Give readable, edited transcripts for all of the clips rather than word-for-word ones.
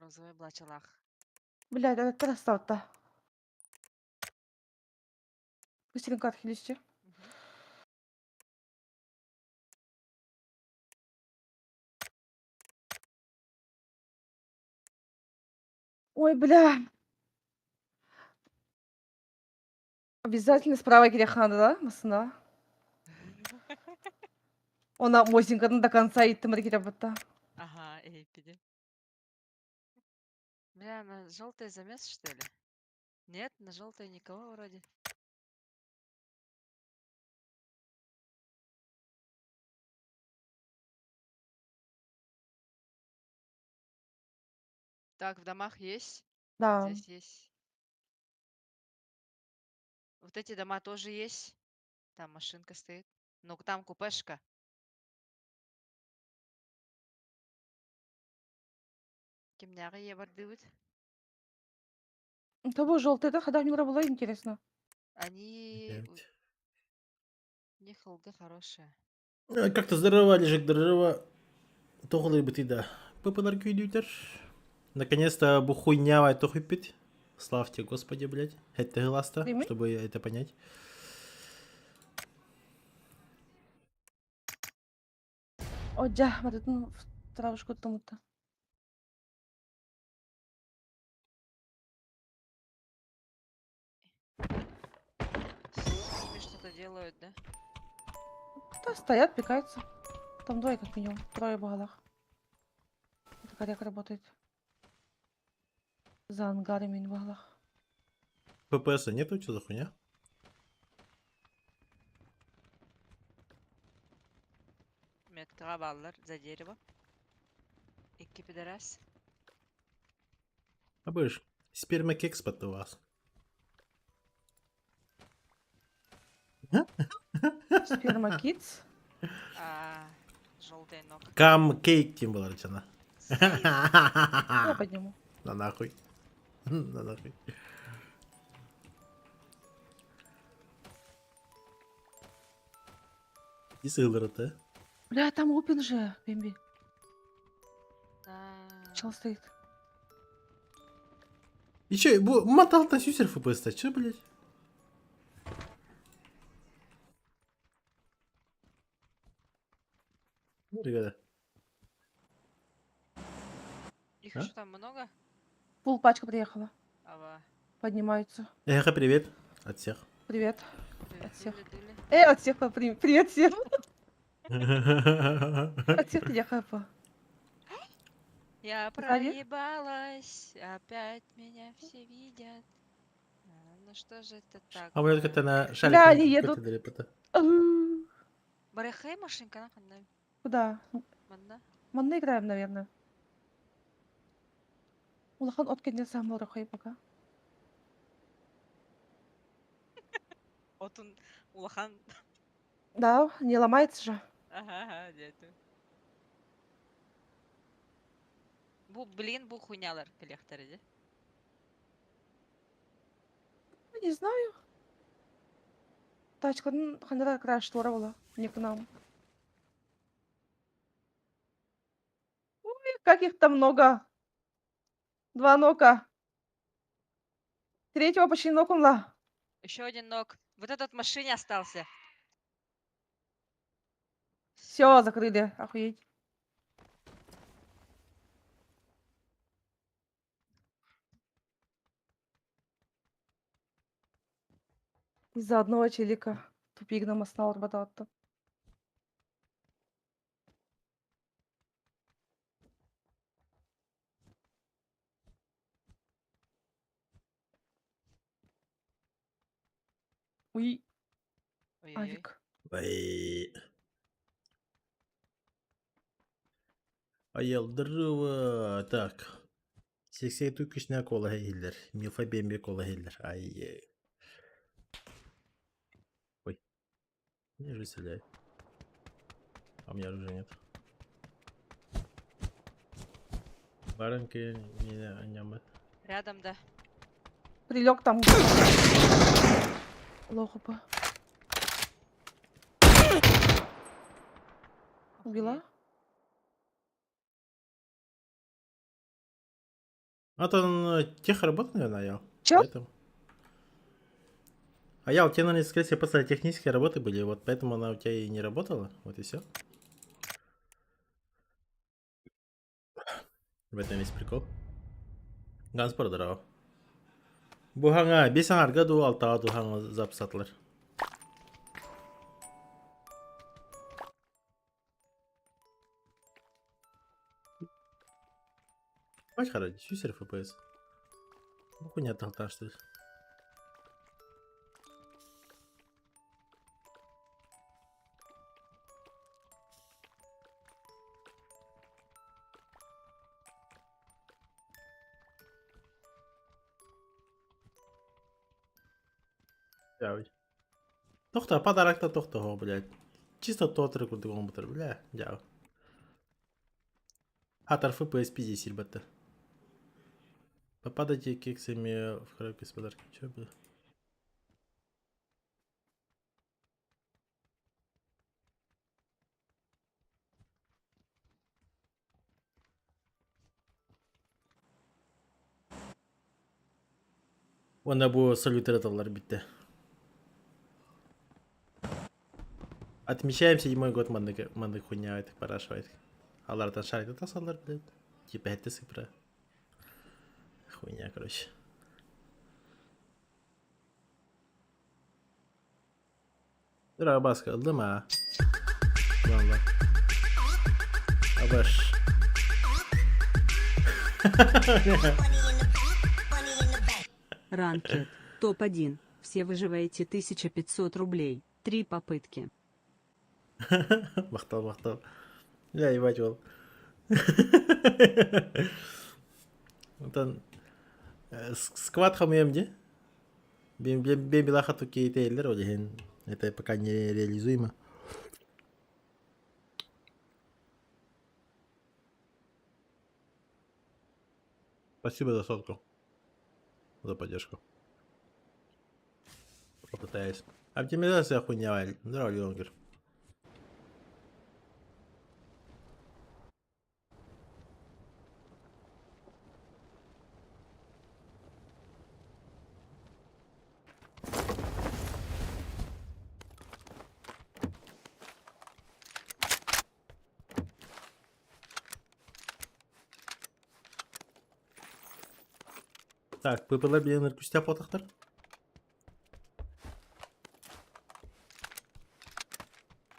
Розовый блачалах. Блядь, это красота. Быстренько отхились. Мгм. Ой, бля. Обязательно справа Киряхана, да? Масына. Она мосинканы до конца иттім әрекет. Ага, эпиди. Бля, на желтый замес, что ли? Нет, на желтый никого вроде. Так, в домах есть. Да. Здесь есть. Вот эти дома тоже есть. Там машинка стоит. Ну, там купешка. Кемняга ебардывают. Того желтый, это когда у него было интересно. Они... У них ЛГ хорошая. Как-то здорова, лежик дрова. Тоғылы біті да. Папалар көйдейтер. Наконец-то бухуйнявай тохыпит. Славьте Господи, блядь. Это гласта, Прими. чтобы это понять. Оджа, вот это в травушку тому-то. С ними что-то делают, да? Да, стоят, пикаются. Там двое как минимум. Трое в уголах. Это коряк работает. За ангарами в уголах. ППС нету, что за хуйня? Метка баллар за дерево. Iki пидорас. А будешь спермакекс под у вас. Сперма Kids. Желтый ног. Кам кейк тем была рычана. Я подниму. На нахуй. На нахуй. И сылдыры-то. Бля, там опен же, Бимби. Да. Чел стоит. И чё, мотал на сюсер ФПС-то, чё, блядь? Ну, ребята. Их А? еще там много? Пул пачка приехала. Ава. Поднимаются. Эхо, привет. От всех. Привет. Привет, От всех. Дули-дули. От всех привет всем. От всех приехала по. Я Сзади. проебалась, опять меня все видят. Ну что же это так? А может это на Бля, шалике они едут. Барахай машинка на ханна. Куда? Манна. Мы играем, наверное. Улахан от кедне сам рахай пока. Отун улахан. Да, не ломается же. Ага, дету. Блин, бу хуйнялар келехтер иде. Не знаю. Тачкадан қандай краш штора была. Не к нам. Ой, как их там много. 2 нока. Третьего почти нокнула. Еще один ног. Вот этот в машине остался. Все, закрыли. Охуеть. Из-за одного челика. Тупик нам остал работать. Уй, Ой-ой-ой. авик. Ой. А ел дрова. Так. Сексей тукишня кола хейлер. Милфабемби кола хейлер. Ай. Ой. Мне же стреляет. А у меня оружия нет. Баранки не нямы. Рядом, да. Прилег там. Лохупа. Убила? А то он тех работает, наверное, Ял. Чё? Поэтому. А Ял, тебе, наверное, скорее всего, просто технические работы были, вот поэтому она у тебя и не работала. Вот и все. В этом весь прикол. Ганспор дырау. Буханга, бесанар году алтаа духанга запсатлар. Бач харади, сюсер FPS. Ну хуйня талтан что ли. Яуй. Тохта, подарок-то тохта, блядь. Чисто тот рекорд компьютер, бля, яу. Хатар FPS пиздец, ребята. Попадайте кексами в коробке с подарком. Чё, бля? Онда бу салют аталар битте. Отмечаем 7-й год манды хуйня этих парашивает. Алардан шарит атасалар, блядь. Типа это цифра. Хуйня, короче. Рабаска, лыма. Вalla. Абаш. Ранкет. Топ-1. Все выживаете 1500 рублей. 3 попытки. Мақтал, мақтал. Я ебать ол. Онтан сквад хамыем де. Бем билаха туки тейлер олеген. Это пока не реализуемо. Спасибо за сотку. За поддержку. Попытаюсь. Оптимизация хуйня, Валь. Здорово, Леонгер. Так, ППЛ биленер күстә потактар.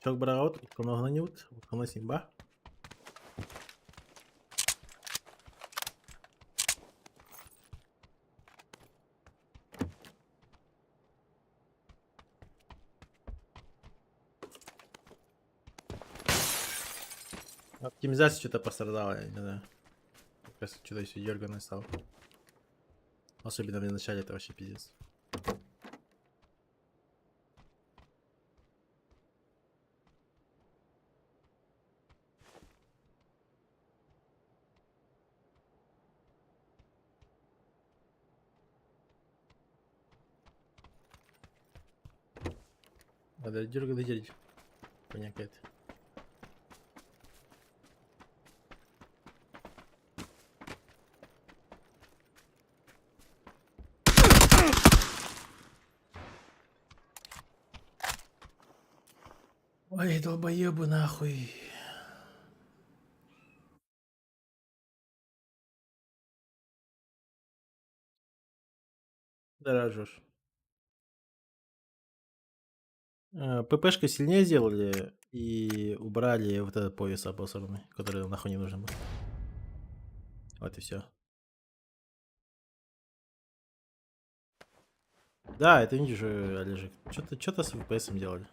Çok браут, коногна не вот, коногна симба. Оптимизация что-то пострадала, я не знаю. Как раз что-то все дерганое стало. Особенно в начале это вообще пиздец. Надо дергать, дергать. Хуйня какая-то. Ой, долбоебы нахуй. Дорожишь. ППшка сильнее сделали и убрали вот этот пояс обосранный, который нахуй не нужен был. Вот и все. Да, это видишь, Олежек. Что-то с FPS делали.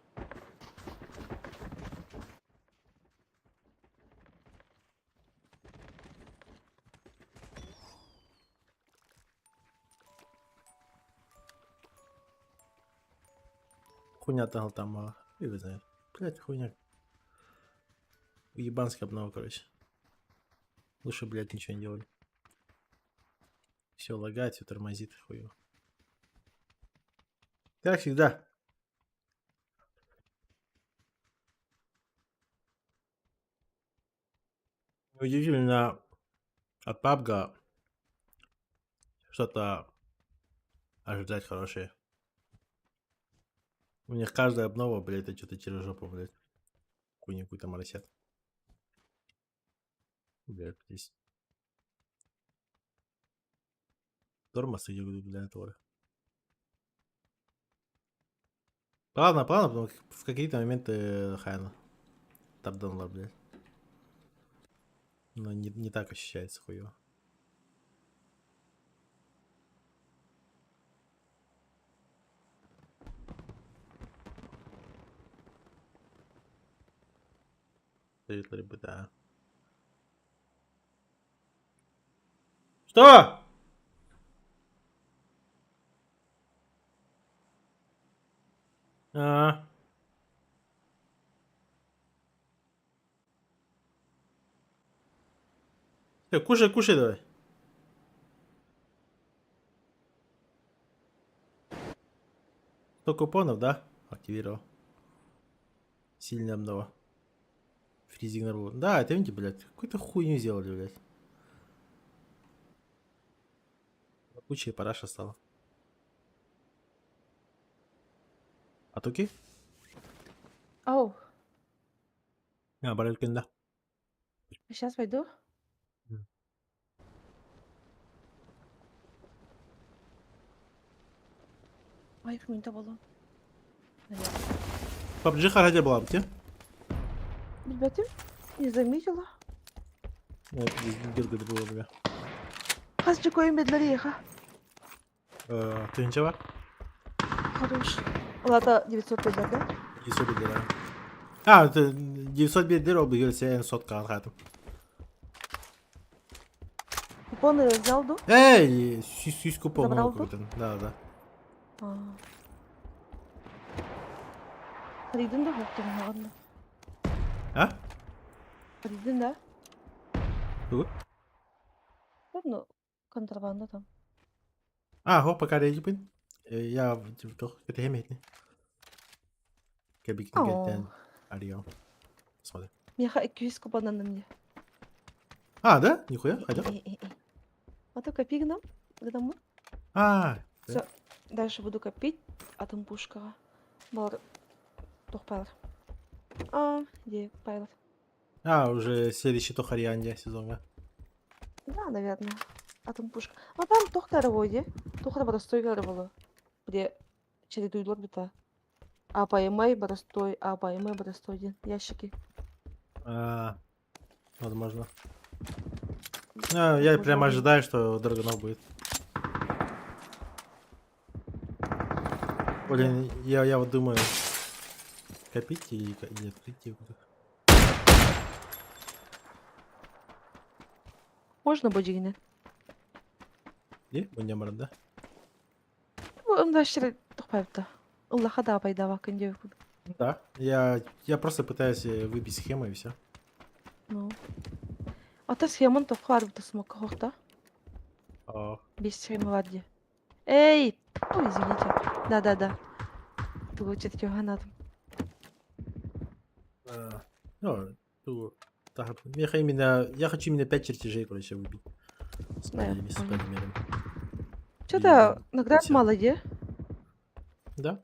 Хуйня там, и вы знаете. Блять, хуйня. Ебанский обнова, короче. Лучше, блядь, ничего не делали. Все лагает, все тормозит, хуево. Как всегда. Удивительно, от PUBG что-то ожидать хорошее. У них каждая обнова, блядь, это что-то через жопу, блядь. Хуйню какую-то моросят. Блядь, здесь. Тормоз и для этого. Плавно, но в какие-то моменты хайно. Тапданла, блядь. Но не так ощущается хуево. Светлый бы, да. Что? А. Кушай, кушай давай. Сто купонов, да? Активировал. Сильная обнова. Фризинг нормал. Да, это видите, блядь. Какую-то хуйню сделали, блядь. Куча и параша стала. А туки? Ау, А, барелькин, да. сейчас войду. М. Ай, кімінде болу. PUBG хараде была, где? Білбәтім, не заметила. Это дергать было, бля. Қазір көйін бедлері еха. Ты ничего? Хорош. Олата 900 бедлер, да? 900 бедера. А, это 900 бедер обыграл себе сотка отхатом. Купоны взял, да? Эй, сиську Забрал помогу какой-то. Да. Ридin de yok tabii anne. А? Ридin de. Тут? Ну, контрабанда там. А, хоп, пока рейдипин. Я toch het hem heet. Ik heb ik niet Oh. gedaan. Арио. Смотри. Меха 200 купонан на мне. А, да? Нихуя, хотя. А то копи нам, где мы? А, Все, дальше буду копить, а там пушка. Бар. Тохпайлот. Где пайлот? уже следующий Тохарианде сезон, да? Да, наверное. А там пушка. А там тохтары войде. Тохтары барастой гарывалы. Где чередуйлар бита. А поймай барастой, барастой. Ящики. Возможно. Я прямо ожидаю, что Драгонов будет. Блин, я вот думаю, копить или открыть его. Можно бодигіне? И? Мунямар, да? Он вообще тохпайбыта. Аллаха да пайдава көнде. Да. Я просто пытаюсь выбить схему и все. Ну. Ата схеман тохпар быта смока хохта. Без схемы вадди. Эй! Ой, извините. Да. Получит Йоганатом. Я хочу именно 5 чертежей, короче, выбить. С Да, я полимерами. Что-то И наград всё. мало, где? Да?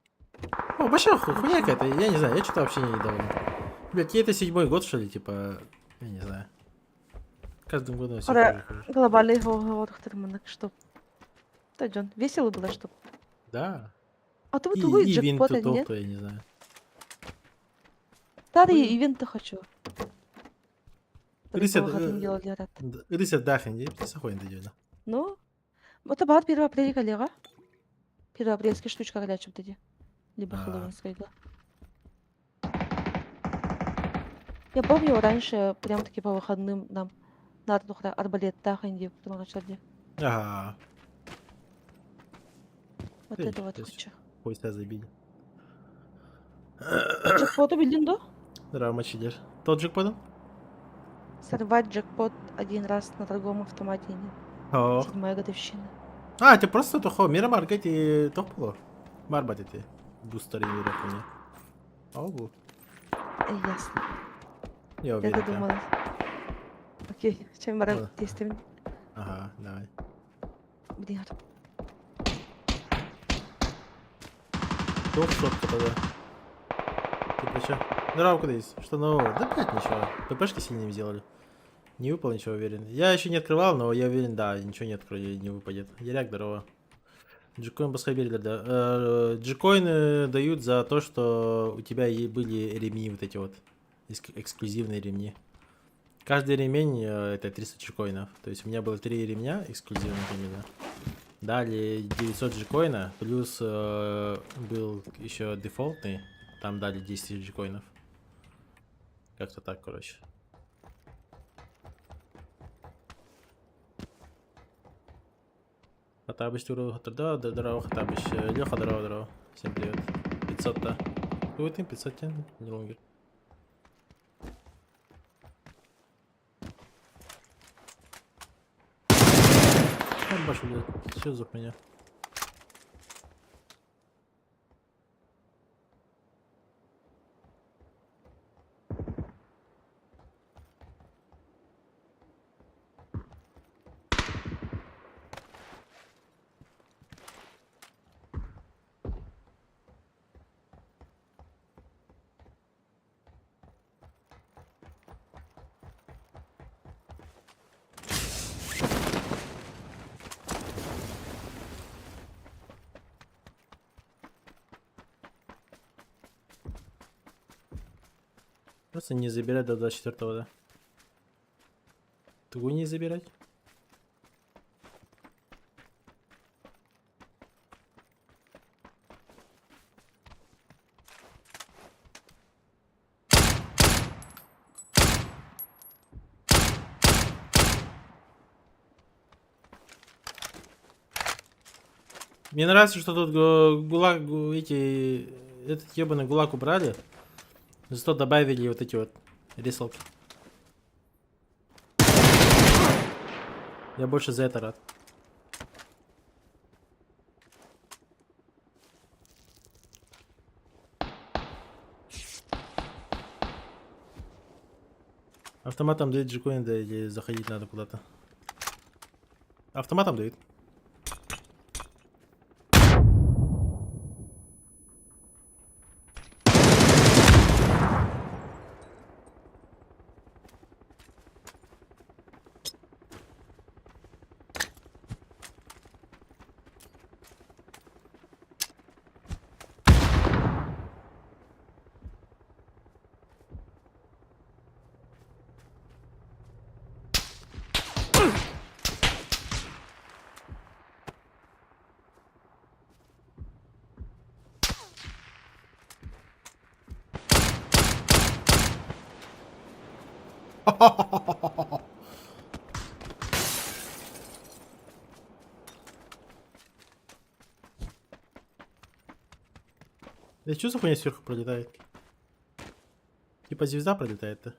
Вообще хуйня какая-то, я не знаю, я что-то вообще не недоволен. Блять, это 7-й год, что ли, типа, я не знаю. Каждым годом все Ора- хуже и хуже. Глобальный терминок, чтоб. Да, Джон, весело было, чтоб. Да. А то вот И другой винт джекпот, то, нет? то, я не знаю. Да, Ой. и ивент хочу. Рисет, делать, говорят. Рисет дахен, не сахуен дойдёт. Ну, это багат 1 апреля коллега. 1 апрельская штучка горячая вот эти. Либо А. хэллоуинская игла. Я помню, раньше прям таки по выходным нам надо только арбалет таханди, потом начали. Ага, Вот Эй, это вот то есть- хочу. хуй себя забили. Джекпоту бildin, да? Драма чидер. Тот же подан? Сорвать джекпот 1 раз на торговом автомате. О. 7-я годовщина. А, это просто тохо. Мира маркете тохло. Марбат эти. Бустеры не рахуня. Ого. Ясно. Я Я уверен. да. додумалась. Окей, чем Ладно. мораль действуем. Ага, давай. Блин, Кто в шотку тогда? Ты про чё? Здорово, куда есть? Что нового? Да блять, ничего. ППшки сильными сделали. Не выпал ничего, уверен. Я еще не открывал, но я уверен, да, ничего не открою, не выпадет. Яряк, здорово. Джикоин басхабили, да. Джикоины дают за то, что у тебя были ремни вот эти вот. Эксклюзивные ремни. Каждый ремень это 300 джикоинов. То есть у меня было 3 ремня эксклюзивных именно. Дали 900 джикоина, плюс был еще дефолтный. Там дали 10 тысяч джикоинов. Как-то так, короче. Хатабыч, да, здорово, Хатабыч. Леха, здорово. Всем привет. 500, да. Будет им 500 тен, не лонгер. Башу, блядь, что за меня? Просто не забирать до 24-го, да? Тугу не забирать? Мне нравится, что тут гулаг, этот ебаный гулаг убрали. Зато добавили вот эти вот рисалки. Я больше за это рад. Автоматом дают джикоин, да, или заходить надо куда-то. Автоматом дают. Да что за хуйня сверху пролетает? Типа звезда пролетает-то.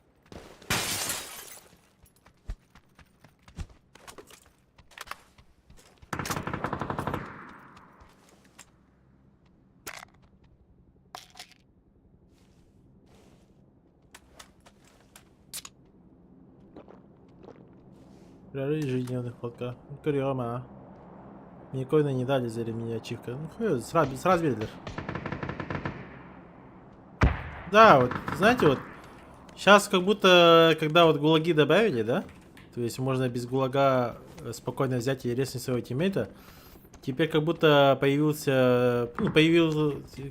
Прорыв ежедневных фотка. Курьема. Мне коины не дали за ремень ачивка. Ну хуй, сразу видишь. Да, вот, знаете, вот, сейчас как будто, когда вот гулаги добавили, да, то есть можно без гулага спокойно взять и резнуть своего тиммейта, теперь как будто появился, ну,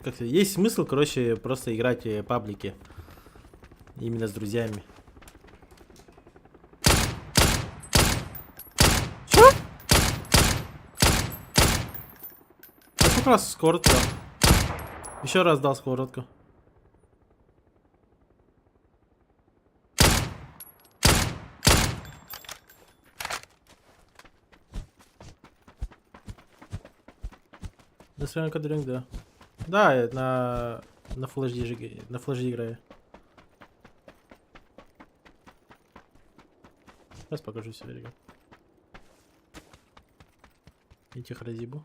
как-то, есть смысл, короче, просто играть паблики, именно с друзьями. Чё? Я сколько раз скоротку? Еще раз дал скоротку. На своем кадринг, да. Да, я на Full HD, на Full HD играю. Сейчас покажу себе, ребят. И тихо разъебу.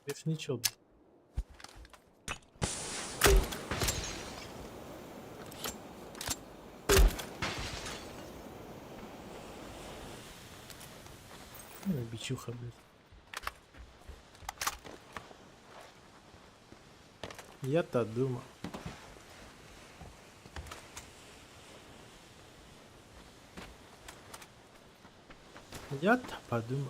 Больше ничего. Бичуха, блядь. Я-то думал. Я-то подумал.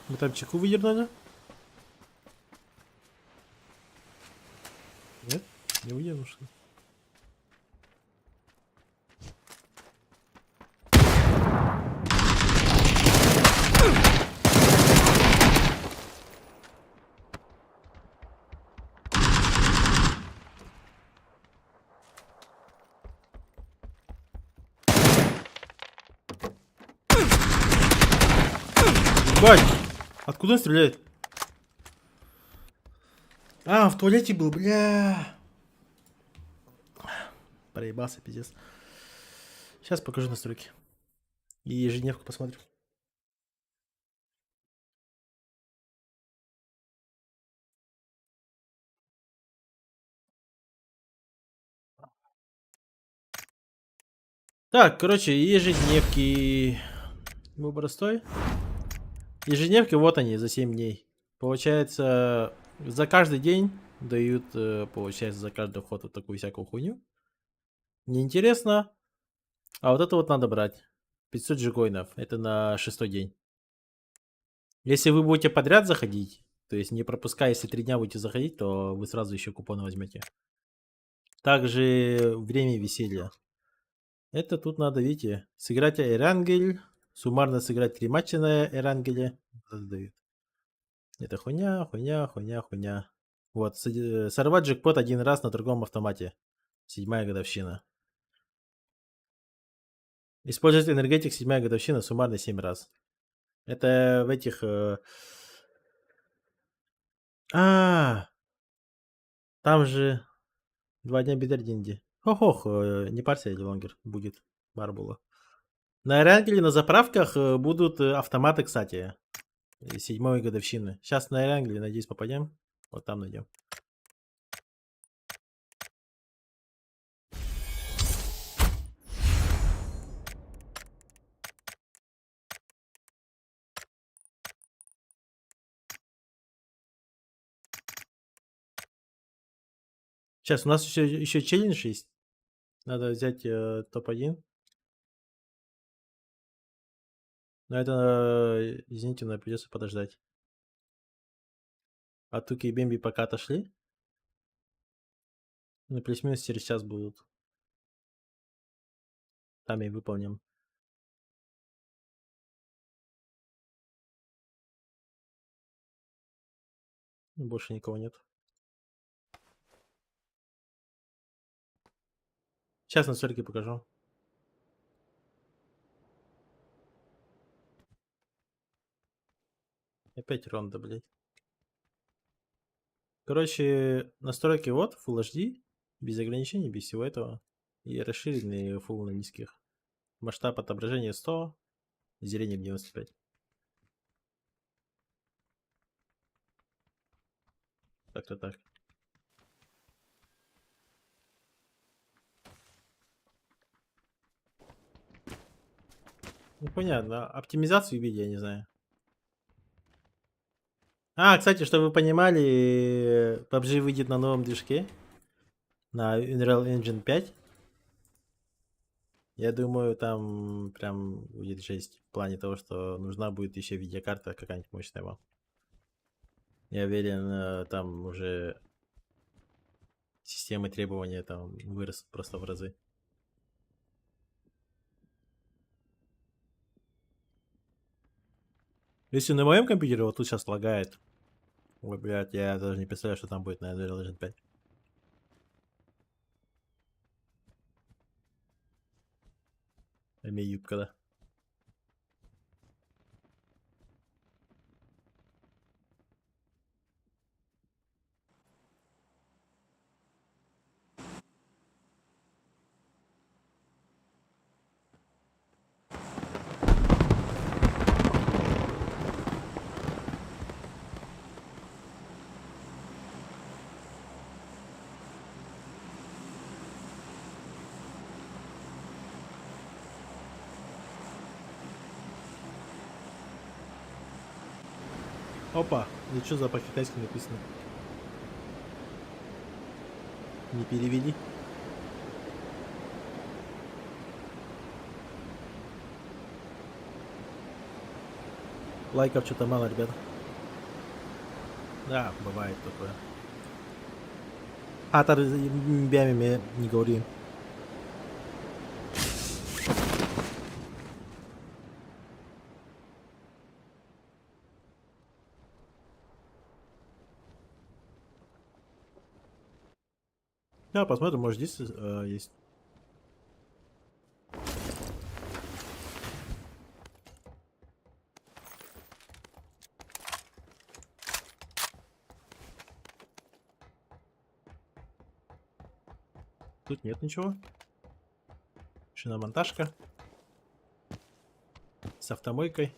Мы там чеку выдернули? Нет? Не выдернул, что ли? Ебать! Откуда он стреляет? А, в туалете был, бля. Проебался, пиздец. Сейчас покажу настройки. И ежедневку посмотрю. Так, короче, ежедневки. Был простой. Ежедневки, вот они, за 7 дней. Получается, за каждый день дают, получается, за каждый ход вот такую всякую хуйню. Неинтересно. А вот это вот надо брать. 500 джигоинов. Это на 6-й день. Если вы будете подряд заходить, то есть не пропуская, если 3 дня будете заходить, то вы сразу еще купоны возьмете. Также время веселья. Это тут надо, видите, сыграть Эрангель, суммарно сыграть 3 матча на Эрангеле. Это хуйня. Вот, сорвать джекпот 1 раз на другом автомате. 7-я годовщина. Использовать энергетик 7-я годовщина суммарно 7 раз. Это в этих... Там же 2 дня бедердинди. Ох, не парься, или лонгер будет. Барбула. На Эрангеле на заправках будут автоматы, кстати. 7-й годовщины. Сейчас на Эрангеле, надеюсь, попадем. Вот там найдем. Сейчас, у нас еще челлендж есть. Надо взять топ-1. Но это, извините, но придется подождать. А Туки и Бемби пока отошли. Ну, плюс-минус через час будут. Там и выполним. Больше никого нет. Сейчас настройки покажу. Опять ронда, блядь. Короче, настройки вот, Full HD, без ограничений, без всего этого. И расширенный Full на низких. Масштаб отображения 100, зрение 95. Как-то так. Ну понятно, оптимизацию видео, я не знаю. Кстати, чтобы вы понимали, PUBG выйдет на новом движке. На Unreal Engine 5. Я думаю, там прям будет жесть. В плане того, что нужна будет еще видеокарта какая-нибудь мощная вам. Я уверен, там уже системы требования там вырастут просто в разы. Если на моем компьютере вот тут сейчас лагает. Ой, блядь, я даже не представляю, что там будет на Unreal Engine 5. Юбка, да. Опа, и что за по-китайски написано? Не перевели. Лайков что-то мало, ребята. Да, бывает такое. Хатар бями не говори. Да, посмотрим, может здесь есть. Тут нет ничего. Шиномонтажка. С автомойкой.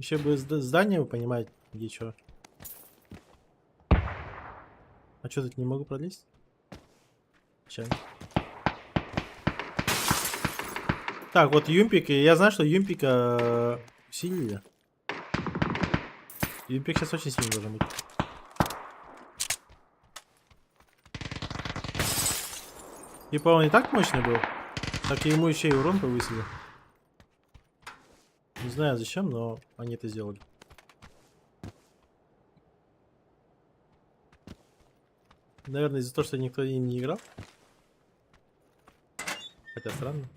Еще бы здание вы понимаете, где что. А что, тут не могу пролезть? Печально. Так, вот Юмпик, и я знаю, что Юмпика усилили. Юмпик сейчас очень сильный должен быть. Типа он и так мощный был, так и ему еще и урон повысили. Не знаю зачем, но они это сделали. Наверное, из-за того, что никто им не играл. Хотя странно.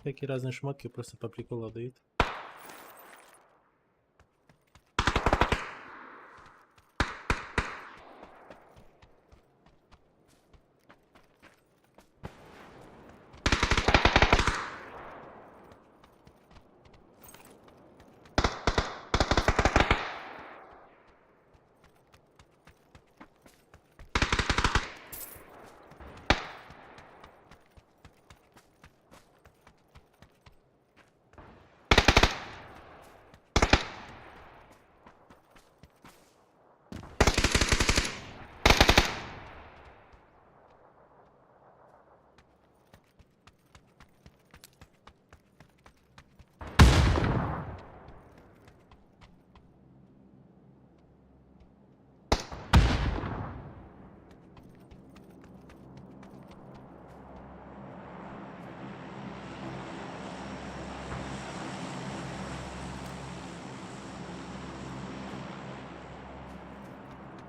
Всякие разные шмотки просто по приколу дают.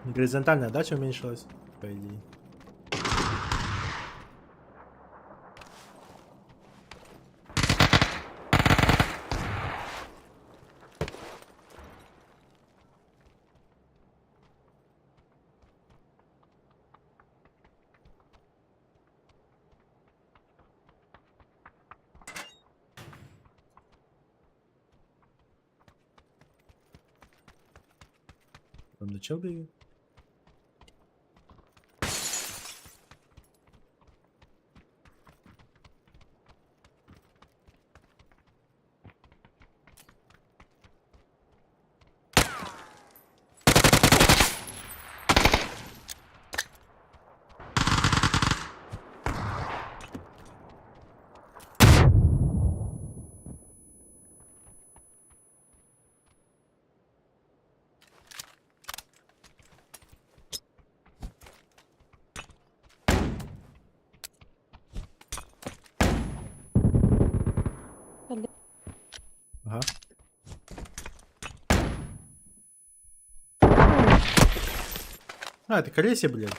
Горизонтальная дача уменьшилась, по идее. Там до чего бегает? А, это колесие, блядь.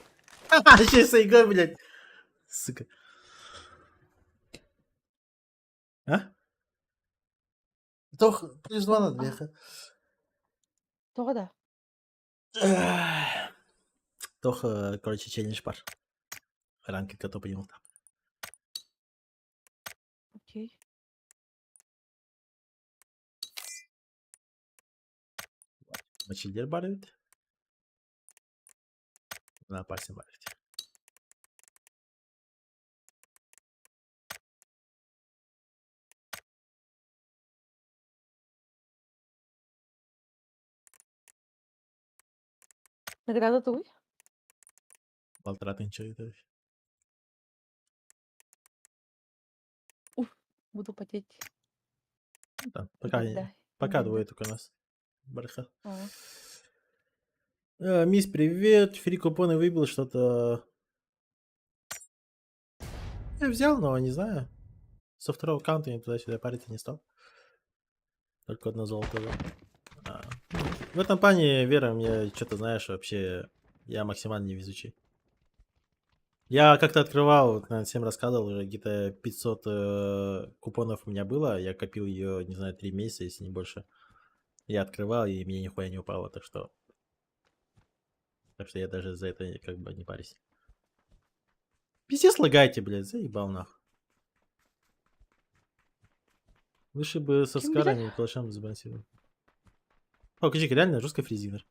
Ха-ха, сейчас игра, блядь. Сука. А? Тох, плюс 2 надо, А. бляха. Тоғда. Эх. Тоха, короче, челлендж пар. Ранки коту понял. Окей. Мачильдер барит. На пальцем барит. Награда твой? 1,5 тысячи. Уф, буду потеть. Ну да, Никогда. пока Никогда. двое только у нас. Барха. А. Мисс, привет. Фри купоны выбил что-то. Я взял, но не знаю. Со второго аккаунта я туда-сюда париться не стал. Только одно золото. Да. В этом плане, Вера, мне что-то знаешь, вообще я максимально невезучий. Я как-то открывал, вот, наверное, всем рассказывал, уже где-то 500 купонов у меня было. Я копил ее, не знаю, 3 месяца, если не больше. Я открывал, и мне нихуя не упало, так что я даже за это как бы не парюсь. Пиздец лагайте, блядь, заебал нахуй. Лучше бы со Чем скарами бля? и калашами забалансировал. О, Качик, реально жесткая фрезинер.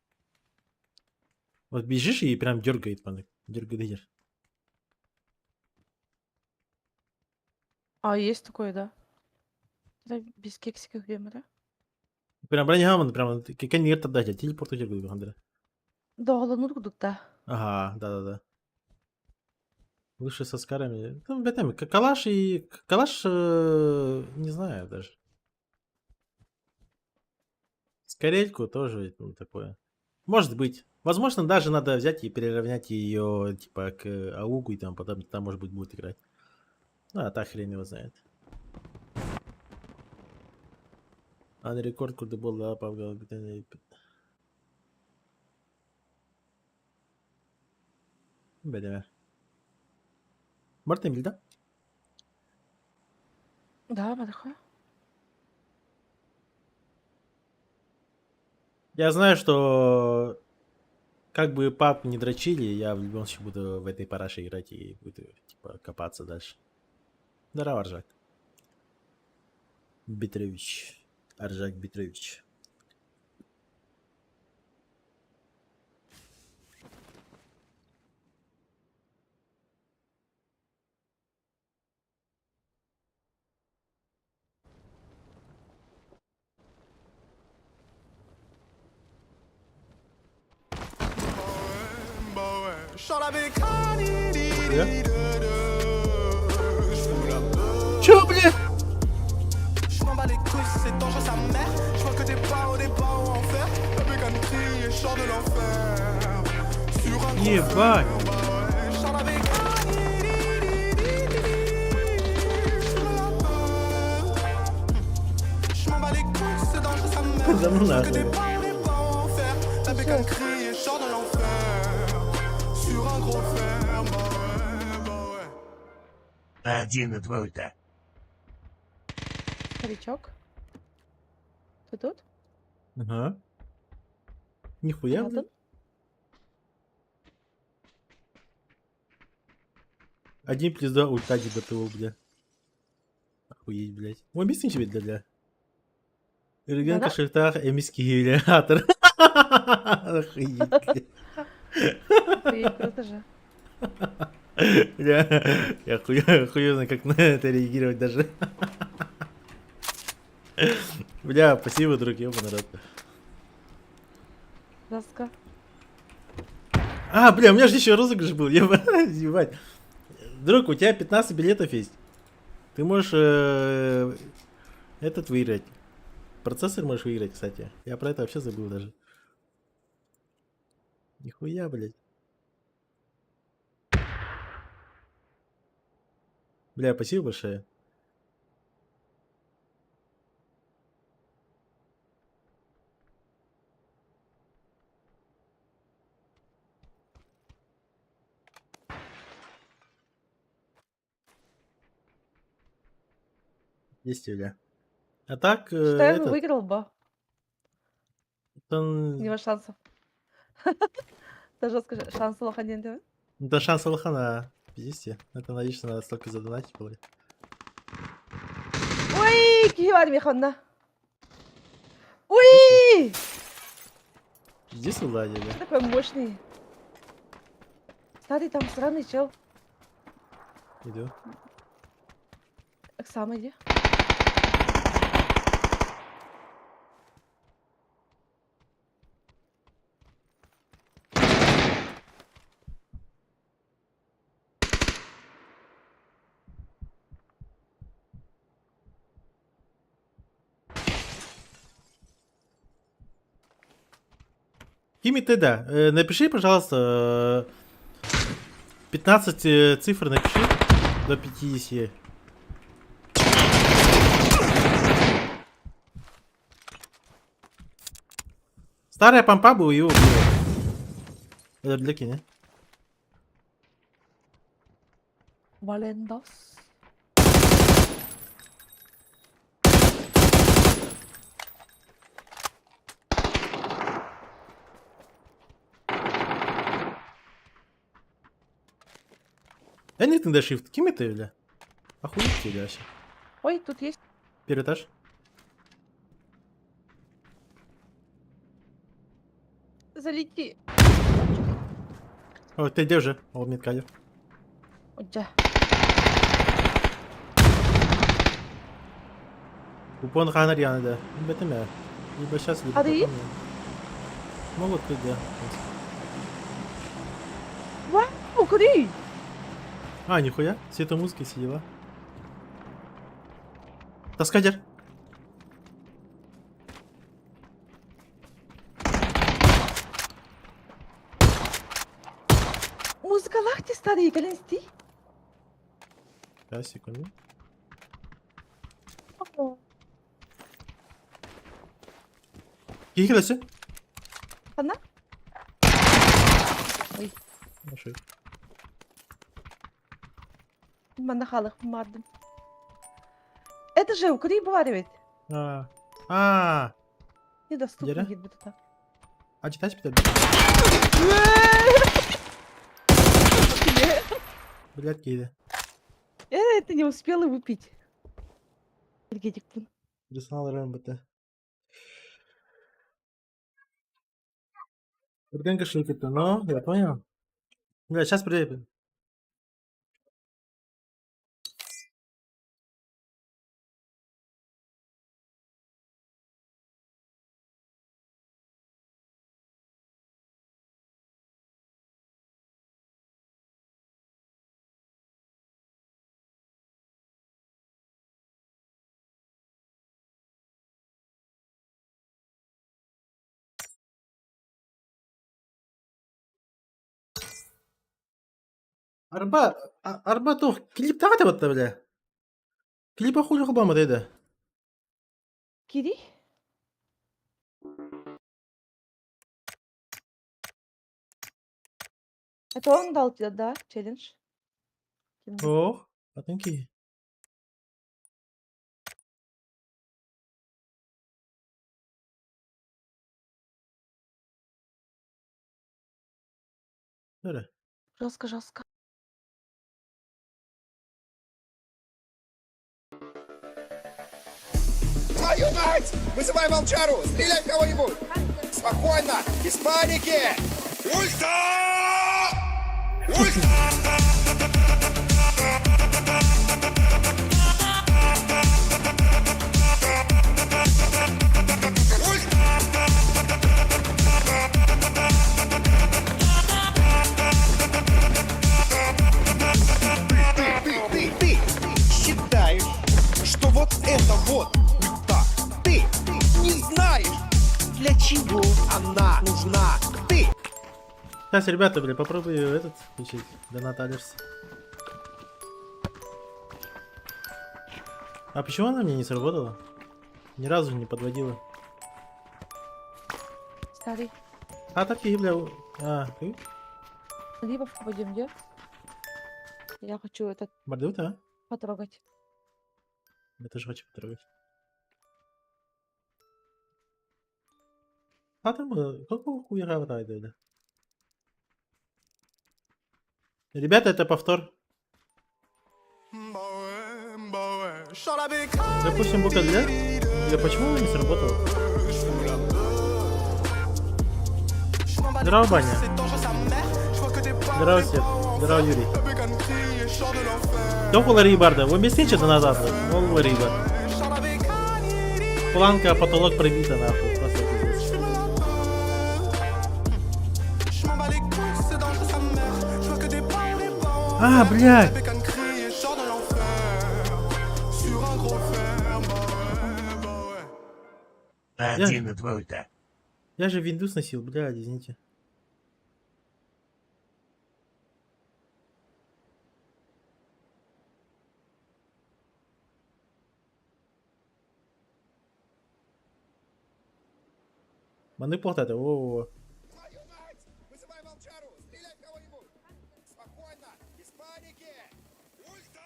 Вот бежишь и прям дергает, паны. Дергает. А, есть такое, да. Это без кексиков время, да? Прям бронегамон, прям конверт отдать, телепорт дергает, Андре. Доғаланыр күдікті. Ага, да-да-да. Лучше со скарами. Ну, блядь, калаш и... Калаш, не знаю даже. Скорельку тоже, ну, такое. Может быть. Возможно, даже надо взять и переравнять ее, типа, к аугу, и там потом, там, может быть, будет играть. Ну, а так хрен его знает. Ан рекорд курды был, да, Павел. Бля. Мартин, да? Да, бадыха. Я знаю, что как бы пап не дрочили, я в любом случае буду в этой параше играть и буду, типа, копаться дальше. Здорово, Аржак. Петрович. Аржак Петрович. Да? Чё, бля? Je m'en bats les couilles, c'est dangereux sa mère. Je vois que des pas au départ ou en fer. La bécane crie et sort de l'enfer. Sur un gros Ебать. je sors la bécane. Je m'en bats les couilles, c'est dangereux sa mère. Да ну Je vois que нахуй. des pas au départ ou en fer. La bécane crie et sort de l'enfer. Sur un gros fer, bah ouais. Один и двое-то. Старичок. Ты тут? Ага. Нихуя, Понятно. блядь. 1+2 ульта ДТУ, бля. Охуеть, блядь. Ой, объясни себе, бля. Реген Да-да. кошельтах, эмиский генератор. Охуеть, блядь. Охуеть, круто же. Бля, я хуй знаю, как на это реагировать даже. Бля, спасибо, друг, ёбаный рот. Раска. А, бля, у меня же еще розыгрыш был, ебать. Друг, у тебя 15 билетов есть. Ты можешь этот выиграть. Процессор можешь выиграть, кстати. Я про это вообще забыл даже. Нихуя, блядь. Бля, спасибо большое. Есть, Юля. А так, Штерн этот... выиграл бы. он- Не шансов. Даже скажи, шансы лоханин, да? Да шанс Аллахана 50. Это налично надо столько задонатить было. Ой, кивар механна. Ой! Иди сюда, Юля. Что такой мощный? Старый там странный чел. Иду. Сам иди. Кими ты, да. Напиши, пожалуйста, 15 цифр напиши до 50. Старая помпа бы его убила. Это для киня. Валендос. Anything да shift. Кими ты, Юля. Охуеть тебе вообще. Ой, тут есть. Первый этаж. Залети. О, ты где уже? О, медкадер. Отжа. Купон ханар яны, да. Бетем я. Либо сейчас, либо А ты? потом. Могут быть, да. Вау, кури! А, нихуя. Светомузыки все дела. Таскадер. Музыка лахти старый, калинсти. 5 секунд. Кихилася. Она? Ой, Наши. мандахалых мардым. Это же укри бывает. А, Недоступно Яра? где-то так. а читать питать? Блядь, Кейда. Я это не успела выпить. Энергетик. Персонал РМБТ. Урганка шикарно, но я понял. Бля, сейчас приедем. Арба тух клип тағатыбатта, бля. Клип ахуй қылбамы дейді. Кири? Это он дал тебе, да, челлендж? Ох, атынки. Бля. Жестко, жестко. Твою мать! Вызывай волчару! Стреляй в кого-нибудь! Спокойно! Без паники! Ульта! Ульта! Ты считаешь, что вот это вот ульта ты не знаешь, для чего она нужна. Ты Сейчас, ребята, бля, попробую этот включить. Донат Алерс. А почему она мне не сработала? Ни разу не подводила. Старый. А такие, бля. А, ты? Либо пойдем, где? Я хочу этот Бардута, а? потрогать. Я тоже хочу потрогать. А там, какого хуя хватает, да? Ребята, это повтор. Допустим, бука для. Я почему она не сработала? Здорово, Баня. Здорово, Свет. Здорово, Юрий. Тофула Рибарда. Вы объясните что-то назад? Тофула Рибарда. Планка, потолок пробита, нахуй. Просто пиздец. А, блядь. Один и двое-то. Я же Windows носил, блядь, извините. Маны плохо-то, о-о-о. Твою мать! Вызывай волчару! Стреляй в кого-нибудь! Спокойно! Без паники! Ульта!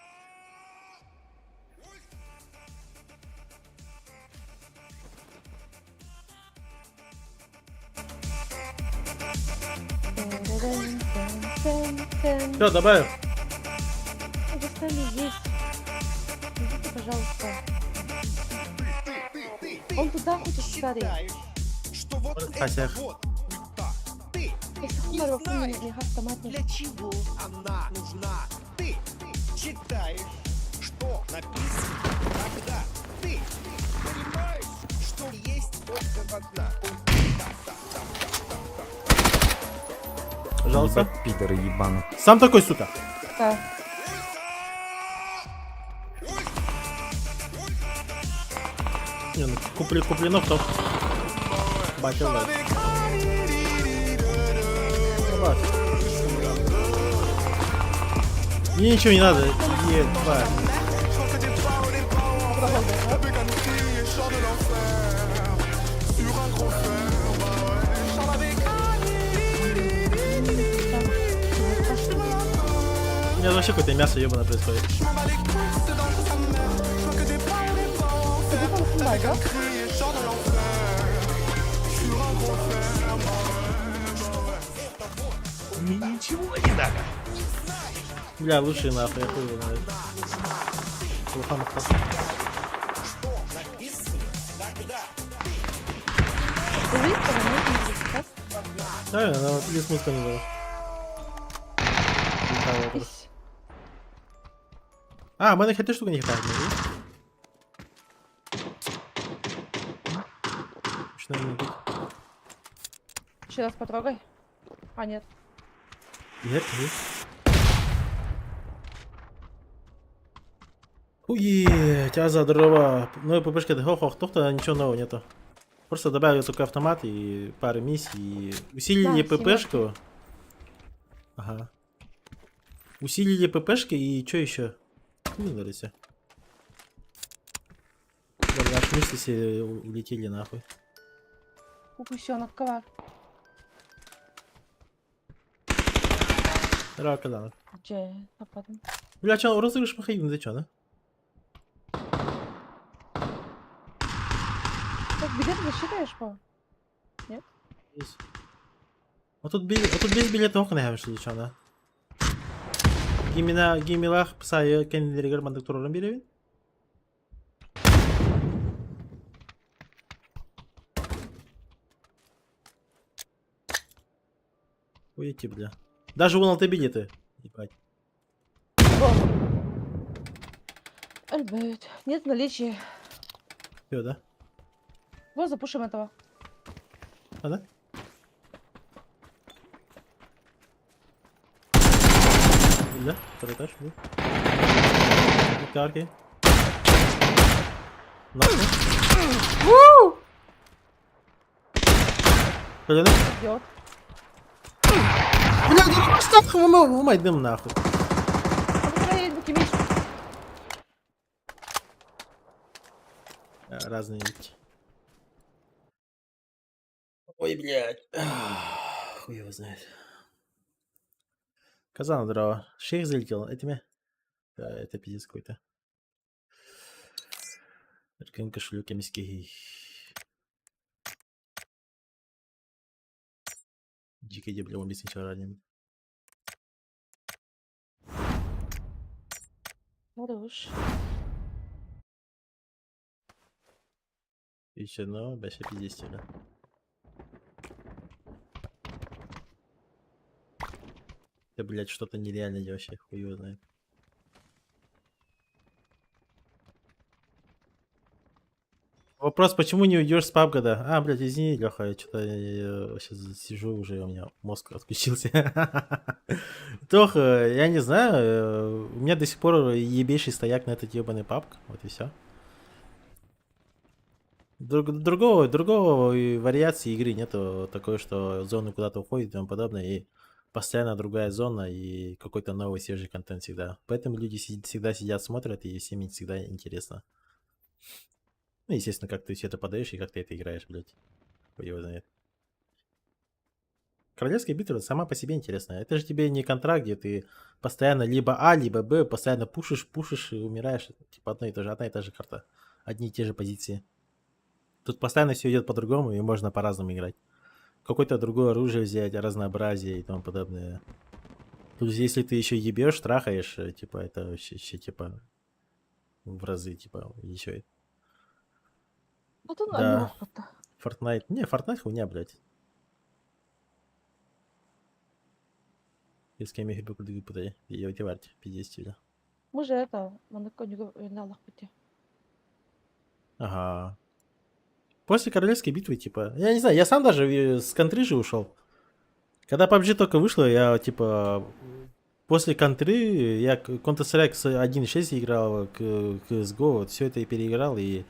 Все, добавил. Достали есть. Идите, пожалуйста. Он туда хочет старый. Считаешь, что вот это Хасях. вот ульта. Ты Если хумар знаешь, не автомат не для чего она нужна? Ты читаешь, что написано, когда ты понимаешь, что есть только одна ульта. Пожалуйста. Пидоры ебаные. Сам такой, сука. Да. Не, ну, куплено кто? Батя, да. Мне ничего не надо. Ебать. У меня вообще какое-то мясо ебаное происходит. Мне ничего не надо. Бля, лучший нахуй, я хуй его знает. Плохо нахуй. Да, она вот без смысла не было. А, в мене хай штука не хитає, не? Что не тут? Еще раз потрогай. А, нет. Нет, нет. Уеть, а за дрова. Ну и ППшка, хох, то ничего нового нету. Просто добавил только автомат и пару миссий. И усилили Да, ППшку. Ага. Усилили ППшки и что еще? Вылились. Ладно, аж мысли все улетели нахуй. Упущенок, ковар. Рака, да. Че, а потом? Бля, чё, розыгрыш махаим, да чё, да? Так, билет засчитаешь, по? Есть. А тут без билета окна hem что чё, да? Giyimiler sayı kendileri görmedik duralım bir evin. Уйти, бля. Даже вон ты билеты. Ебать. Альберт. Нет наличия. Всё, да? Вот запушим этого. А, да? Да? Второй этаж, да? Карки. Пойдём? Идет. Бля, да что ты умай дым нахуй. Разные ведь. Ой, блядь. Хуй его знает. Казан дрова. Шейх залетел. Это мне? Да, это пиздец какой-то. Erken кошелек емеске. Жекеде бля 15 шығар әлем. Хорош. Еще, ну, больше 50, да. Да, блядь, что-то нереальное вообще, хуй его знает. Вопрос, почему не уйдешь с PUBG? А, блядь, извини, Леха, я что-то сейчас сижу уже, у меня мозг отключился. Тоха, я не знаю, у меня до сих пор ебейший стояк на этот ебаный PUBG, вот и все. Другого вариации игры нету такой, что зона куда-то уходит и тому подобное, и постоянно другая зона и какой-то новый свежий контент всегда. Поэтому люди всегда сидят, смотрят, и всем всегда интересно. Ну, естественно, как ты все это подаешь и как ты это играешь, блядь. Хуй его знает. Королевская битва сама по себе интересная. Это же тебе не контракт, где ты постоянно либо А, либо Б, постоянно пушишь и умираешь. Типа одна и та же карта. Одни и те же позиции. Тут постоянно все идет по-другому, и можно по-разному играть. Какое-то другое оружие взять, разнообразие и тому подобное. Плюс если ты еще ебешь, трахаешь, типа, это вообще типа в разы, типа, еще. Ну, то Да. на опыта. Fortnite. Не, Fortnite хуйня, блядь. С кем я буду выпадать? Я варте, 50, да. Може это, на конику виналах пути. Ага. После королевской битвы, типа, я не знаю, я сам даже с контры же ушел. Когда PUBG только вышло, я, типа, после контры, я Counter-Strike 1.6 играл, CSGO, вот все это и переиграл, и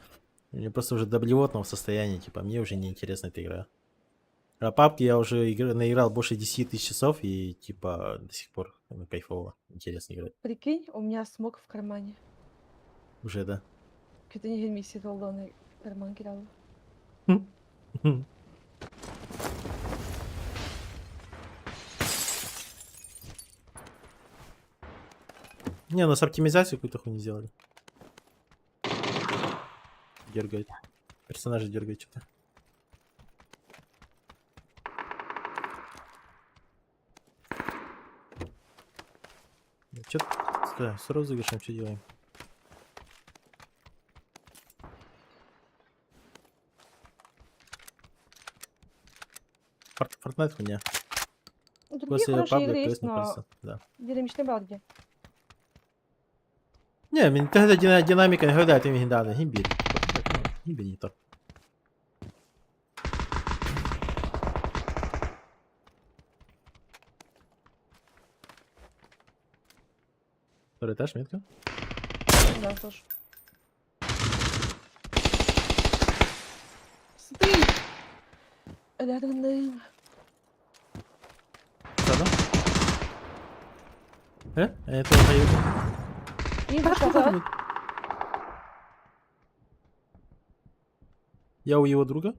мне просто уже до блевотного состояния, типа, мне уже не интересна эта игра. А PUBG я уже наиграл больше 10 тысяч часов, и, типа, до сих пор кайфово, интересно играть. Прикинь, у меня смог в кармане. Уже, да. Какие-то не миссии долбаный карман кидал. Не, ну с оптимизацией какую-то хуйню сделали. Дергает. Персонажи дергают что-то. Что-то с розыгрышем что делаем? Fortnite хуйня. Ну, другие После хорошие PUBG игры PS есть, не но пользуется. Да. динамичный брат где? Не, тогда динамика не когда это да, гимбит. Гимбит не то. Второй этаж, метка. Да, тоже. Смотри! Адреналин. Что там? Это дают. И башка, Я у его друга.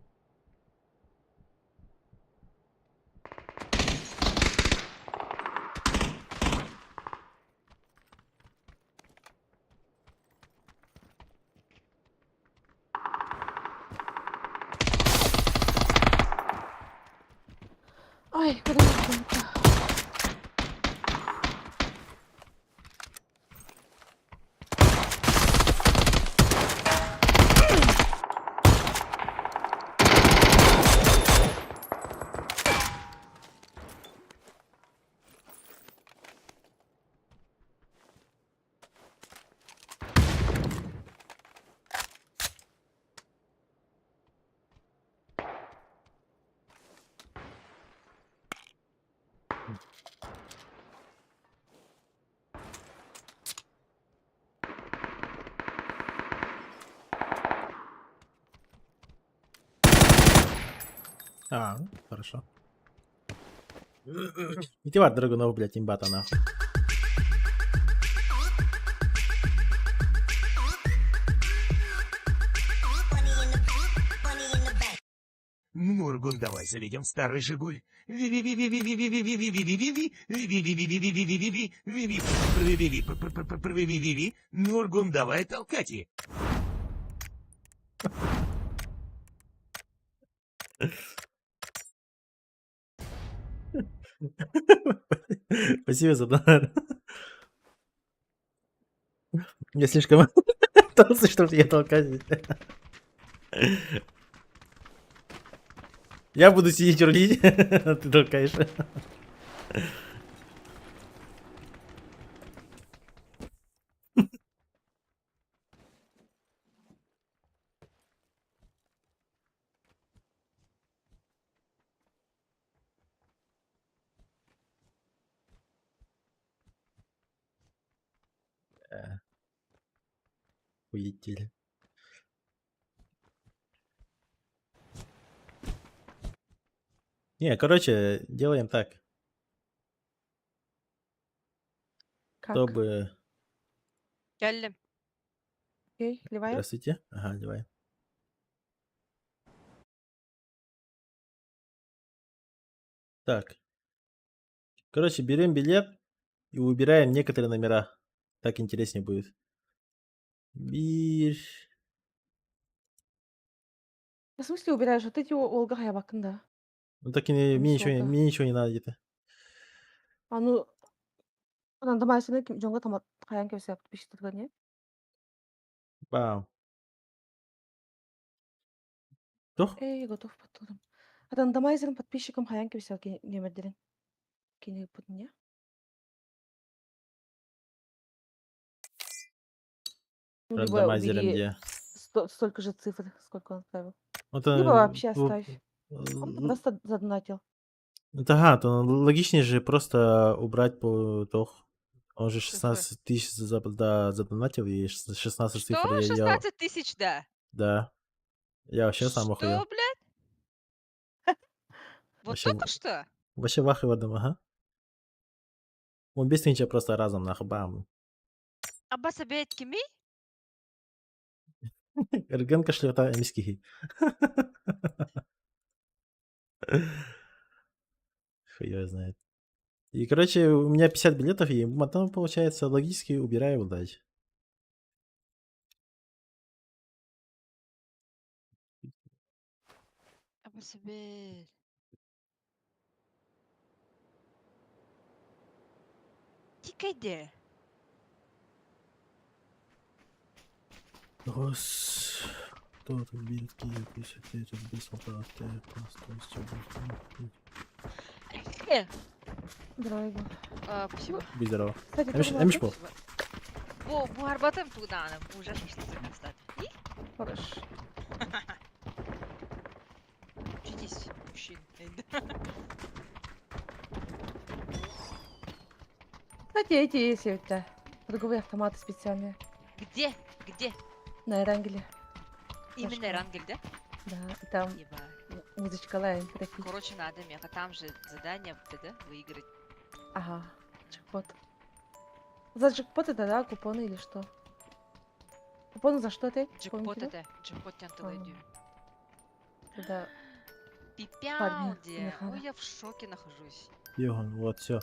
Ай, куда я? А, ну, хорошо. Витивар Драгунов, блядь, имбата нахуй. Мургун, давай заведем старый Жигуль. Мургун, давай толкать. Спасибо за донат. Я слишком толстый, чтобы я толкать. Я буду сидеть рулить, а ты толкаешь. Хуетели. Не, короче, делаем так, Как? чтобы... Geldim. Окей, ливаем? Здравствуйте. Ага, давай. Так. Короче, берем билет и убираем некоторые номера. Так интереснее будет. Бир... В смысле убираешь? Вот эти Олга Хаябакында. Ну так и Ну, мне сколько? ничего не надо где-то. А ну, рандомайзерны жонго тамат каян кебесе подписчиктер не? Бам. Toch? Эй, готов потом. Рандомайзерын подписчикам каян кебесе немердерин. Кини путун не? Ну, либо Рандомайзером убери где? столько же цифр, сколько он отправил. Вот, Либо вообще оставь. л- Он-то л- просто задонатил. это ага, то логичнее же просто убрать по тох. Он же Цифры. 16 тысяч задонатил, и 16 цифр Что? я... 16 тысяч, да? Да. Я вообще сам Что, охуел. блядь? Вот Вообще, только что? вообще вахы в одном, ага. Он быстренько просто разом нахуй, бам. Аббаса бейт кими? Эрген кашлета эмискихи. Хуй его знает. И, короче, у меня 50 билетов, и потом, получается, логически убираю удачи. Аббаса бейт. Тикайде. Рос... Кто тут билетки, 59, тут без солдата, просто Э, Дорого. Спасибо. Будь здоров. Кстати, Эмиш тоже пол. Спасибо. Bu arbatım tuğdanım. Уже шашлык достать. И Хорош. учитесь, мужчин. Кстати, эти есть у тебя. Торговые автоматы специальные. Где? Где? На Эрангеле. Именно Хорошо. Рангель, да? Да, и там Ебать. музычка лайн такие. Короче, надо мне, а там же задание да, выиграть. Ага, джекпот. За джекпот это, да, купоны или что? Купоны за что ты? Джекпот это. Джекпот тянталайдю. Тогда Пипялди. нахана. Ой, я в шоке нахожусь. Йоган, вот, все.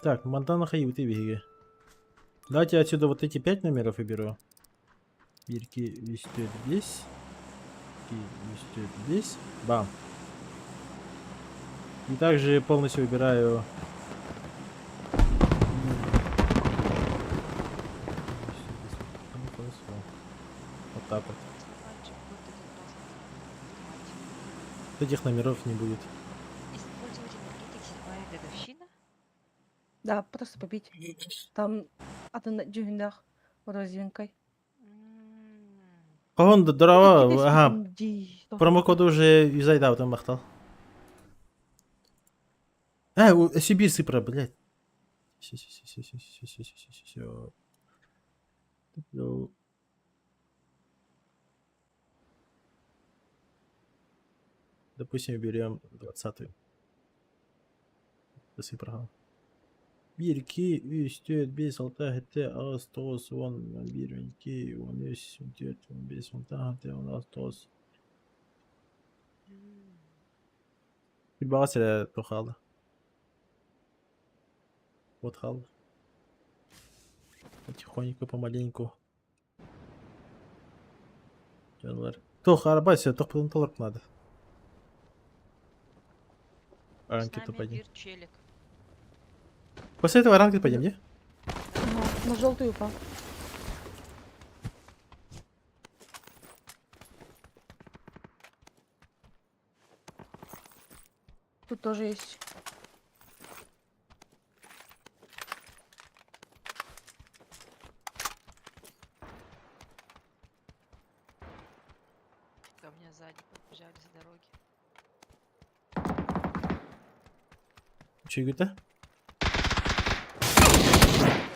Так, Монтана Хаи, ты беги. Давайте отсюда вот эти 5 номеров выберу. Бирки вистет здесь. Вистет здесь. Бам. И также полностью выбираю... Вот так вот. Джекпот это просто открывать. Этих номеров не будет. Использовать энергетик 7-я годовщина? да, просто побить. Там атын дюгіндах розинкой. Он дрова, ага, промокоды уже юзай, да, там махтал. Сибирь сыпра, блядь. Всё. Допустим, берем 20-ю. Сыпра. Бирки, üstüt, biz olta hette Ağustos, on bir iki, on üç, on dört, on beş, on altı, on Ağustos. Bir bağırsın toxaldı. Вот хал. Потихоньку, помаленьку. Canlar. Тох, арба все, тох потом толок надо. С Ранки-то нами пойдем. Дир челик. После этого ранки пойдем, не? Ага, на желтый упал. Тут тоже есть. Ко мне сзади побежали с дороги. Че, Юта?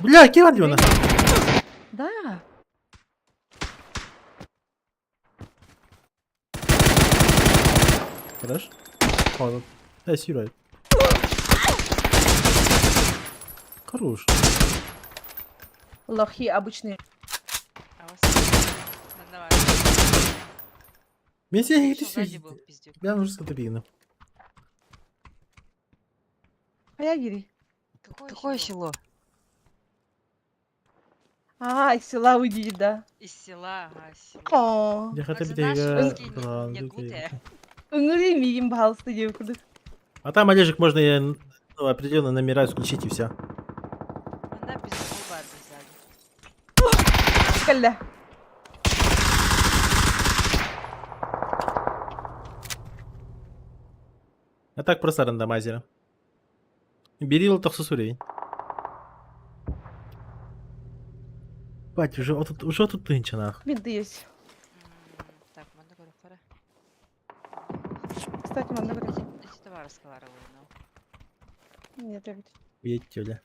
Бля, кем Диона? Да. Хорош. О, ну. Сюрай. Хорош. Лохи обычные. А вас давай. Мен сен Еще сзади был егетесіз. пиздюк. Я уже сколько бегну. А я Гири. Какое село? А, из села уйди, да. Из села, ага, село. О, Я хотя А бы за наши тебя... русские не гутые. ыңырый миим балысты девкуды. А там, Олежек, можно ну, определенно номера исключить и все. Она пиздюк Барби сзади. Калля. А так просто рандомайзером. Бери лоток уровень. Бать, уже тут тынча нахуй. Бинты есть. Так, манда говорю, пора. Кстати, манда говорит. Эти товары складываю, но. Нет, я говорю. Едь, тёля.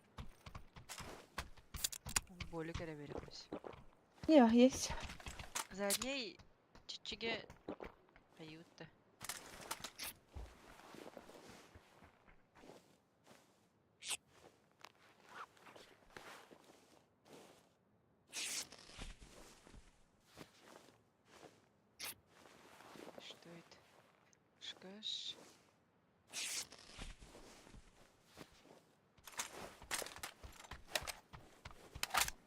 Более кереберекусь. Не, есть. За ней чичиге поют-то. Что это? Шкаш.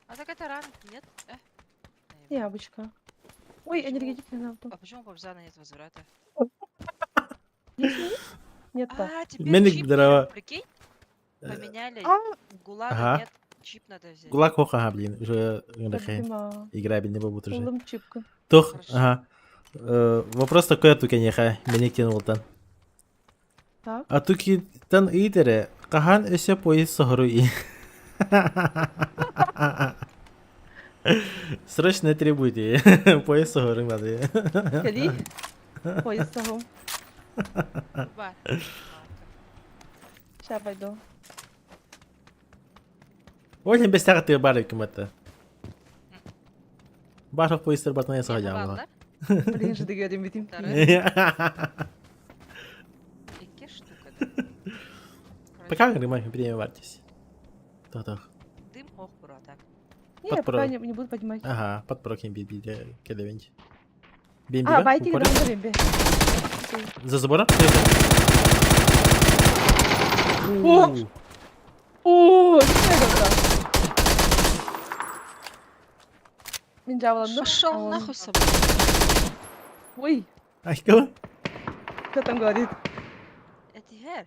А так это ран, нет? Яблочко. Ой, Почему? энергетик не надо. А почему у Побзана нет возврата? Есть, нет? Нет-то. А, теперь Меник чип здорово. нет, прикинь? Поменяли. А, Гулага Ага. нет, чип надо взять. Гулаг хоха, ага, блин. Уже Любима. играбельный бабут уже. Улым чипка. Тох, Хорошо. ага. Вопрос такой, туке неха. Меник тянул-тан. Так. А туки тан итере. Кахан эсе поезд сохруи. Срочно требуйте. Поезд сохру надо. Кали. Поезд сагом. Ба. Сейчас пойду. Очень без тяготы бары кем-то. Барлық поездар батына Не ясаған балдар? Блин, de göreyim biteyim. Эки штука, да? Пока ремонт переевайтесь. Тох. Дым ох, бро, так. Не, Подпро- пока не буду поднимать. Ага, под прокин бить келевенч. Бим А, байти не дам бе. За забором? О! О, не добра. Мен жабыландым. Пошел а он- нахуй с собой. Ой, Ай, кого? кто там говорит? Это Вер.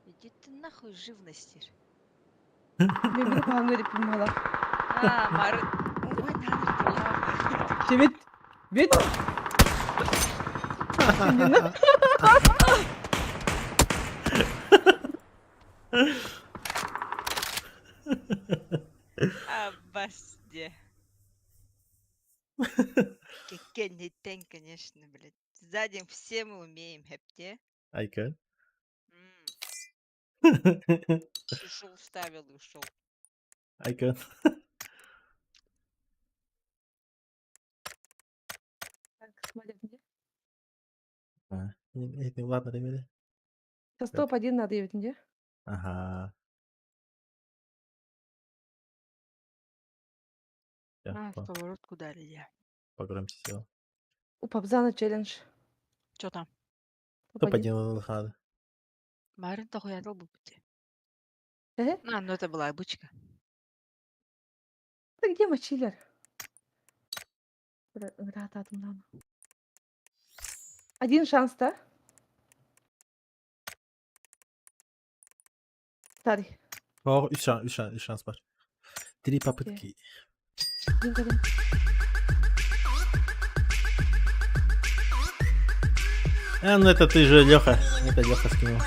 Иди ты нахуй живности. Мен bir kan verip bilmala. А, Мары. Ой, надо. Кемет. Бет. Сенина. Абасте. Кеннитен, конечно, блядь. Сзади все мы умеем, хепте. Айка. Ушел, вставил и ушел. Айка. Так, смотри мне. Ладно, ремели. Сейчас топ-1 на 9, не? Ага. А, в поворот куда ли я? Погромче сел. У Пабзана челлендж. Че там? Топ-1 лохада. Марын такой ядал бы пути. Э? А, ну это была обычка. Да где мочилер? Игра татом. Один шанс, да? Старый. О, 3 шанс var. 3 попытки. Один. Ну это ты же, Леха. Это Леха скинул.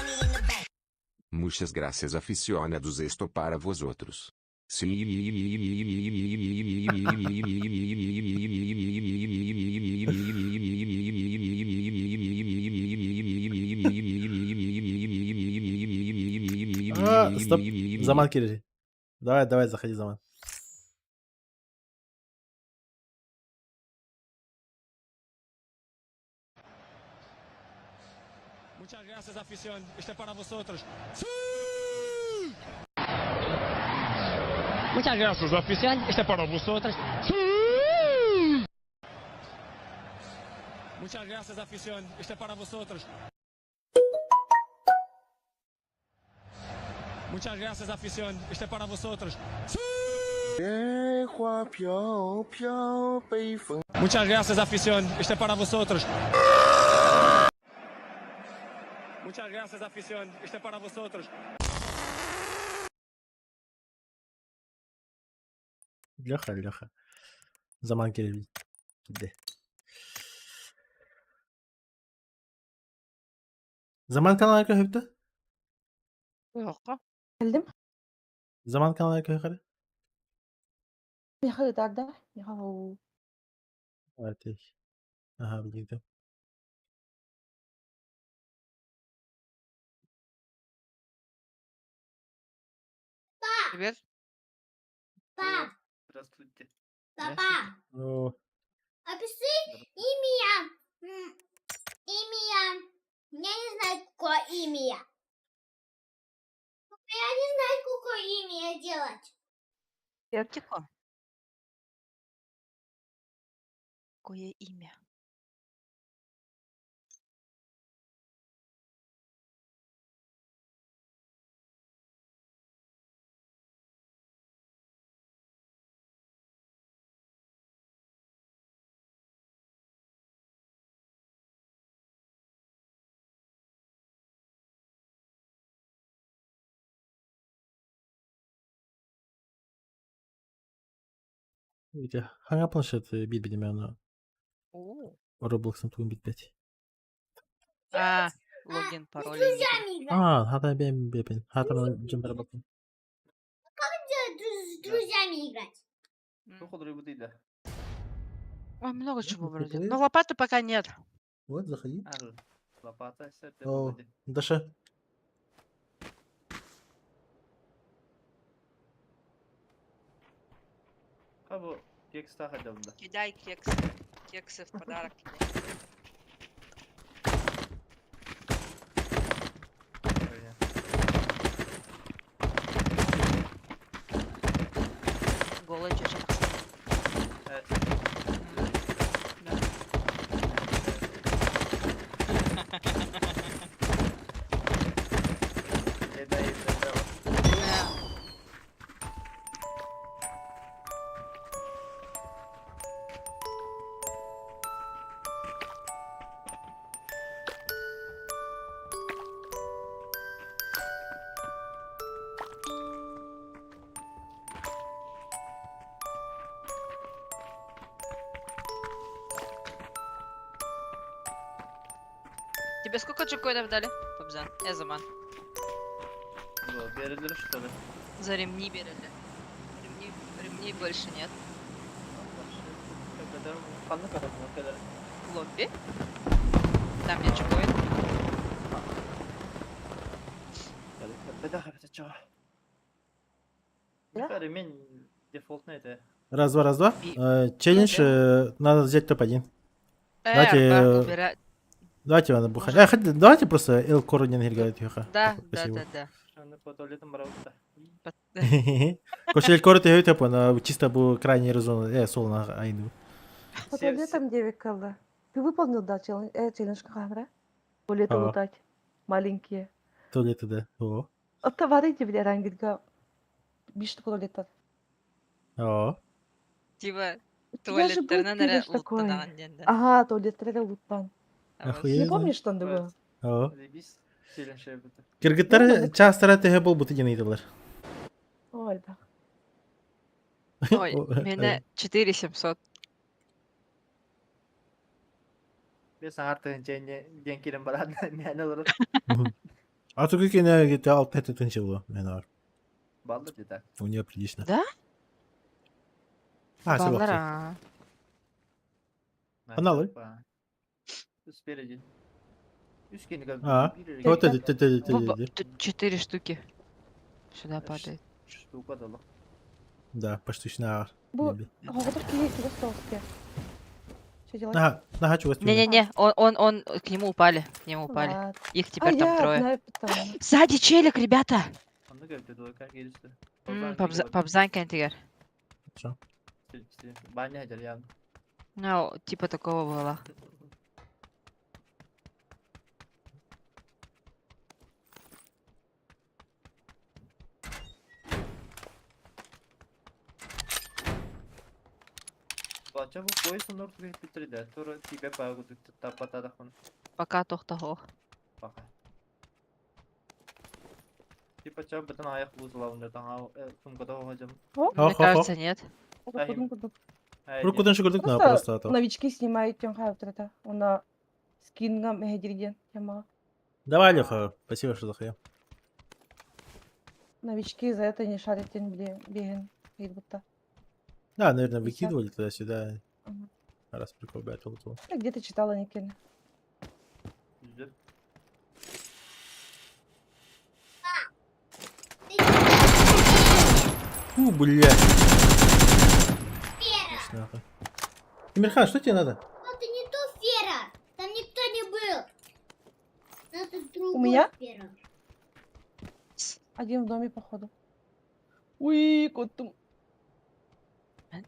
Muchas gracias aficionados, esto para vosotros. Стоп. Заман Кири. Давай, заходи, Заман. Muchas gracias, afición. Este es para vosotros. Muchas gracias, afición. Este es para vosotros. Muchas gracias, afición. Este es para vosotros. Muchas gracias, afición. Este es para vosotros. Muchas gracias, afición. Este es para vosotros. Muchas gracias, afición. Este es para vosotros. Леха. Заман Кири. Gitti. Zaman kanalı arka hüptü. Yok. Geldim. Zaman kanalı arka yukarı. Yaha da. Yaha. Evet. Aha bildim. Привет. Здравствуйте. Папа, О, опиши имя. Имя. Я не знаю, какое имя. Я не знаю, какое имя делать. Тихо. Какое имя? видите. Hangi planşet bilmedim yani. Roblox'un tuğum bitmedi. Логин, С пароль. друзьями играть. Hata ben yapayım. Hata ben cımbara bakayım. С друзьями играть. Походу, буду да. Ой, много чего Ну, вроде. купуешь? Но лопаты пока нет. Вот, заходи. Лопата, все, О, Даша. Кабы кекста ходил, да. Кидай кексы. Кексы в подарок. Голый чужак. Evet. Да. Тебе сколько джекоинов дали, Фабзан? Заман. Береlir что ли? За ремни берели. Ремней больше нет. Kanlı kadar mı? O kadar. В лобби. Там нет джекоин. Бедаха, это чё? Да? Ремень дефолтный это. Раз, два. Челлендж. Надо взять топ-1. Давайте, Убирать. Давайте его бухать. Давайте просто Эл Коронин играет, Юха. Да. Şimdi по туалетам работа. Короче, Эл Корот играет, он чисто был крайний резон. Солна айду. По туалетам 9 калды. Ты выполнил, да, челлендж камера? Туалеты Ага. лутать. Маленькие. Туалеты, да. О. От товарите, бля, рангитга. Бишь туалетар. О. Типа, Туалеттеринен был эре кидыш такой. луттанаган диэнде. Ага, туалеттерде луттан. Не Охуенно. помнишь, что было? О. Biz şeylen yapıyordu. Кыргыттар Болдук. частыра теге болбут экен ыйтылар. Ой, да. Ой, мене 4700. Bir saatın cenge denkirin baran ne olur. Атука кене гете алты тетинчи было. Мен бар. Ballı dedi. У нее прилично. Да? А, Баллар, собака. а. Аналой. Спереди. Üst keni galiba. А. Вот это. 4 штуки. Сюда падает. Штука дала. Да, поштучно. Бу, хоготор киги киги столске. Что делать? Нага чего Не-не-не, он к нему упали. К нему упали. Ладно. Их теперь там я трое. знаю, потому. Сзади челик, ребята! Anlı gördü doğru gerisi. Пабзань кентигер. Что? Ben ne eder yani. Ну, типа такого было. Бача bu boyusun ortaya bitirdi. Sonra tipe bağlı tapata da konu. Пока тохтого. Baka. Типа ча bütün ayak buzulağında daha sumkada hocam. Мне кажется, нет. Рукудан шүгүрдүк на Просто просто атап. новички снимают тем хайптырата. Она скинга мехедирген тема. Давай, Леха, спасибо, что захотел. Новички за это не шарят тем беген. Будто. Да, наверное, 50. выкидывали туда-сюда. Ага. Раз прикол бэтл. Я где-то читала Никина. Güzel. Блядь. Нахуй. Эмирхан, что тебе надо? Это не то Фера. Там никто не был. Это другой меня? Фера. Один в доме, походу. Уи, котум.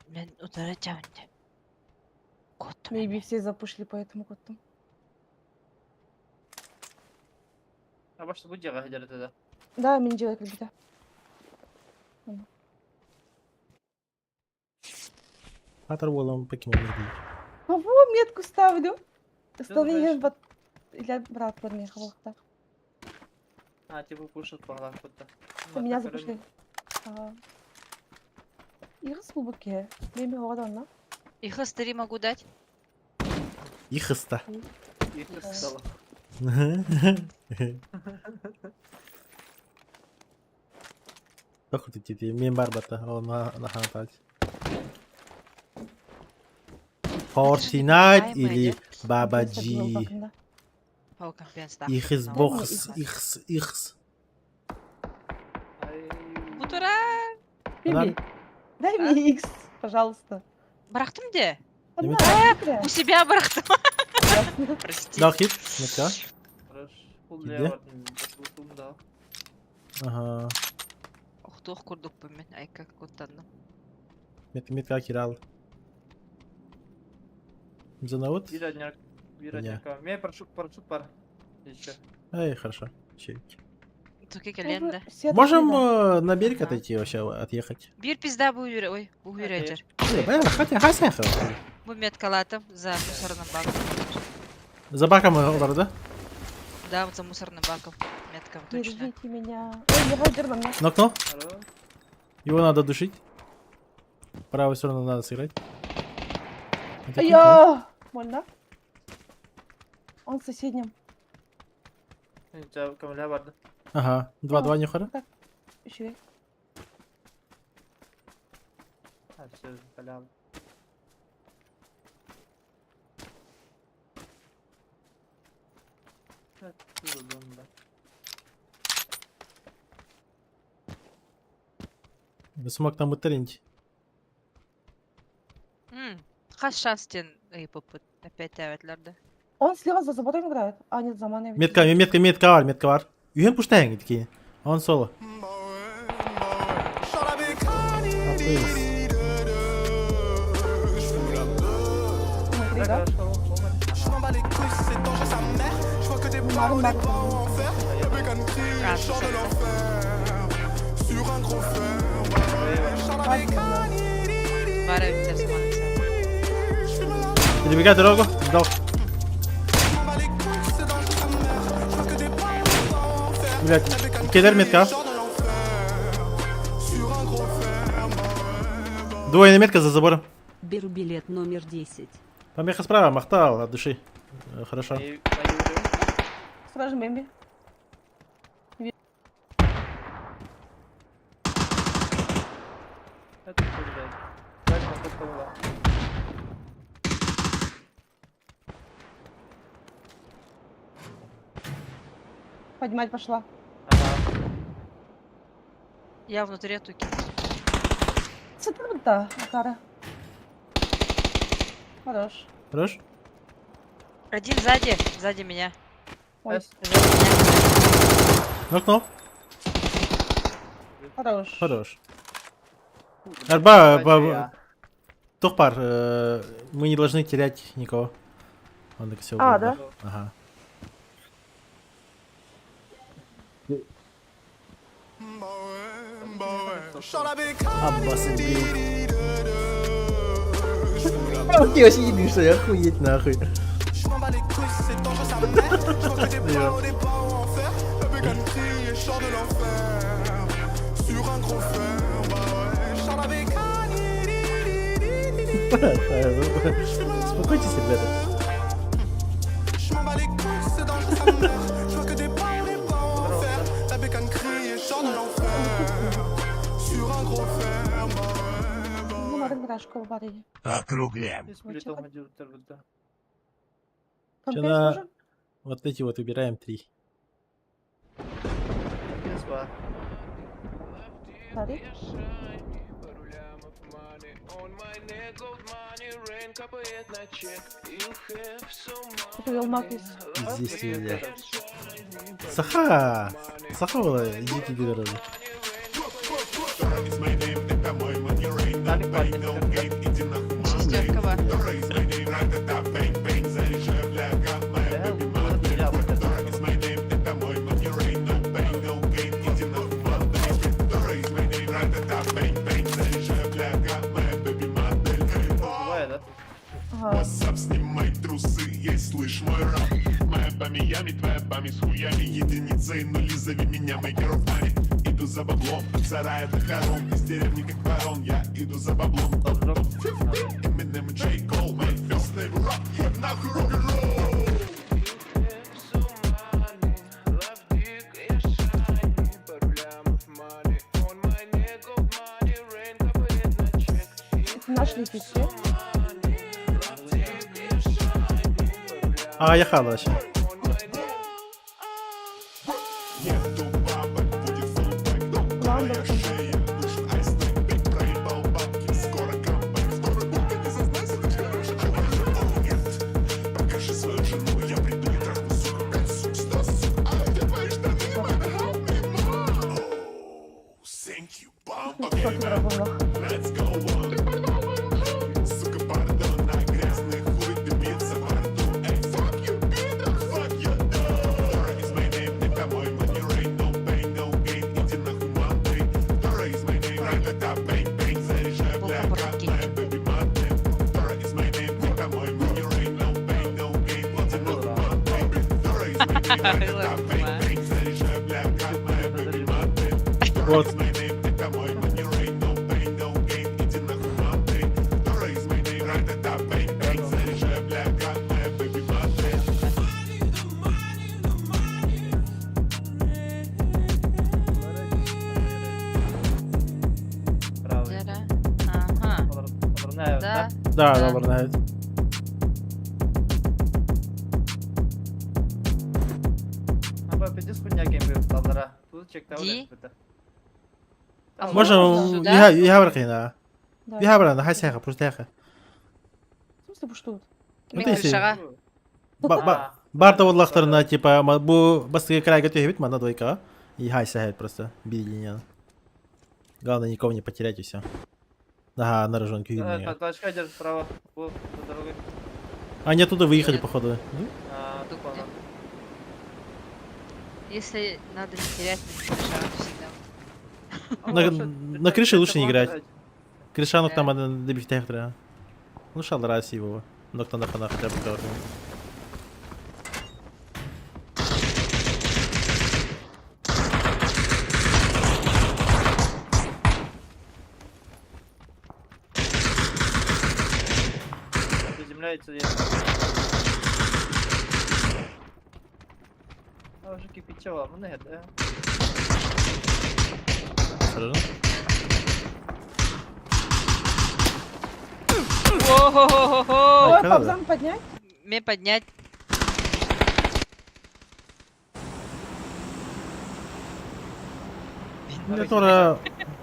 Мен ударачам инде. Кот. Maybe все запушили по этому коту. Ha başta bu cevap eder dedi. Да, мне делать когда. Оторвал покемон. Кого метку ставлю? Столы вот или брат подъехал. Так. Ha tipe puşut bağlar kutta. Меня запушили. Их с глубоке. Время года на. Их остри могу дать? Ихыста. İyi kısalı. Как вот эти мен барбата, он на ханталь. Fortnite или Бабаджи. Паукампенста. Xbox, X. Бутура! Биби, дай мне X, пожалуйста. Барахтым где? Одна, У себя барахтым. ясно. Прости. Дал хит? Ну-ка. Хорош. Pul Gitti. diye vardım. Tutum da. Ага. Ухтух курдук мен айка коттандым. Метка кирал. Занавод? Bir adnyar. Bir Ya. adnyar. Me парашют var. Еще. Эй, хорошо. Чевики. Туки календа. Можем на берег отойти вообще, отъехать? Бир пизда бу үйрө, ой, бу үйрөтөр. Хотя, Бу меткалатым за мусорным баком. За баком олар, да? Да, вот за мусорным баком. Меткам точно. Держите меня. Ой, я вайдер на мне. Нокнул? Alo. Его надо душить. Правую сторону надо сыграть. Я! Больно? Он в соседнем. Cevap kamera vardı. Ага. 2-2 нехора. Еще. Ha все kalam. Evet, duruldum ben. Смог там утренить. Каш шанс тен ыйпыппыт. Опять тәвәтләрдә. Он слева за забором играет. А, нет, за маной. Метка var. Үйен пуштайын такие. Он соло. Смотри, да? Je m'en bats les couilles, c'est dangereux sa mère. Je vois que des parents, des parents en fer. Le bécane crie, Ah, chante de c'est ça. l'enfer. Sur un gros fer, ouais. Chante avec Bara bitirsin. Перебегай дорогу. Дал. Блять, кидер метка. Двойная метка за забором. Беру билет номер 10. Помеха справа, махтал от души. Хорошо. Осторожно, Бэмби. Это блядь. Как он тут была? Поднимать пошла. Ага. Я внутри туки. Цитата, Акара. Хорош. Хорош? Один сзади, сзади меня. Ой, Сзади меня. Нокнул. хорош. Хорош. Арба, Бачу Тухпар, мы не должны терять никого. Он так все. А, да? Ага. Аббас убил. Ты вообще ебишься, я охуеть нахуй. Je m'en bats les couilles, c'est dangereux, ça merde. Je vois que des pas ou des pas en fer. Le bécan crie et sort de l'enfer. Sur un gros fer, bah ouais. Charles avec Успокойтесь, ребята. Je m'en bats les couilles, c'est dangereux, ça merde. Je vois que des pas ou des pas en fer. La bécane crie et sort de l'enfer. Sur un gros fer, bah ouais. Bunların biraz kolu var iyi. Округляем. Комплекс Вчера- можем? Вот эти вот выбираем 3. Смотри. Это Велмакис. Здесь везде. Саха! Саха была, идите дорогу. Шестерка бар. Ага. Снимай трусы, есть слышь мой раб. Моя памями, твоя память с хуями. Единицы и нули, зови меня мейкеров мани. Иду за баблом, от сарая до хором. Из деревни как барон, я иду за баблом. Eminem и J. Cole, my first name rock. Нахуй рок-н-ролл. Нашли фиксы. А, я хала вообще. Нету бабок, будет фулбэк. Моя шея, нужен айстек. Проебал бабки, скоро камбэк. Скоро будет несознательно, короче, человек. Нет, покажи свою жену, я приду и трахну, сука, 5 сук, 100 сук. А где твои штаны, мои ровные, мам? Thank you, bum. Okay, man, let's go on. Сука, пардон, на грязный хуй ты биться, пардон. Эй, fuck you, bitch, fuck you, dog. Is my name, не по-моему, не rain, no pain, no gain. Иди нахуй, мамы. Dora is my name, right, это bang, bang. Заряжай, бляка, моя baby mother. Dora is my name, не по-моему, не rain, no pain, no gain. Иди нахуй, мамы. Dora is my name, right, это bang, bang. Заряжай, бляка, моя baby mother. Вот. Is my name, не по-моему, не rain, no pain, no gain. Иди нахуй, мамы. Dora is my name, right, это bang, bang. Заряжай, бляка, моя baby mother. Дера. Ага. Да. Да, Да. добр навіть. Ди. А Можем, сюда? я баркина. Да. Я барана, хасяха, просто яха. В смысле пуштут? Вот Мен если- крышаға. Барда водлахтарына, типа, бу басты край готовит бит, мана двойка. И хасяхает просто, бедение. Главное никого не потерять и все. Ага, на рожонке видно её. Точка держит справа. Вот, за дорогой. Они оттуда выехали, походу. Тут Тут она. Если надо не терять, на крышаға всегда. На крыше лучше не играть. Крышанок там надо добить техтера. Ну, шал раз его. Ноктан да фана хотя бы кровать. Приземляется. А уже кипячила, ну не, да? Осторожно. О-хо-хо-хо-хо! Ой, когда Павзан поднять? Мне поднять. Я тоже...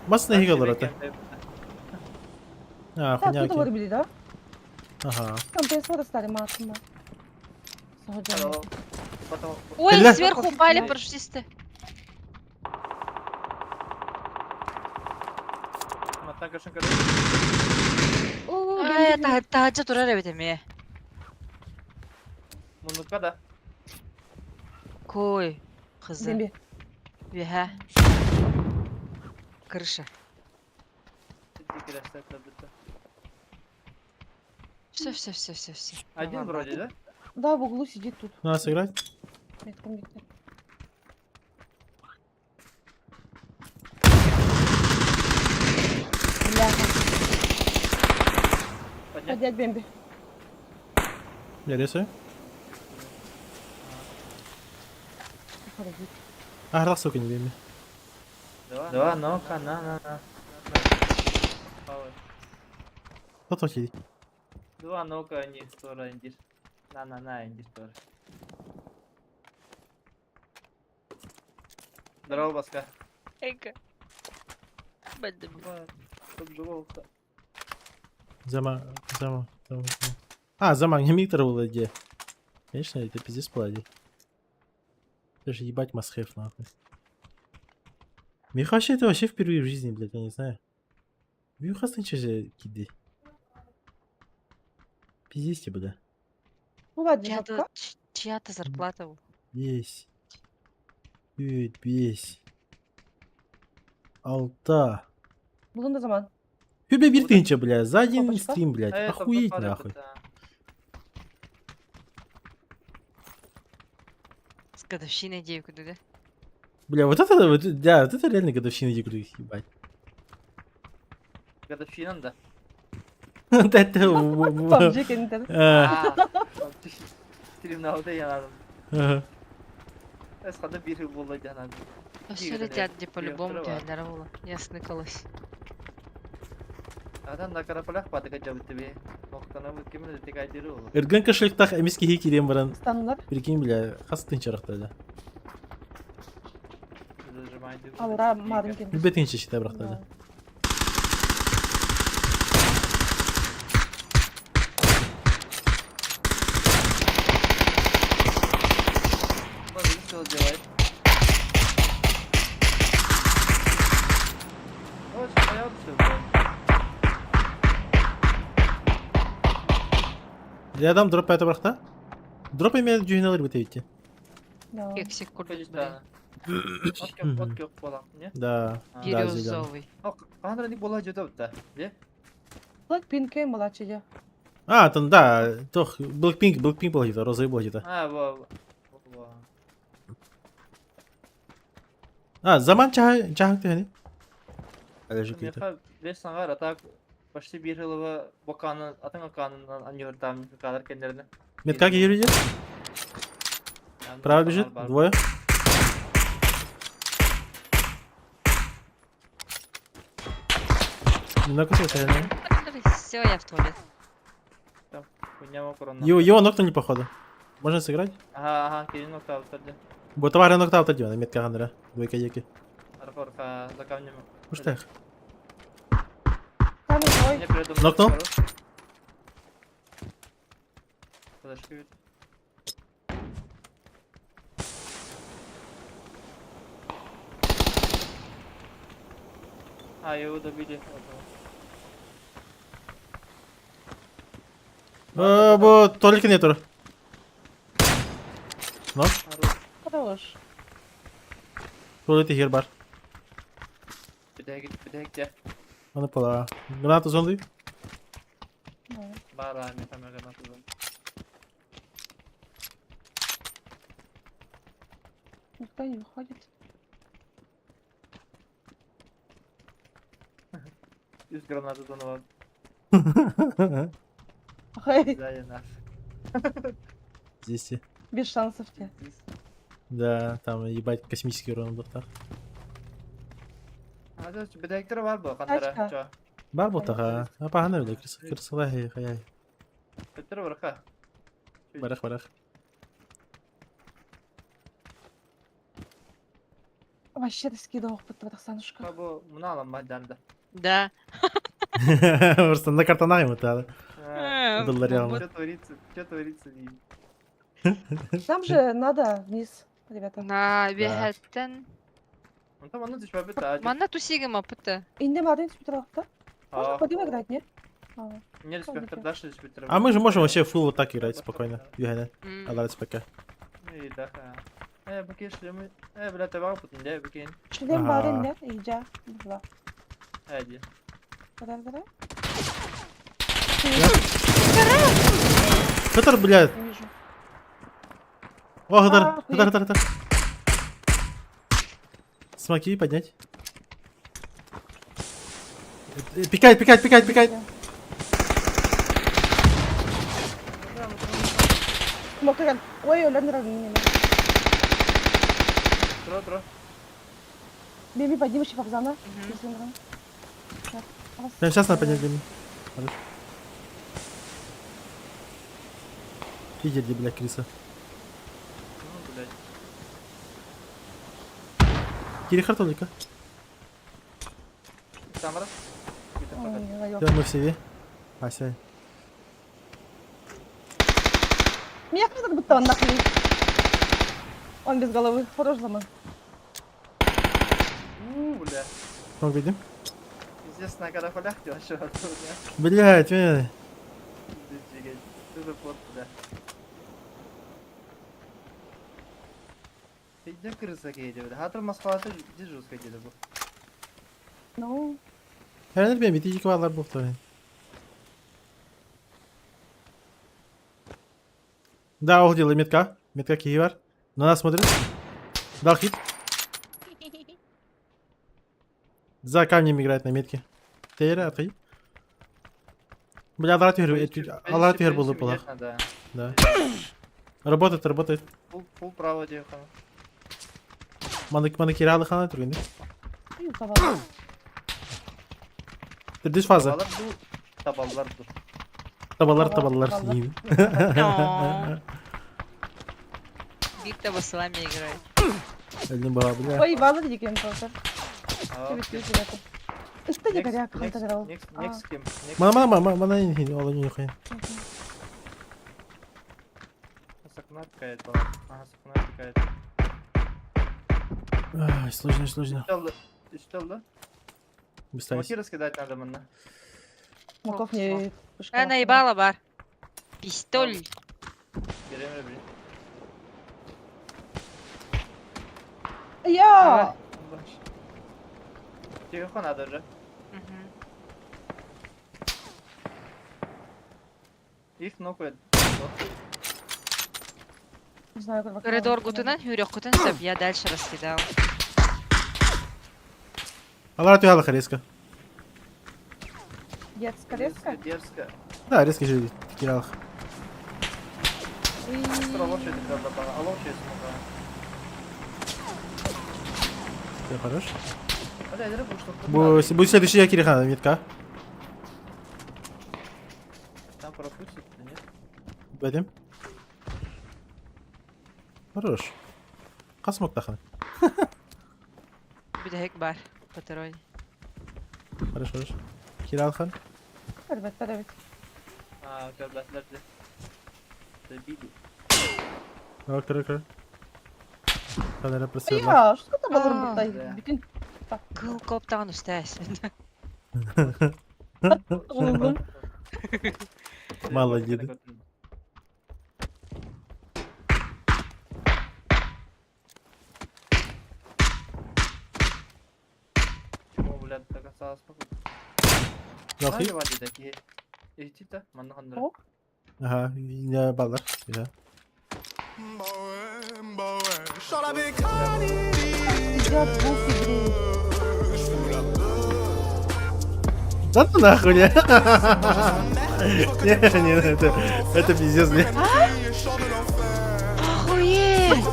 Масса гигалар это. А, Так, хуйня, тут окей. вырубили, да? Ага. Там PS4 стали максимум. Согоджено. Потом... Ой, Бля. сверху упали парашютисты. Матан кашын Ай, тахаджа турар бит эми. Мунукка да. Кой. Кызы. Демби. Биха. Крыша. Все. Один вроде, да? Да, в углу сидит тут. Надо сыграть? Метком, метком. Бляха. Поднять. Поднять Бемби. Я рисую. Подожди. А, грал, сука, не бейми. Да, ну-ка, на. Ой. Кто тут сидит? Два, ну-ка, не стора, индиш. На, индиш тоже. Здорово, Баска. Эйка. Бэддем. Чтоб живого-то. Зама. А, Заман, не Миктор был где? Конечно, это пиздец плади. Это же ебать масхев, нахуй. Михаша это вообще впервые в жизни, блядь, я не знаю. Михас ты че киды? Пиздец тебе, бля. Ну ладно, жопка. Чья-то зарплата. Бесь. Бесь. Алта. Булын да заман. Хюбе биртинче, бля, за один Папочка? стрим, блядь. Это Охуеть, попали нахуй. тут, С годовщиной девку, да? Бля, вот это, да, вот это реально годовщина игры, ебать. Годовщина, да? Вот это... PUBG кенттер. Стримналда янадым. Ага. Эсхада bir yıl болды янадым. Все летят, где по-любому тяглера было. Я сныкалась. Адан да карапалах патыка жабыт тебе. Ноқтана бұт кемін өтек айдыры олы. Эрген кошелектах эмиски хи кирем баран. Станлар. Прикинь, бля, хастын чарахтады. Алра марын кенттер. Бетинче считай брахтады. Что делает? Вот, стоял все. Рядом дроп это брахта? Дроп имеет дюйналар бітейті. Да. Кексик курдук, Көжістаны. блин. От көп болам, не? Да, да, зелен. Бирюзовый. Қандыр не бола жөті бұтта, не? Blackpink младший я. А, там, да, тох, Blackpink был где-то, розовый был где-то. Во. А, Заман чахак ты, не? Әлі жүк Меха, бес саңғар атак, почти bir yılı bokanın, atın akanından anıyortam kadar kendilerine. Меткаги юриди? Право бежит, двое. Немного светлее. Все, я в туалет. Его нокнули, походу. Можно сыграть? Ага, келин нокта отырды. Ботовары ноктал тоді, вона метка гандера. Двойка еки. Арфорка за камнем. Пуштах. Камень твой. Нокнул? Подожди. А, его добили. Бо толика нету. Нок? Хорош. Туалеті гербар. Bir de git. Вони пола. Гранату зонди? Да. Бар, а, не там гранату. никто не выходит. Из гранаты тонував. Ай, Сзади нас. Здесь. без шансов тебе. Да, там ебать космический урон был так. А да, бедектері var bu kandara. Kaçka? Ço. Бар был таха. А погано бля, крысала хай. Бедектері var ha. Барах. Вообще раскидывал под Татарстанушка. Ha bu bunu alan maddende. Да. Просто на картонах ему надо. Доллар вот реально. Что творится дiyeyim. Нам же надо вниз, ребята. На бехеттен. Ну там onu düşme bir tane. Манна тусигама пыта. Индем один с Петровка. Можно А, пойдем играть, нет? А, не респектор дальше респектор. А мы же можем вообще фул вот так играть спокойно. Юганя. Алар СПК. İyi daha. Bakayım şunu. Bile tabağı putun diye bakayım. Шлем Ага. барин, нет? И джа. Два. Hadi. Давай. Хатар, блядь. Не вижу. О, хатар. Охуеть. Смоки поднять. Пикает. Смокерен. Ой, Оля, не равнение. Тро. Беми, поднимешь Фарзана. Если не равен. Прямо сейчас надо поднять длину. Хорошо. Иди, блядь, Криса. Ну, блядь. Кири только. Самара. Ой, Да, мы все. Ася. Меня как будто он нахрен. Он без головы. Хорош zaman. Бля. Как видим? Пиздец, на когда полях делаешь, что тут, Блядь, блядь. Что за плод, бля. Где крыса гейди, бля? Хатыр маскалаты где жестко гейди bu. Ну, Herhalde benim bitecek varlar bu tabii. Да, уходила метка. Метка киевар. На нас смотрит. Дал хит. За камнем играет на метке. Тейра, отходи. Бля, Аллах тигр был плох. Да. Да. Работает. Пул право диyorsun. Bana kiralı kanal turuydu. и завал. Düz fazla. Taballar dur. Taballar. Taballar. Iyi. Виктор с вами играет. Elini baba bile. Ой, база диким просто. Aa, Ребята. Кстати говоря, как он играл. Next kim? Bana in olanı yok yani. Sakınar kayıt falan. Aha sakınar kayıt. Ай, сложно. Üstü oldu. Быстрее. Маки раскидать надо мне. Маков не... Наебала бар. Пистоль. Берем блин. Я! Телефон надо же. Мгм. Их нокует. Не знаю, как Коридор гутынан, хюрек гутан, чтоб я дальше раскидал. Allah atıyor резко. Детская резко? Дерзко. Да, резко же кирал. Быстро лошадь когда была. А лошадь смогла. Все хорош. Hadi edelim bu что. Bu следующий Кирихан метка. Там пропустит, нет? Бедем. Хорош. Касмок тахан. Bir de hack бар. Второй. Хорош. Кирал хан. Ребят, подавить. Aa, körbetler de. Забили. Кра. Kadar presiyon. Я, что это было А, работать? да. Bütün... Кыл коптан üstəsin. Mala yedi. Чему, блядь, так осталось походу. Yok Hadi iyi. var dedeki. Ehtita, manna handra. О, Aha, yine ballar. Güzel. J'en l'avais calé. Сидят двух евреев. Да ну нахуй, не? Не, это пиздец, не. Охуеть!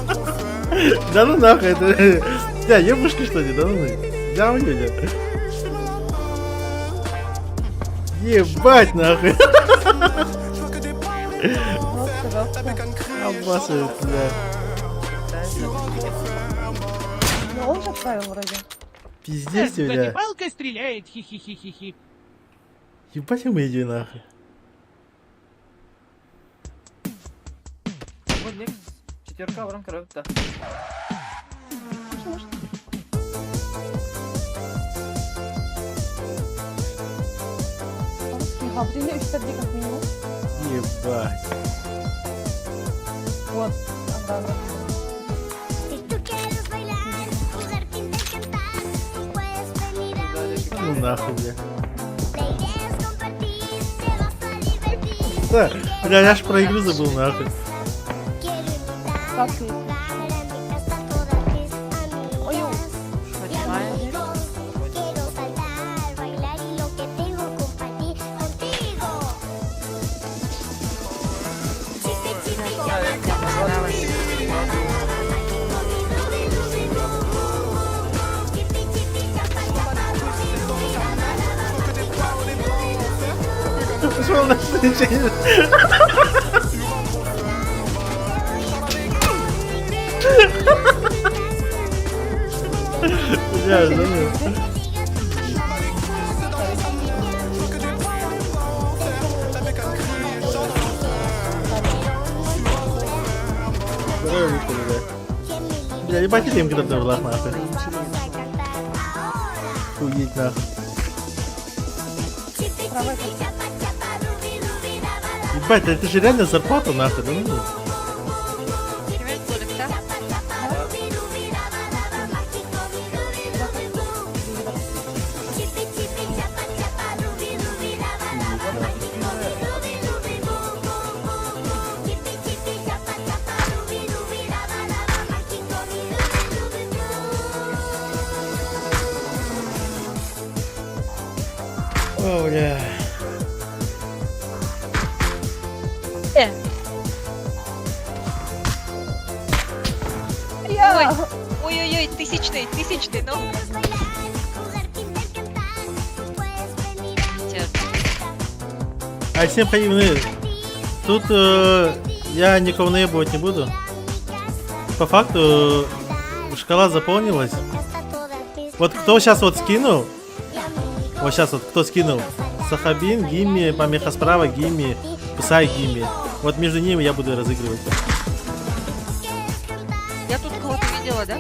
Да ну нахуй, это... Я ебушки что ли, да ну нахуй. Да у тебя. Ебать нахуй. Вот, пожалуйста. Обмасывает, бля. Ну, он же отправил вроде. Пиздец, бля. Палкой стреляет, хи-хи-хи-хи-хи. Ебать ему иди нахуй. Вот Лекс, 4 в рамках, да. Тихо, определяю 60 дней как минимум. Ебать. Вот, обратно. Ну нахуй, бля. Да, бля, я ж про игру забыл нахуй. Как ты? Ой, Пошел на встречение. Бля, да ну. Здорово, Виктор, бля. Бля, ебать, ты им когда-то влах нахуй. Уедь нахуй. Ебать, да это же реально зарплата нахуй, да ну? Привет, Толик, да? О, бля. я! Ой-ой-ой, тысячный, ну. Витя, А всем хаимны. Тут я никого наебывать не буду. По факту шкала заполнилась. Вот кто сейчас вот скинул, вот сейчас вот кто скинул, Сахабин, Гимми, помеха справа, Гимми, Псай, Гимми. Вот между ними я буду разыгрывать. я тут кого-то видела, да?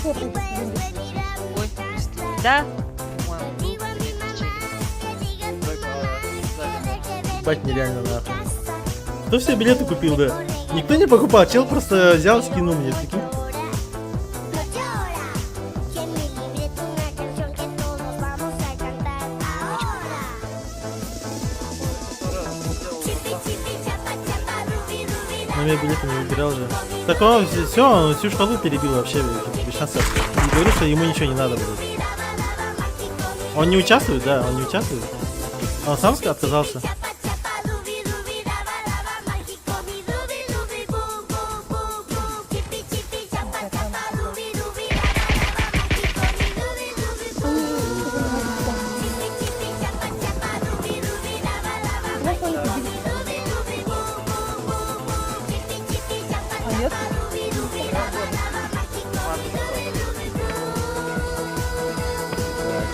Ой, да? По-моему, был где-то челик. Ебать, нереально нахуй. Кто все билеты купил, да? Никто не покупал, чел просто взял, скинул мне, прикинь. На меня билеты не выбирал же. Так он все, он всю шкалу перебил вообще, без шансов. И говорит, что ему ничего не надо будет. Он не участвует, да, он не участвует. Он сам отказался. А нет?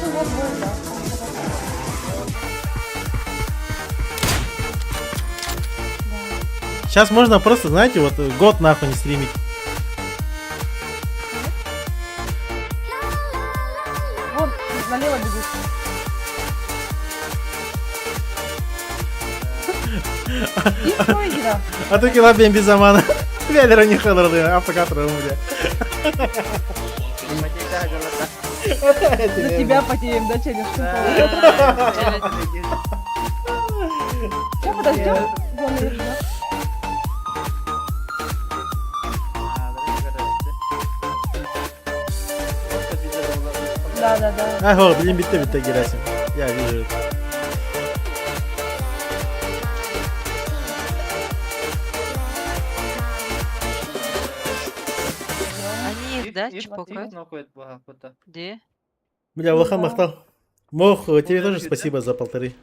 Ну, вот, вот, да. Сейчас можно просто, знаете, вот год нахуй не стримить. Вот, налево бегут. И что игра? А то килобем без амана. Велера не ходорды, а пока травмуля. За тебя потеем, да, челюсть? Сейчас подождем. Вон, я жду. Да. Ага, блин, биtti Герасим. Я вижу это. Они их, да, Їх чпокают? нокають багато. Где? Бля, Ну Лохан да. Махтал. Мох, тебе Ну, тоже да. спасибо за 1,5.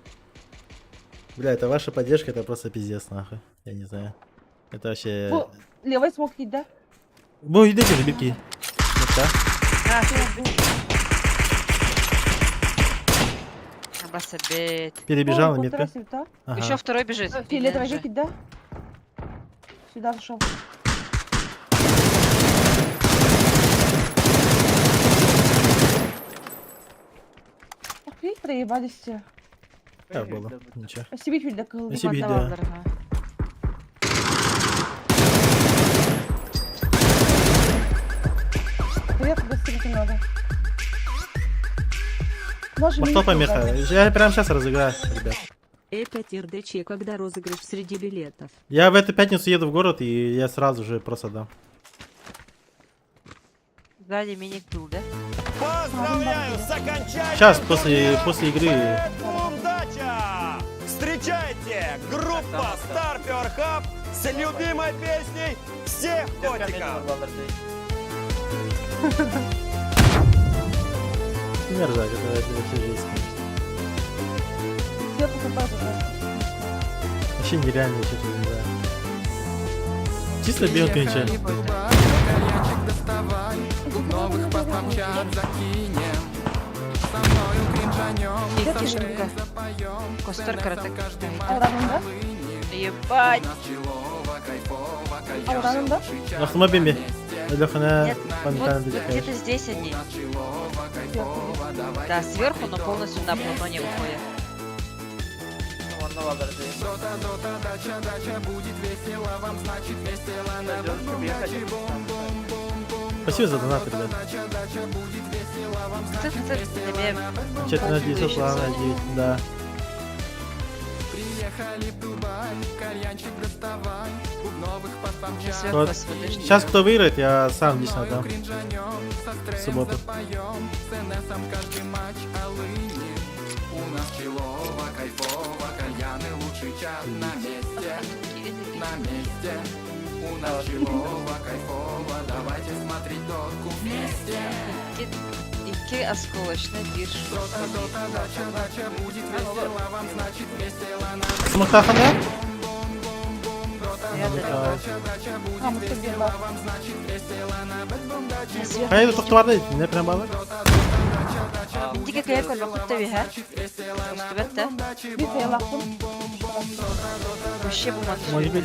Бля, это ваша поддержка, это просто пиздец, нахуй. Я не знаю. Это вообще... Bu levay smoke değil de. Bu идите же, битки. Вот так. Абасабет. Перебежал на О, метку. полтора света. Еще Ага. второй бежит. Фиолетовый Же. кит, да? Сюда зашел. Окей, проебались все. Так было. Ничего. Спасибо, Юль, до головы. Спасибо. Одного да. дорога. Привет, быстренько надо. Можем Махтал минутку помеха. добавить. Я прямо сейчас разыграю, ребят. Это РДЧ, когда розыгрыш среди билетов. Я в эту пятницу еду в город, и я сразу же просто дам. Сзади миник был, да? Поздравляю с окончанием! Сейчас, после игры. Удача! Встречайте! Группа Star Power Hub с любимой песней всех котиков! Мерзак, это вообще жесть. Все покупают уже. Вообще нереально, я что-то не знаю. Чисто белка ничего. Видите, штука? Костер каратек. Ауранында? Ебать! Ауранында? Автомобиль. Лехана Нет, памятаю, вот где-то здесь они. Да, сверху, но полностью на плато не выходят. Спасибо за донат, ребят. Тебе Чат на 900, ладно, 9, да. сверху Вот. вас выдашь. Сейчас кто выиграет, я сам лично отдам. В субботу. Iki осколочный бирж. Смахахан, да? А, мы что делаем? Hayır, tutuvarda ne prem bağlı? Дига кая колба кутта биха. Стубетта. Bir sayılaktım. Вообще бумаг. Может быть.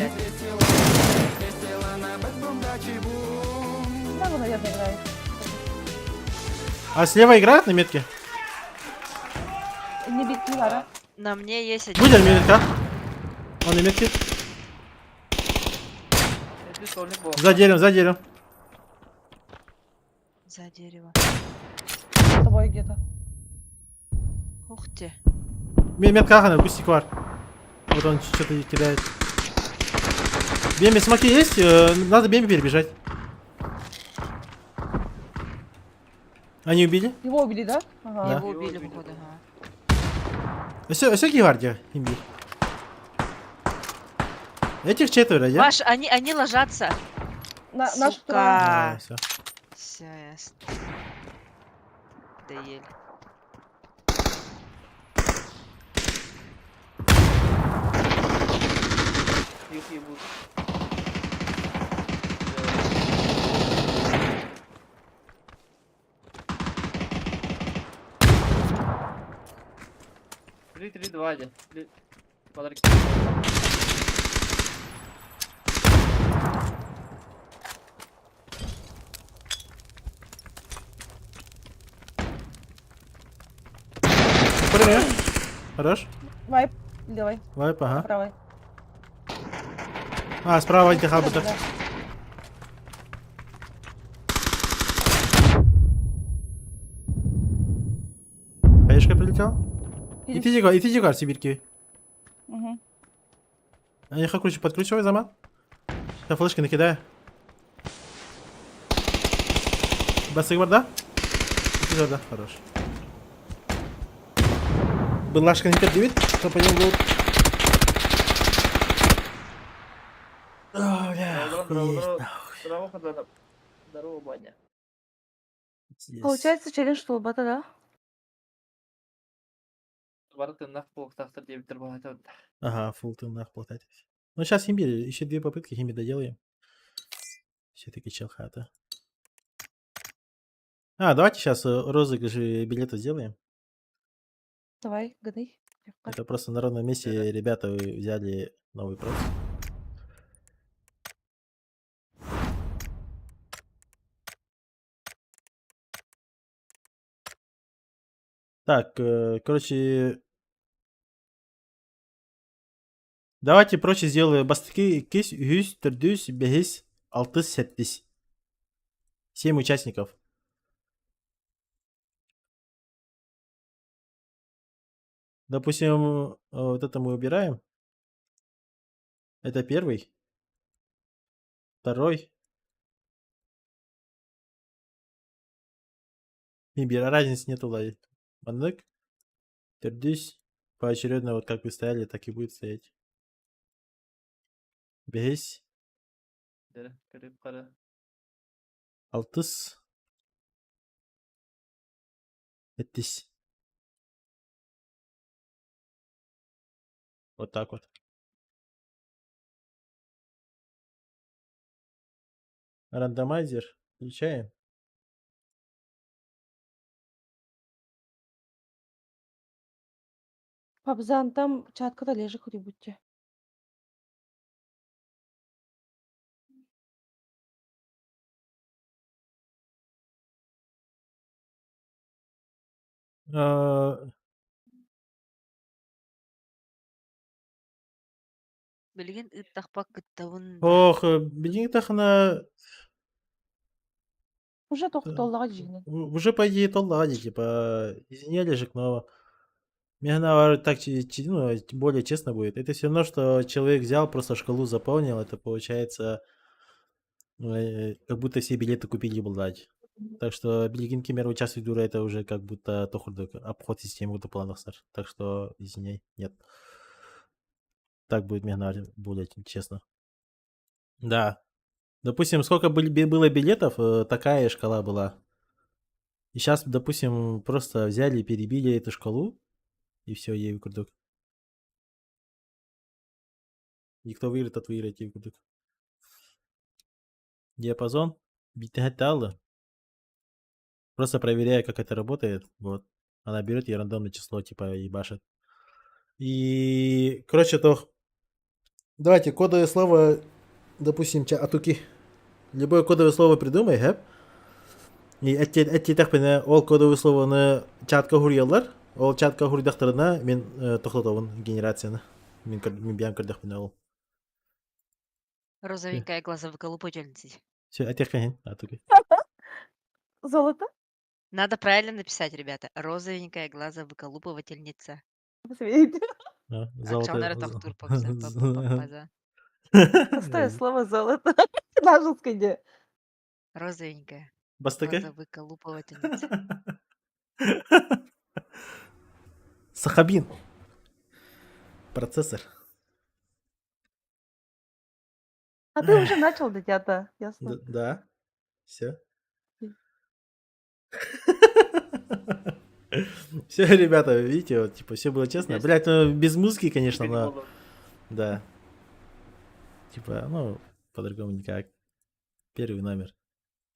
Да, вы, наверное, играет. А слева играет на метке? Не бит, не вара. На мне есть один. Выдель метка. Он на метке. За деревом, за деревом. За дерево. С тобой где-то. Ух ты. Метка ахана, густик вар. Вот он что-то кидает. Бемби, смоки есть? Надо Бемби перебежать. Они убили? Его убили, да? Ага. Да. Его убили, походу. Ага. Все гвардия имби. Этих четверо, я? Маш, они ложатся. Наш Сука. второй. Все. Все, ясно. Да еле. Три, два, один. Подарки. Пример. Хорош. Вайп. Левой. Вайп, ага. Правой. А, справа антихабута. Да. Пешка прилетел. И ты дигар, сибирки. Угу. Они хакручи подкручивай, Замат. Я флешки накидаю. Басыгвар, да? Güzel да, хорош. Былашка не пердевит, что по нему будет. О, бля, охуеть, нахуй. Здорово, Баня. Пиздец. Получается, челлендж Тулбата, да? Бары тыннах полктахтар деп битер багата. Ага, фул тыннах платать. Ну, сейчас химби, еще 2 попытки химби доделаем. Все-таки чел хата. А, давайте сейчас розыгрыш билета сделаем. Давай, гадай. Это просто на ровном месте ребята взяли новый проц. Так, короче... Давайте проще сделаем. Бастыки кис, юз, түрдүс, бехис, алтыс, сеттис. 7 участников. Допустим, вот это мы убираем. Это первый. Второй. Разницы нету, лай. Маннык. Түрдүс. Поочередно, вот как вы стояли, так и будет стоять. Бехис, Кырып кара. алтыс. Сеттис. Вот так вот. Рандомайзер. Включаем. Пабзан там чаткада лежи куди будьте. А, Билген ыттахпак кыттабын. Ох, билин тахна Уже тоқтоллаға жигнен. уже по идее толлади, типа извиняли же но мне наверное, так ну, более честно будет. Это все равно, что человек взял, просто шкалу заполнил, это получается как будто все билеты купили блядь. Так что билгин кемер участвует дура, это уже как будто тохурдок обход системы планов сар. Так что извиняй, нет. Так будет мне наверное, более честно. Да. Допустим, сколько было билетов, такая шкала была. И сейчас, допустим, просто взяли и перебили эту шкалу, и все, ей выкруток. И кто выиграет, тот выиграет, ей выкруток. Диапазон. Битгаталла. Просто проверяя, как это работает. Вот. Она берет и рандомное число, типа, ебашит. И, короче, то... Давайте кодовое слово, допустим, атуки. Любое кодовое слово придумай, хэп. И эти так понимаю, ол кодовое слово на чатка хурьялар. Ол чатка хурьдахтарына мен тохлотовын генерацияны. Мен биян кырдах пина ол. Розовенькая глаза выколупательницы. Все, атекахин, атуки. Золото? Надо правильно написать, ребята. Розовенькая глаза выколупывательница. Посмотрите. Акшонары тахтур попаза. Простое слово золото. На жесткой. Розовенькая Бастыка? глаза выколупывательница. Сахабин. Процессор. А ты уже начал, дитята. Ясно. Да. Все. Все, ребята, видите, вот, типа, все было честно. Есть. Блять, ну, без музыки, конечно, Теперь но... было. Да. Типа, ну, по-другому никак. Первый номер.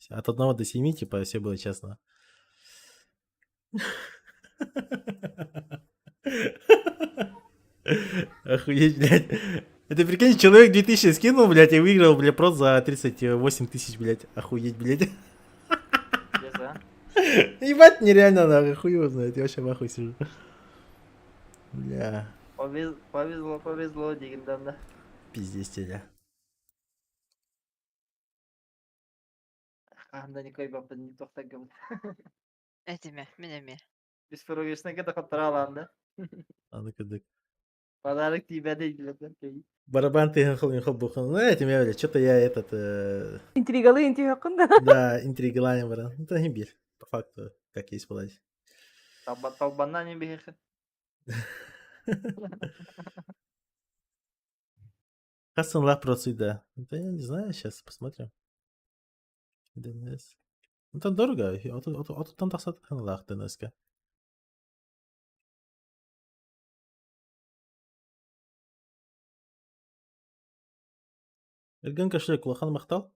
От 1 до 7, типа, все было честно. Охуеть, блядь. Это, прикинь, человек 2000 скинул, блядь, и выиграл, блядь, просто за 38 тысяч, блядь. Охуеть, блядь. Yes, а? Ебать, нереально, нахуй, хуй его знает. Я вообще в ахуе сижу. Бля, Повезло, дегендан да. пиздец тебя. Анда никой бапты не тохтагым. Этими, менями. Biz projesine kadar hatırlandı. Аныкадык. Pazarlık diye de değil. Барабан ты хал бухал. Ну, этим я, блядь, что-то я этот... Интригалы интрига. Да, интригаланин, баран. Это не бир, по факту. Как есть платье. Талбаннан не бігехи. Хасан лах процеда. Да я не знаю, сейчас посмотрим. ДНС. Ну там дорого. Там достаточно лах ДНС-ка. Эрген кошелек Кулахан махтал?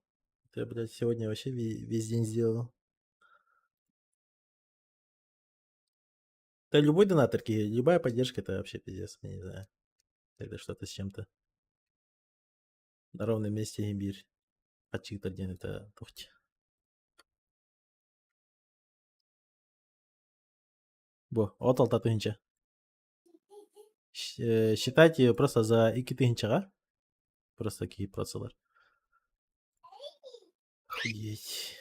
Я, блядь, сегодня вообще весь день сделал. Да любой донаторки, любая поддержка, это вообще пиздец, я не знаю. Это что-то с чем-то. На ровном месте имбирь. Подчиктор день это тухть. Бо, от алта тыгынча. Считайте просто за iki тыгынчага. Просто такие процессор. Охуеть.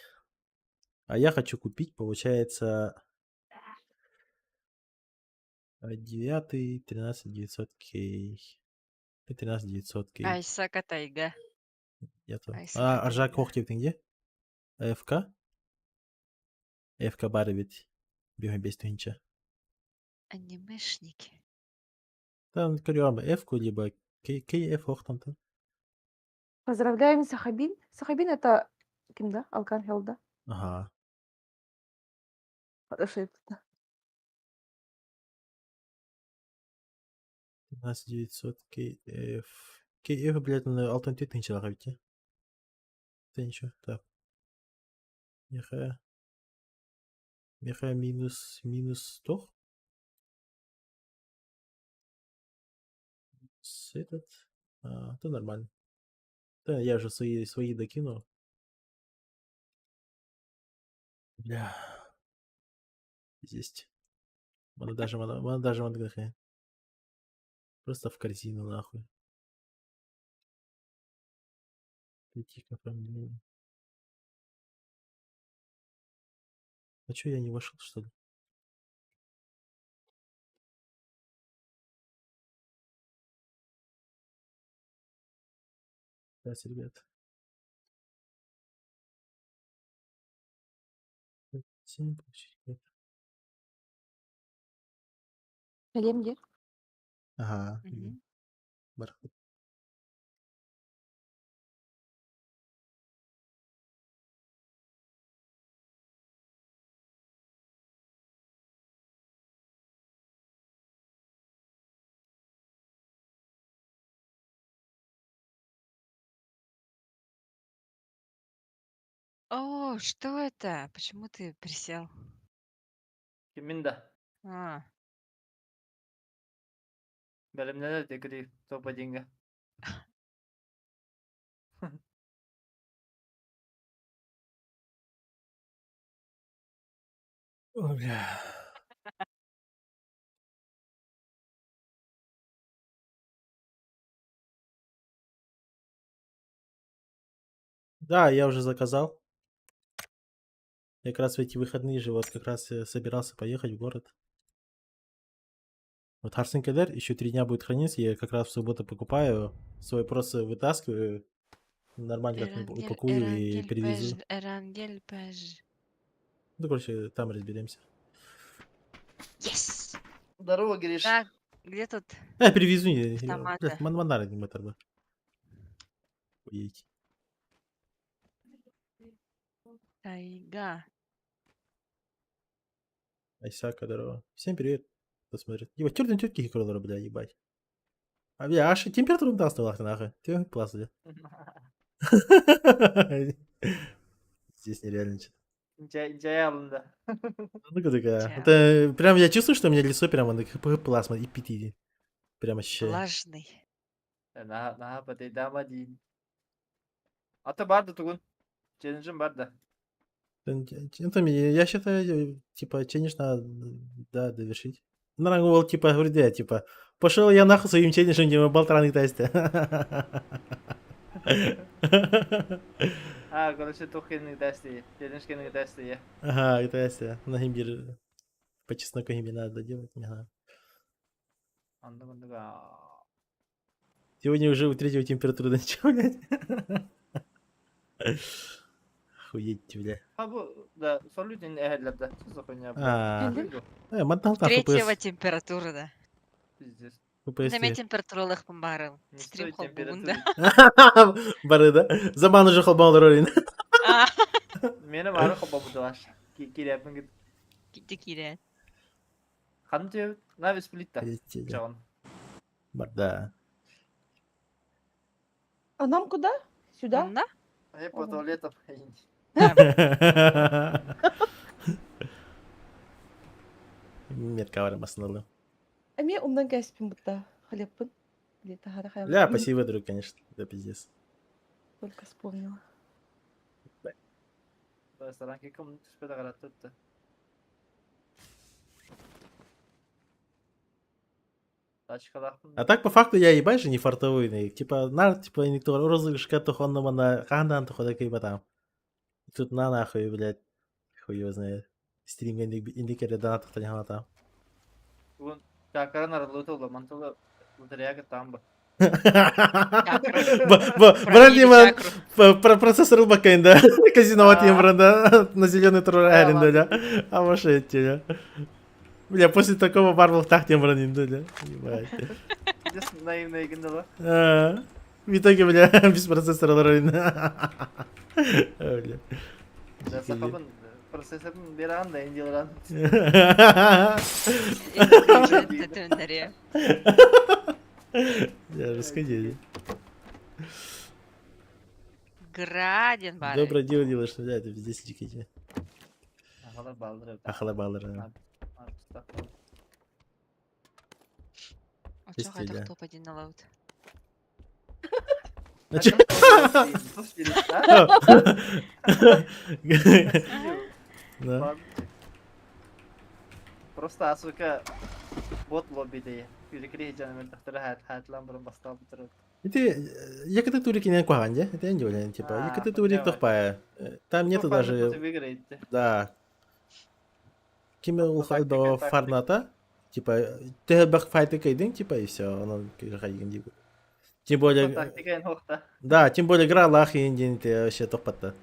А я хочу купить, получается, 9, 13 900 кей. 13 900 кей. Айсака тайга. Я то. Айсака Аржак тайга. Хохтев где? АФК? АФК бары ведь. Бегай без тыгынча. Анимешники. Там корёба F-ку, либо KF Хохтанта. Поздравляем, Сахабин. Сахабин это кем, да? Алкан да? Ага. Ошибка. 15 900 KF. KF, блядь, на алтын тыгынчалар ведь. Это ничего. Так. Меха минус 100. С этот. Это нормально. Да, я же свои докину. Бля. Есть. Можно даже мангахе. Просто в корзину нахуй. Критика оформления. А чё я не вошел, что ли? Сейчас, ребят. 7 получить. Әлем где? Ага. Мгм. Бархат. О, что это? Почему ты присел? Киминда. А, Бәлемнәләр дегри топа деньги. Ой, бля. Да, я уже заказал. Я как раз в эти выходные же вот как раз собирался поехать в город. Вот Харсен Кедер еще 3 дня будет храниться. Я как раз в субботу покупаю. Свой просто вытаскиваю. Нормально как-нибудь Эрангель, упакую и Эрангель, перевезу. пэж, Эрангель, пэж. Ну, короче, там разберемся. Yes! Здорово, Гриш. Так, где тут Перевезу. автоматы? Блядь, манар не мотор бы. Уедете. Тайга. Айсака, здорово. Всем привет. Кто смотрит. Ебать, тёртен тётки хикроллера, бля, ебать. А, бля, аж температуру не даст нахуй. Ты класс, бля. Здесь нереально что-то. Jay alındı. Ну-ка такая. Чао. Это прям я чувствую, что у меня лицо прямо на плазма и пяти. Прям ощущаю. Влажный. Ne yapayım ama değil. Ata vardı Tugun. Challenge'ım vardı. Это я считаю, типа, челлендж надо, да, довершить. Ну, надо было, типа, говорит, да, типа, пошел я нахуй своим челленджем, где мы болтраный тесте. Ha, короче, Tugun'un desteği. Challenge'ın desteği. Ага, это я на имбирь по чесноку имя надо делать. Ага. Anlamadım. Сегодня уже у третьего температура начала, блядь. Охуеть, бля. Ha bu da solüdün ehellerde. Siz okuyun ya. А, Buydu. мантал так Третьего FPS. температура, да. Пиздец. FPS Деме тиги. температуралых помбарыл. Не Стрим стоит холбугунда. температуры. Бары да? Заман уже холбаулар орин. А, Meni var hoba budalar. Kirepin git. китти кирет. Kanı diyor. Ne bir splitta. Охуеть, Çağın. Барда. А нам куда? Сюда? Да? Hep o tuvalete. Метка var басыналы. А мне умдан кәспин бутта. Хлебпын. Или тахара хаял. Ля, спасибо, друг, конечно. Да, пиздец. Только вспомнила. Restoran ki kum tüspede karat tuttu. Açık alaktım. А так, по факту, я ебать же не фартовый. Типа, типа, никто розыгрышка тухонного на хандан тухода кейба там. Тут на нахуй, блядь. Хуй его знает. Стрим индикеры донатов-то не там. Bugün çakaran aralığı oldu. Mantılı loteriye git tam bu. Брат, Диман, процессор бакайн, да? Казино тем, брат, на зеленый турарин, да? А вообще эти, бля, после такого Марвел так тем бранин, да? Ебать. Gidiyorsun naivne ilginde bu. В итоге, бля, без процессора ларин. Бля. Ben sakabın prosesörün bir anda inceleyen. Тендария. Я расходили. Градин бар. Доброе дело делаешь, да, это везде сидите. Akalar baldırıyor. Ахалабалар. А чё Пустили. это кто один на лаут? А чё? Да. Просто asuka bot lobby'de. Yürükleri heyecanı tahtara hayatlan burun bastı bitirir. Это якаты турики не кванде, это не делали, типа, якаты турик тохпая. Там нету даже, Выиграет. да. Киме улхал тактика, до тактика. фарната, типа, ты бак файты кайдың, типа, и все, оно хайген дику. Тем более, Taktika en hokta. да, тем более игра лах и индин ты вообще тохпатта.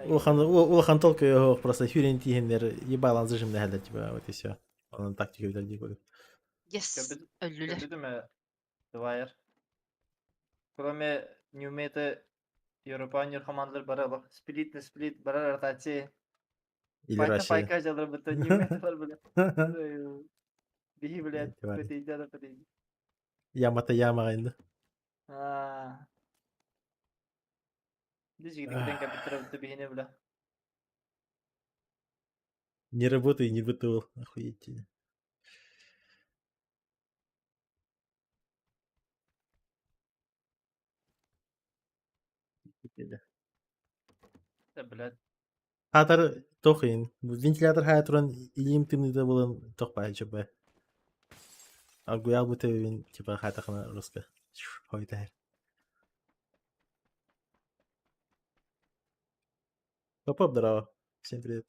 Улхан только его просто фюрин тигендер ебалан зажим на хеда, типа, вот и все. Он тактика видал дику. Yes. Ölüler. Gördün mü? Dwyer. Кроме Ньюмета Европанер командалар бара бак. Сплит бара ротация. Или Файка Россия. файка жалар бата Ньюметалар беле. Бихи беле Давай. петейди да петейди. Ямата яма инде. Дижи гиден капитра бата бихине беле. Не работай, не бытовал, охуеть. Да блядь. Хатар тохин. Вентилятор хайтрон илим тымныда болан тохпай чөпе. А гуял буте вин типа хатахна руска. Хойта. Поп здорово. Всем привет.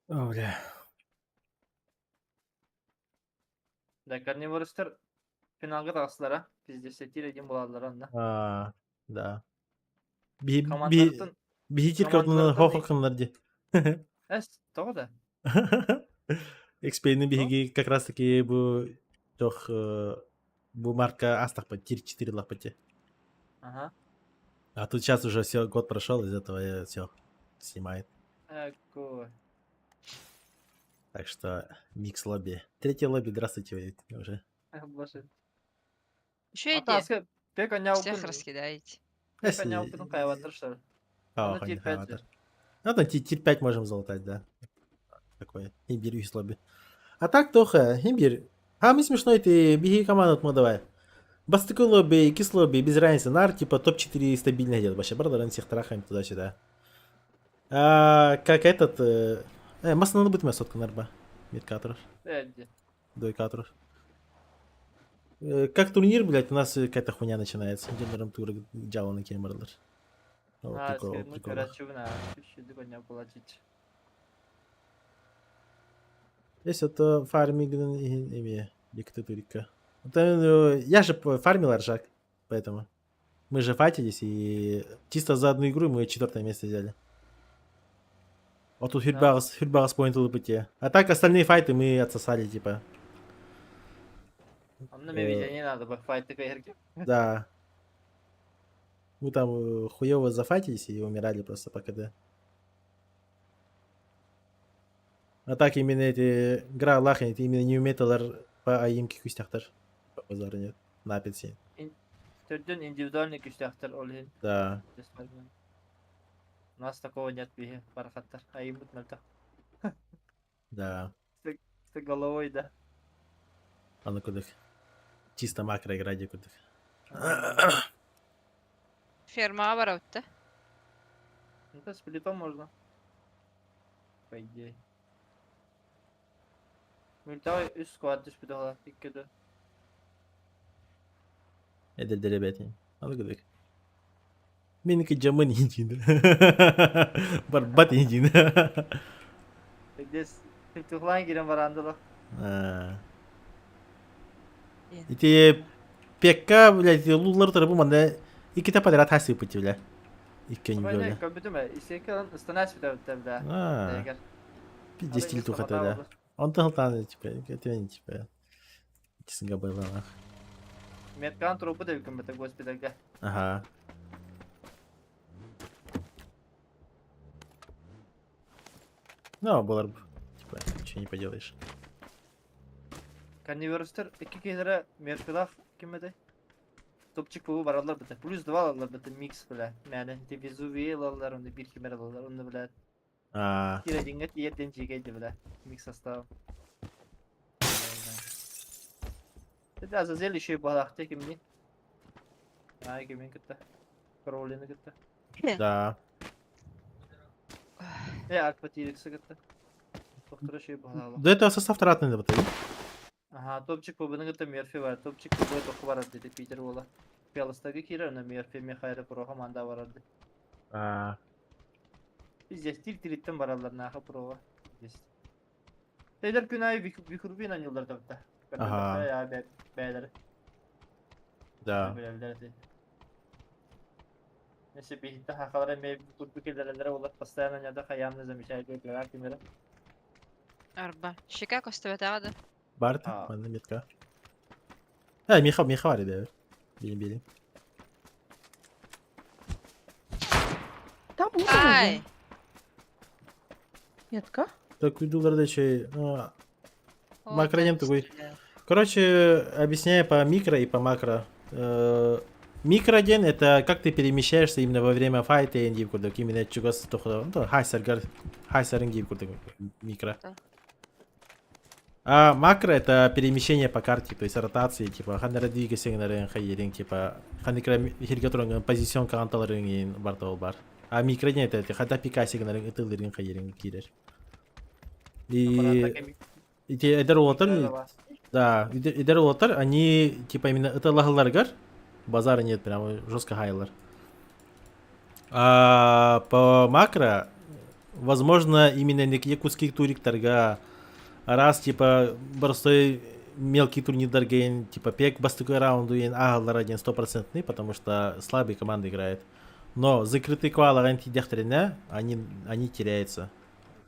О, бля. Да карнивористер финалга тагысылар, Bizde setire ден буладылар анда. Да. Командаларын Бихитир командаларын кодуна хохокынлар де. эс того да. Экспейны бихиги как раз таки бу тох бу марка астах по тир 4 лапати. Ага. А тут сейчас уже все, год прошел, из этого я все снимает. Эко. Так что микс лобби. Третье лобби, здравствуйте вы уже. Боже. Еще Ата иди. аска пек аняу Всех кын. раскидаете. Пек аняу кын кайватыршар. А, тир 5 же. Ну, там тир 5 можем залутать, да. Такое. Имбирь из лобби. А так, Тоха, имбирь. А мы смешной, ты беги команду мы давай. Бастыку лобби, кис лобби, без разницы. Нар, типа, топ-4 стабильно идет. Вообще, брат, всех трахаем туда-сюда. Как этот... Масса надо быть сотка, нарба. Медкаторов. Эдди. Дойкаторов. Как турнир, блядь, у нас какая-то хуйня начинается. Гендером туры джава на кемерлер. Прикол. Ну, короче, на щиты коня платить. Если это фарминг ими, диктатурика. Я же фармил аржак, поэтому. Мы же файтились, и чисто за одну игру мы 4-е место взяли. Вот тут Хюрбагас поинтл пути. А так остальные файты мы отсосали, типа. А мне видео не надо, бы файт такой. Да. Мы там хуёво зафайтились и умирали просто по КД. А так именно эти гра лахнет, именно не умеет по аимке кустяхтар. Базара нет. На апельсин. Төрден индивидуальный күштяхтар олен. Да. У нас такого нет, бихе, парахаттар. А им будет мальта. Да. С головой, да. А ну куда? Чисто макро игра куда. Ферма оборот-то. Ну, то с плитом можно. По идее. Мультавай üst squad düş bir daha. İlk kötü. Эдел ребятин. А ну куда? Меники джаман инжин. Барбат инжин. Bekles. Tıklan giren var anda Эти пекка, блядь, лулар тарабу манда. И kita подряд хасыпать, бля. И кёнь, Böyle бля. kömbütü mü? İsteyken ıstanas bir de bile. А, пиздец стиль тухата, да. Он талтан, типа, это не типа. Кисинга была. Metkan tropu da bir kömbütü госпитальga. Ага. Ну, было бы. Типа, ничего не поделаешь. Kanniverster iki kere Merkelaf kimede? Topçuk bu baralar bile. Plus 2 alırlar bile mix bile. Yani Divizuvi alırlar onu bir kemer alırlar onu bile. А, Kire dinget yerden çekeydi bile. Mix hasta. Biraz özel işi bu halakta kimdi? Ay kimin gitti? Karolini gitti. да. Alfa T-Rex'e gitti. Doktora şey bu halakta. Да это состав тратный, да, батареи. Aha topçuk babının gitti Murphy var. Topçuk bu toku var dedi Peter ola. Pialastaki kire ona Murphy Mikhail Pro hamanda vardı. А, Biz de stil tilitten vararlar naha prova. Teyler günahı bir kurbi inanıyorlar tabi da. Aha. Ya beyleri. да. Böylelerdi. Neyse bir hitte hakalara meyve kurbi kirlerlere olur. Pastayanan ya da kayamlı zemişer bekler kimere. Арба. Щека костовая, да? Барт, А. манда метка. Миха вари, да. Били. Там мусор Ай! один. Метка? Так уйдулар да че. О, Макронем там такой. стреляют. Короче, объясняю по микро и по макро. Микроден это как ты перемещаешься именно во время файта и индивкурдок. Именно чугас тохо. Ну, хайсар индивкурдок микро. Да. А макро это перемещение по карте, то есть ротации, типа ханера двигайся хайеринг, типа ханекра хиргатрон позицион канталарин бартол бар. А микроден это хата пикаси гнарин итылырин хайеринг кирер. И те эдер уотер, да, эдер уотер, они типа именно это лагаларгар, базара нет, прям жестко хайлар. А по макро, возможно, именно некие куски турик торга. Раз, типа, простой мелкий турнир даргейн, типа, пек бастукой раунду ин агалар один 100%, потому что слабые команды играют. Но закрытые квалы антидяхтарина, они теряются.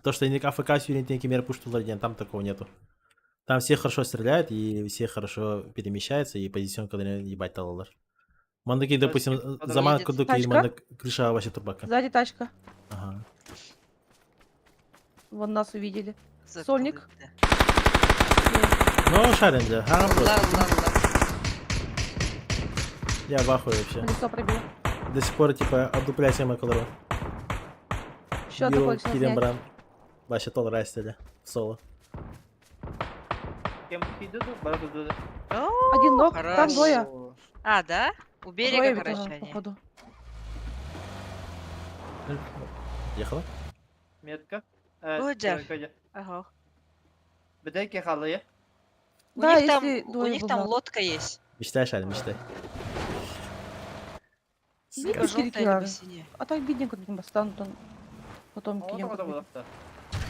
То, что они АФК сюринт, мер пуштуларден, там такого нету. Там все хорошо стреляют, и все хорошо перемещаются, и позиционка ебать талалар. Мандаки, допустим, заман кудуки, Тачка? мандак крыша вообще турбака. Сзади тачка. Ага. Вон нас увидели. Закрыто. Сольник? Ну, шарен, да. А, просто. Ла-ла-ла. Я в ахуе вообще. Лицо пробил. До сих пор, типа, отдупляйся мой колору. Еще одну хочется Кирем снять. Бран. Вообще тол растили. Соло. Kim gidiyordu? Bana durdu. О, Один ног, хорошо. там двое. А, да? У берега, Двое, короче, ага, они. походу. Ехала? Metka. Оджах. Evet. Ага. Bir de yakalayı. У Да, них там, если у двое них было. там лодка есть. Мечтай, Шарин, мечтай. Видите, Желтая Кирилл? либо синяя. А так бедненько тут не станут он. Потом O кинем. da bulakta.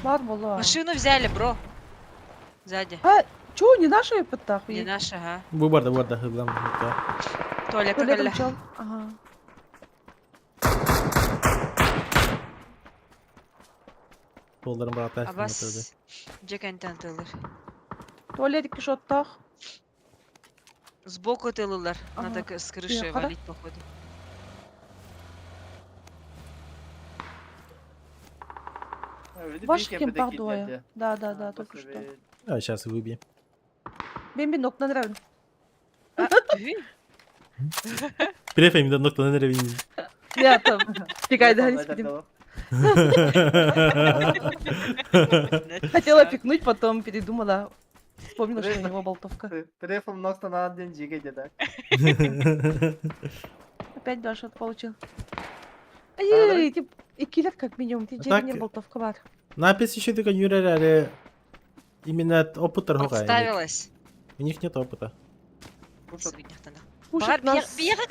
Бар была. Машину взяли, бро. Сзади. А, чё, не наши Не подтахуи? наша, ага. Бубарда, бубарда, хыблам. Толя, Туалетом какая? чел. Ага. Kollarım rahat etsin. Абас. Джекентен тылыр. Туалетик шоттах. Сбоку тылылар. Ага. Надо с крыши Приехала? валить, походу. Öyle Ваш büyük кем yapıdaki пардоя. geldi. Да, да, Ha, да, только burası что. bir- А, сейчас выбьем. Бен ног нравится. А, үй. Префаем до нокта на ревень. Я там. Пикай, да, Telefon не eder спидим. kalıp. Хотела пикнуть, потом передумала. Вспомнила, что у него болтовка. Telefon nokta na deyince gider. Опять два шот получил. давай. Ай, эти 2 лет как минимум. Ты так- не болтовка бар. Напис еще только юрерали. Именно от опыта ругай. Подставилась. У них нет опыта. Свинья-то, да. Пушит Бар, нас. бега,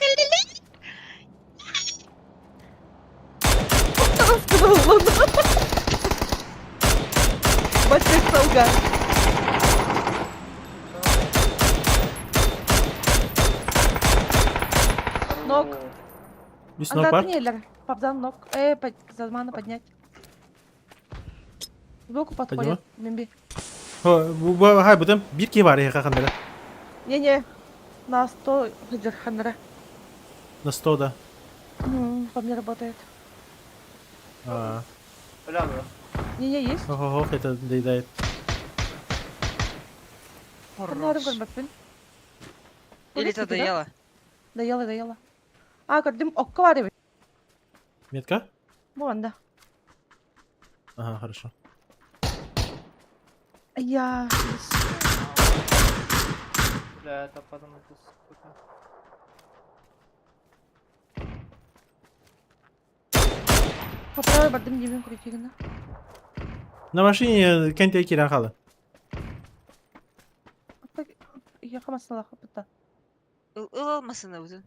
Сказал луна. Бачек солга. Ног. Üst Анда nok var. туннелер. Папдан ног. Замана поднять. Сбоку подходит. Мимби. Hay bu da bir ki var ya kakandara. Не-не. На 100 гидер хандра. На 100 да. По мне работает. А, Öyle abi. Не-не, есть. ого, это доедает. Хандрым көрмөкпүн. Или ты доела? Доела. А, көрдүм. Окко бар эби. Метка? Bu anda. Ага, хорошо. Я. Öyle tapadım. Поправай бардым демен крутигина. На машине кенте киран халы. Я хамасала хапыта. Ыл алмасына өзün.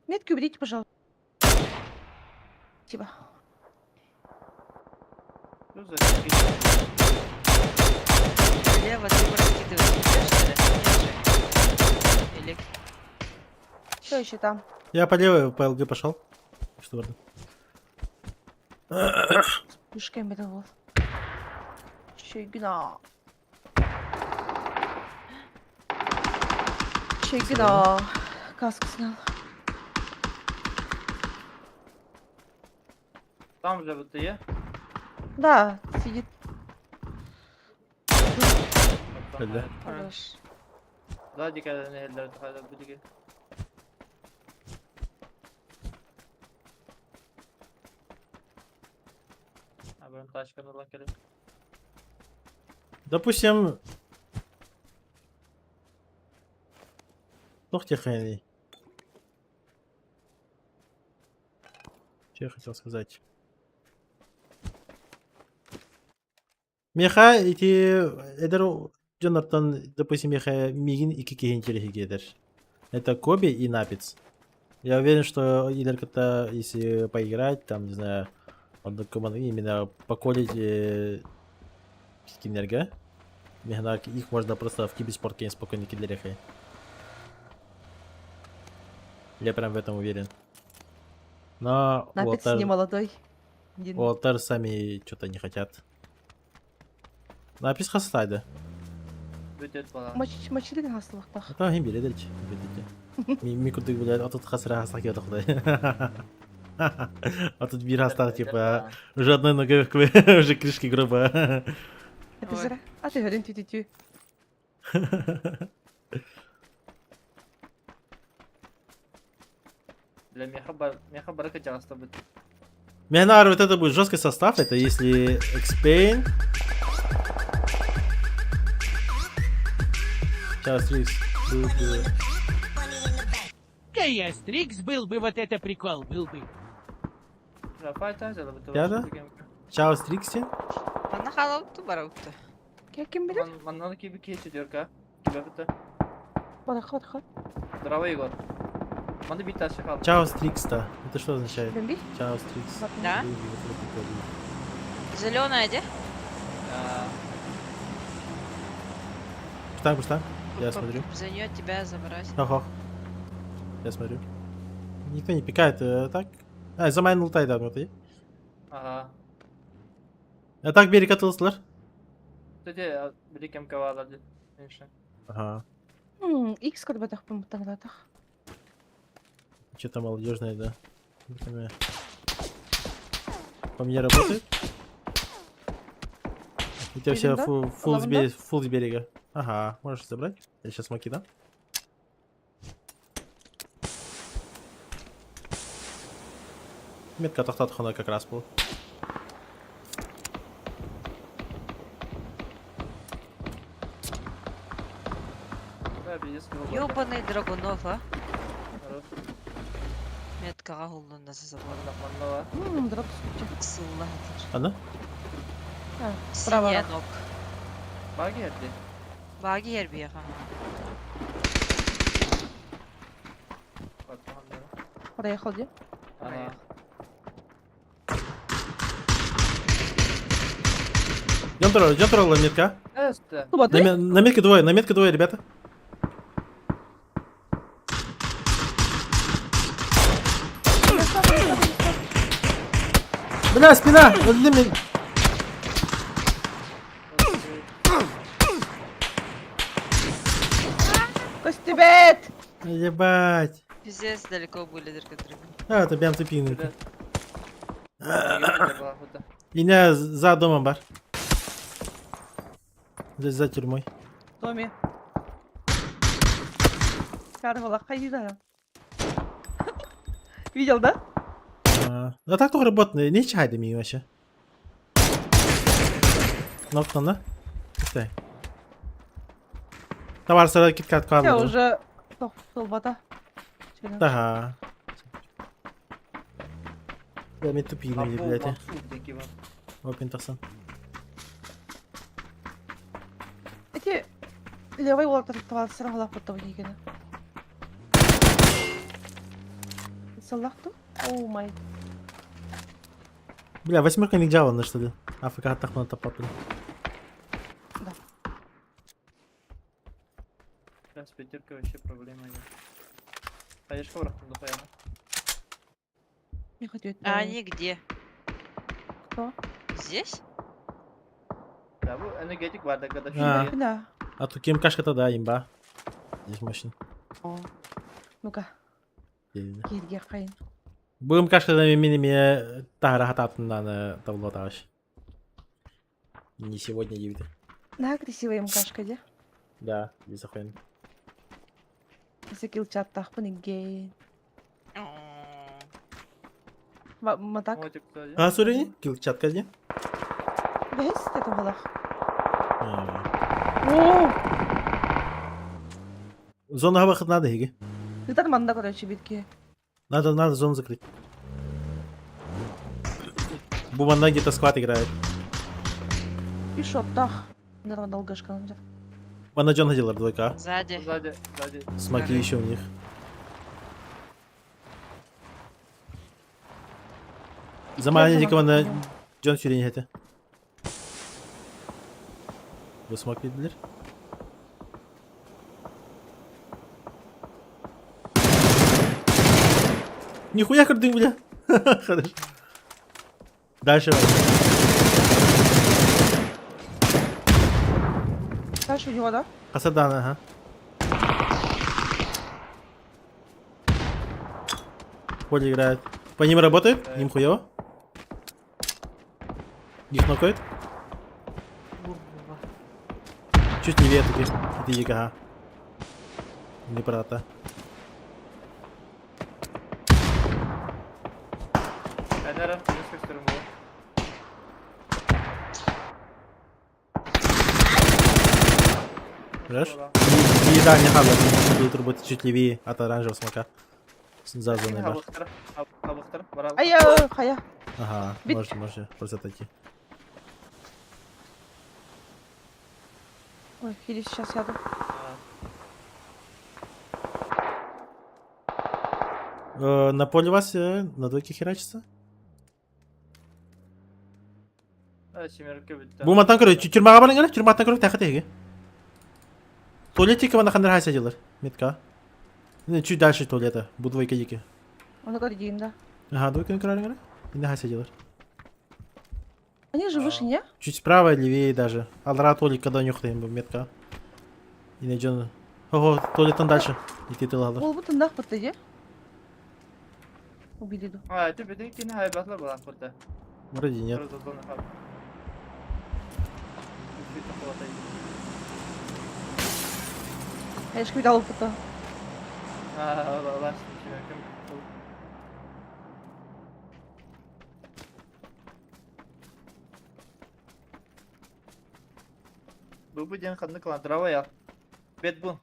Метки уберите, пожалуйста. Спасибо. Лево ты раскидываешь. Нельзя, что ли? Нет же. Или... Что еще там? Я по левой по ЛГ пошел. Что вроде. Пушками был. Чегна. Чегна. Каску снял. Там же вот я. Да, сидит. Öyle. Хорош. Daha dikkat edin eller tıkayla bu dikkat. Ha ben taşkan olan kelime. Допустим... Тох тихо. Что я хотел сказать? Меха эти... Это Джонатан, допустим, меха Мигин и Кикихин Терехигедер. Это Коби и Напиц. Я уверен, что Идер когда если поиграть, там, не знаю, именно поколить Кикинерга, их можно просто в киберспорт game спокойно кидерехай. Я прям в этом уверен. Но Напец не молодой. Един. Уолтер сами что-то не хотят. Напис хастайды. Bütün falan. Мочили хастылыктах. Это им бередельч. Микудык блядь, а тут хасра хастак я худай. А тут бир хастак типа уже одной ногой уже крышки грубо. Это зря. А ты говоришь тю-тю-тю. Для меха барака часто будет. Мехнар, вот это будет жесткий состав, это если X-Pain. Сейчас, Рикс. Стрикс был бы вот это прикол, был бы. Rafael Tanzela bu Ya da? Ciao, Strixi. Она халаутты бараутты. Кем берет? Маннан gibi keçi diyor ka. Gibi bitti. Подоход, ход. Bravo Igor. Manda bir taş kaldı. Ciao, Strix-то. Это что означает? Бомби? Ciao, Strix. Да? Зеленая, где? Пуштак, пуштак. Я смотрю. За нее тебя забрать. Хох. Я смотрю. Никто не пикает, так? А, за майн лутайды адмы. Ага. А так берег атылыстылар. Төте bir kem kavalardı. Неше. Ага. Икс көрбөтөх бумтаңдатах. Что-то молодежное, да. Например. По мне работает? У тебя все Видим, да? фул с берега. Ага, можешь забрать? Я сейчас смоки дам. Метка тахтатхана как раз был. Да, bir yes kıvı. Ёбаный Драгунов, а? Хорош. Меткаға қолданасы забор. Manla var. Дроп сучу. Сыллатыр. Ана? Право. Синьянок. Bak geldi. Баги ербияға. Bak bakalım. Проехал, где? Ага. Джонтрола метка. Öste. Куба, ты? На метке двое, ребята. Бля, спина! Возле меня. Костебет! Ебать. Пиздец, далеко были друг от друга. А, это прям тупинный. Böyle. Yürü bak burada. Меня за домом бар. Здесь за тюрьмой. Томми. Карвала, хайда. Видел, да? А так тоже работает. Не чайда ми вообще. Нокта, да? Стой. Товар сразу киткат Я кадру. уже толбата. Ага. Да, мне тупинный, Abo блядь. Maksud'daki var. Опен тасан. Эти левый уолтер сырғалап бұттау кейгені. Саллахту? Оу май. Бля, восьмерка не джавана, что ли? АФК атахну топап. Biraz Petirka вообще проблема нет. Hayışka bıraktım da payana. Не хочу это. А они где? Кто? Здесь? Ya bu energetik vardı arkadaş. Ha. Да. А тут кем кашка-то, да, имба. Здесь мощно. О. Ну-ка, келге қайын. Будем кашка-то мне тара хататынан тавлоташ. Не сегодня, девять. На, красивая мкашка, де? Да, без охуенно. Закил чаттах панигей. Матак? Мотик kısaca. А, сорени? Килчат казни? Бес, это балах. А. О! Зона выход надо, Хиги. Ты так манда, короче, битки. Надо зону закрыть. Буманда где-то склад играет. И шоттах. Наверное, долгашка надо. Вон на Джон ходила, двойка. Сзади. Sade. Смоки еще у них. Замани дикого на Джон сюрень это. Вы смог видели? Нихуя кардын, бля. Хорошо. Дальше. Дальше у него, да? Хасадан, ага. Поле играет. По ним работает? Ним хуево? Их нокает? Чуть левее таких. Это ЕГА. Не брата. Fener'e polis gösterim bu. Знаешь? Еда не хавла. Будет работать чуть левее от оранжевого смока. За зоной бар. Kabıktır. Var Ай, хая. Ага, Бит. можете просто отойти. Ой, или сейчас сяду. На поле у вас на двойке херачится? Семерке bitti. Bu matan kırıyor. Türmağa bana göre. Türmağa kırıyor. Takı teki. Tuvalet teki bana kandır hasa ediyorlar. Mitka. Чуть дальше туалета. Bu двойка дики. Он такой один, да. Ага, двойка крайне. И нахай сидела. Они же выше, не? Чуть справа, левее даже. Алра туалет, когда нюхаем метка. И найдем. Ого, туалетом дальше. И ты ладно. Ол бұтын дақ бұтты, де? Убили ду. А, ты беден кинь хайбатлар балак burada. Вроде нет. Разозланы хаб. Чуть-чуть хватай. Әйшкі бит алып бұтты. Allah şimdi kim? Bu dен қанды қылан драва я. Бет бун.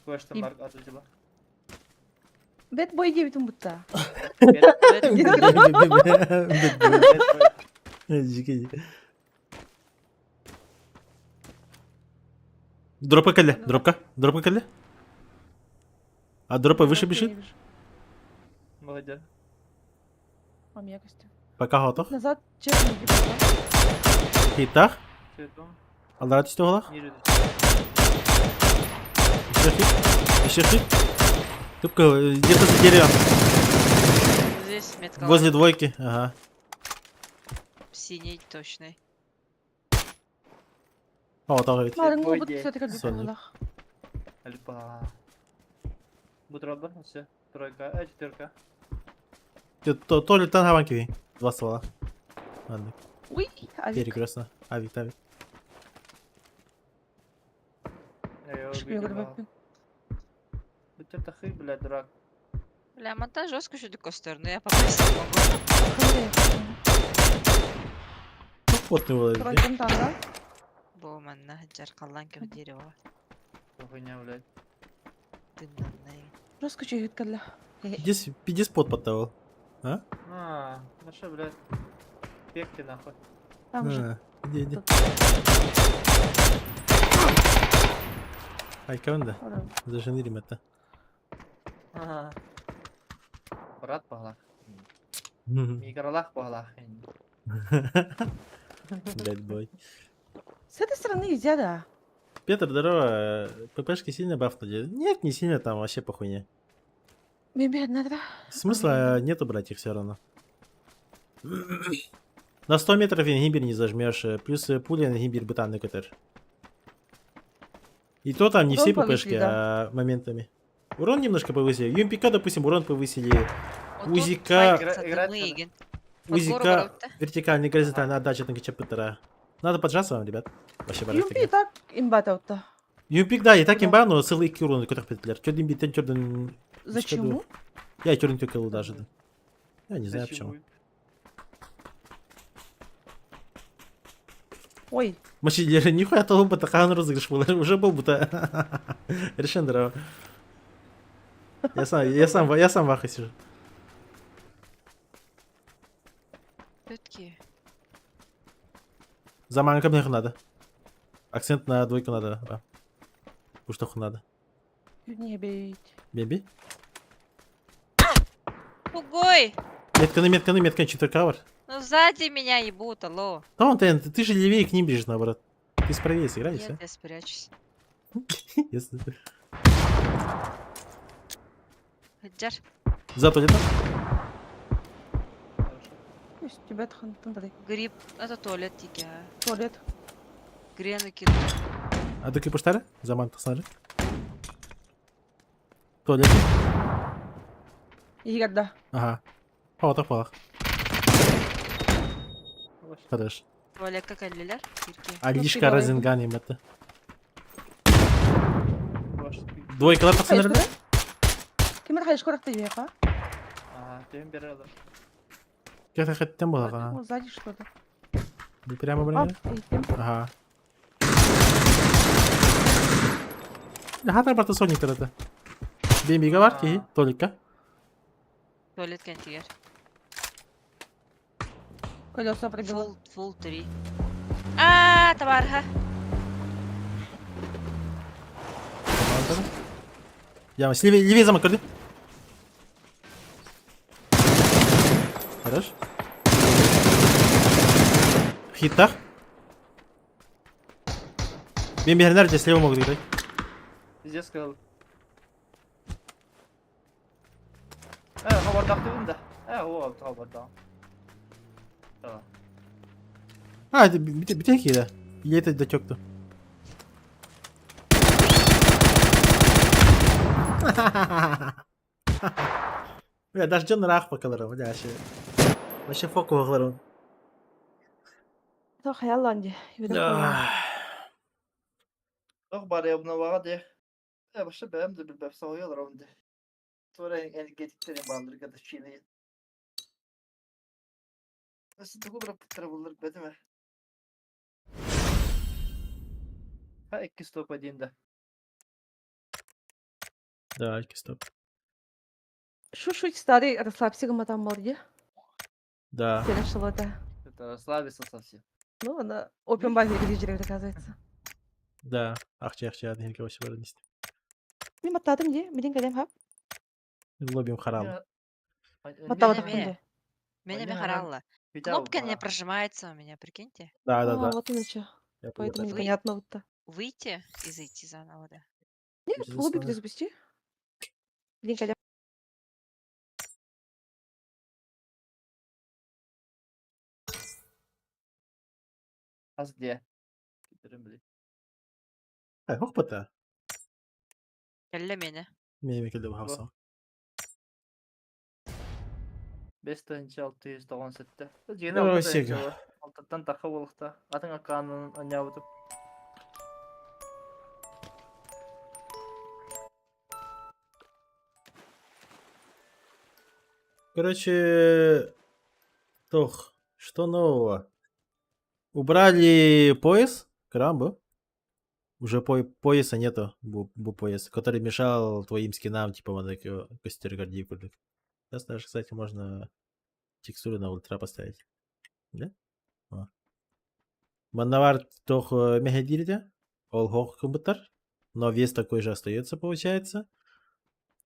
Көштім бар атыжыла. Бет бой де бітін бұтты. Дропка келді. Дропка келді. А дропа выше бежит? Молодец. Мам якості. Пока готов. Назад честно иди пока. Хитах. Цветом. Алра тісті олақ. Ниже. Еще хит. Тупка, где-то за деревом. Здесь метка. Возле двойки. Ага. Синий точный. О, тоже ведь. Марың Бой ол де. бұтты сәті кәді Соня. бұтты. Альпа. Бутерброд, все. Тройка, четверка. То ли там хаванки ви. Два ствола. Ладно. Уй, авик. Перекресно. Авик. Шкіл грибаппен. Бутер тахы, блядь, дурак. Бля, монтаж жестко еще такой стороны, я попасть не могу. Вот ты его. Тройкам там, да? Бұл манна жар қаллан кеу дерево. Хуйня, блядь. Дымнанный. Жестко чегет кәді. Иди спот подтавал. А? Ну что, блядь. Пекти нахуй. Там же. Иди. Ай, каванда. Зажени ремета. Брат пахлах. Микролах пахлах. Блядь, бой. С этой стороны нельзя, да. Петр, здорово. ППшки сильно бафнули? Нет, не сильно, там вообще похуйня. Бедно, да? Смысла нету брать их все равно. На 100 метров ингибир не зажмешь, плюс пуля ингибир бутанный КТР. И то там не Урон все повысили, ППшки, а моментами. Урон немножко повысили. ЮМПК, допустим, урон повысили. Узика, узика, вертикальный, горизонтальный, отдача на КЧПТР. Надо поджаться вам, ребят. Вообще Юмпи так имбата отта. ЮМПК, да, и так имба, но целый урон, который петлер. Чёрдин бит, чёрдин... Зачем? Я чёрдин тюкал даже. Я не знаю почему. Ой. Мочи, нихуя того бы такая розыгрыш был. Уже был бы-то. Решен здорово. Я сам в ахе сижу. Пятки. За маленьким мне надо. Акцент на двойку надо. Да. Уж что надо. Не бейте. Беби. Угой! Метка, четверкавер. Ну сзади меня ебут, алло. Да вон ты же левее к ним бежишь, наоборот. Ты справее сыграешь, Нет, я спрячусь. Если... Хаджар. За туалетом? Пусть тебя тхантандры. Гриб. Это туалет тики. Туалет. Грены кину. А ты пуштары? За манту смотри. Туалет. Егерда. Ага. О, так палах. Хорош. Туалет как аллилер? Кирки. Алишка давай. разинганим это. Двойка пацаны. Кемер хайш коракта ека. Ага, тем береді. Как-то хотел было, Ну, ага. сзади что-то. Вы прямо А, броня? идем. Ага. Ага, там просто Соник это. Бемби говорки, только. Туалет кантигер. Колеса пробила. Фул 3. А, товарха. Я левее замок, корди. Хорош. В хитах. Бемби Гренар здесь слева могут играть. Здесь сказал. бардактыбын да. О, тага барда. Тага. А, это битейки, да? Или это дотёк-то? Бля, дождён рах покаларым, бля, вообще фоку вагларым. Это хаялланди. Юрек хаялланди. Тох бар я обновага де. Башы бәм де билбәп сауялар онда. Sonra energetiklerin bağlı arkadaşıyla. Nasıl da bırak traveler bedeme. Ha iki stop edeyim de. Да, стоп. Чуть-чуть старый, расслабься, там морде. Да. Перешла, да. Это расслабиться совсем. Ну, она open bar видео, оказывается. Да. Ахча, hadi hilke başı var işte. Bir matadım diye, bilin kalem hap. Лобим харам. Матаватов Менеме. кунде. Менеме харалла. Видео Кнопка не прожимается у меня, прикиньте. Да, да, А, да. вот и что. Я Поэтому понял. непонятно вот-то. Выйти и зайти заново, да. Нет, в лобби Безусловно. перезапусти. Блин, kalem. Az diye. Giderim bile. Ай, хохпата. Келле мені. Меме келді хавса. 5697. Yeni Давай, altta da Sega. var. Alttan takı olukta. Atın akanın anyavudu. Короче, Тох, что нового? Убрали пояс, крамбу. Уже пояса нету, бу пояс, который мешал твоим скинам, типа костер гордии. Сейчас даже, кстати, можно текстуру на ультра поставить. Да? Маннавар тох мехедирите, ол хох компьютер, но вес такой же остается, получается.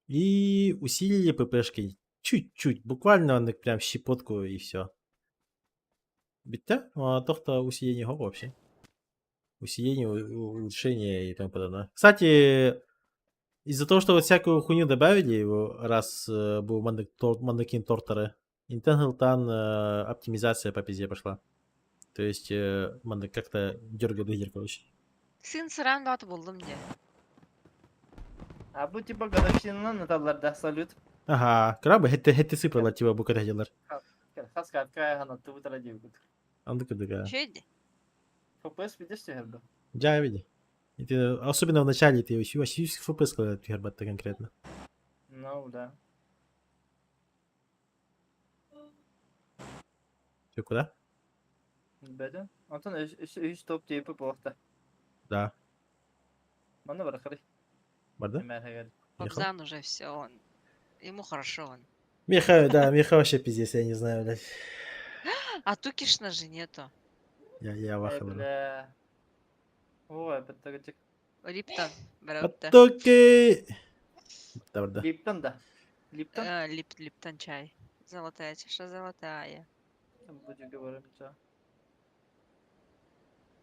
И усилили ППшки чуть-чуть, буквально он прям щепотку и все. Битте? А тохта усиление го вообще. Усиление, улучшение и тому подобное. Кстати, из-за того, что вот всякую хуйню добавили, его, раз был мандакин тортеры, Интенглтан оптимизация по пизде пошла. То есть мандак как-то дергает лидер, короче. Сын сыран баты болдым де. Ha bu tipe gadakşının natalarda salют. Ага, крабы, это цифры типа буквы делар. Хас каткая ханатты bu tara diyor. Андыка дыга. Чё иди? FPS bir de şehirde. Да, види. И ты, особенно в начале ты вообще FPS когда ты гербата конкретно. Ну да. Ты куда? Beden. Антон üç top deyip bu vakta. Да. Bana bırakır. Барда? Merhaba. Кобзан уже все, он. Ему хорошо он. Миха, да, Миха вообще пиздец, я не знаю, блядь. А Тукишна же нету. Я вахал. Bile. Ой, bitti. Липтон, братта. Потоки! Да, барда. Lipton da. Lipton. Липтон чай. Золотая чаша, золотая. Буду говорить, что.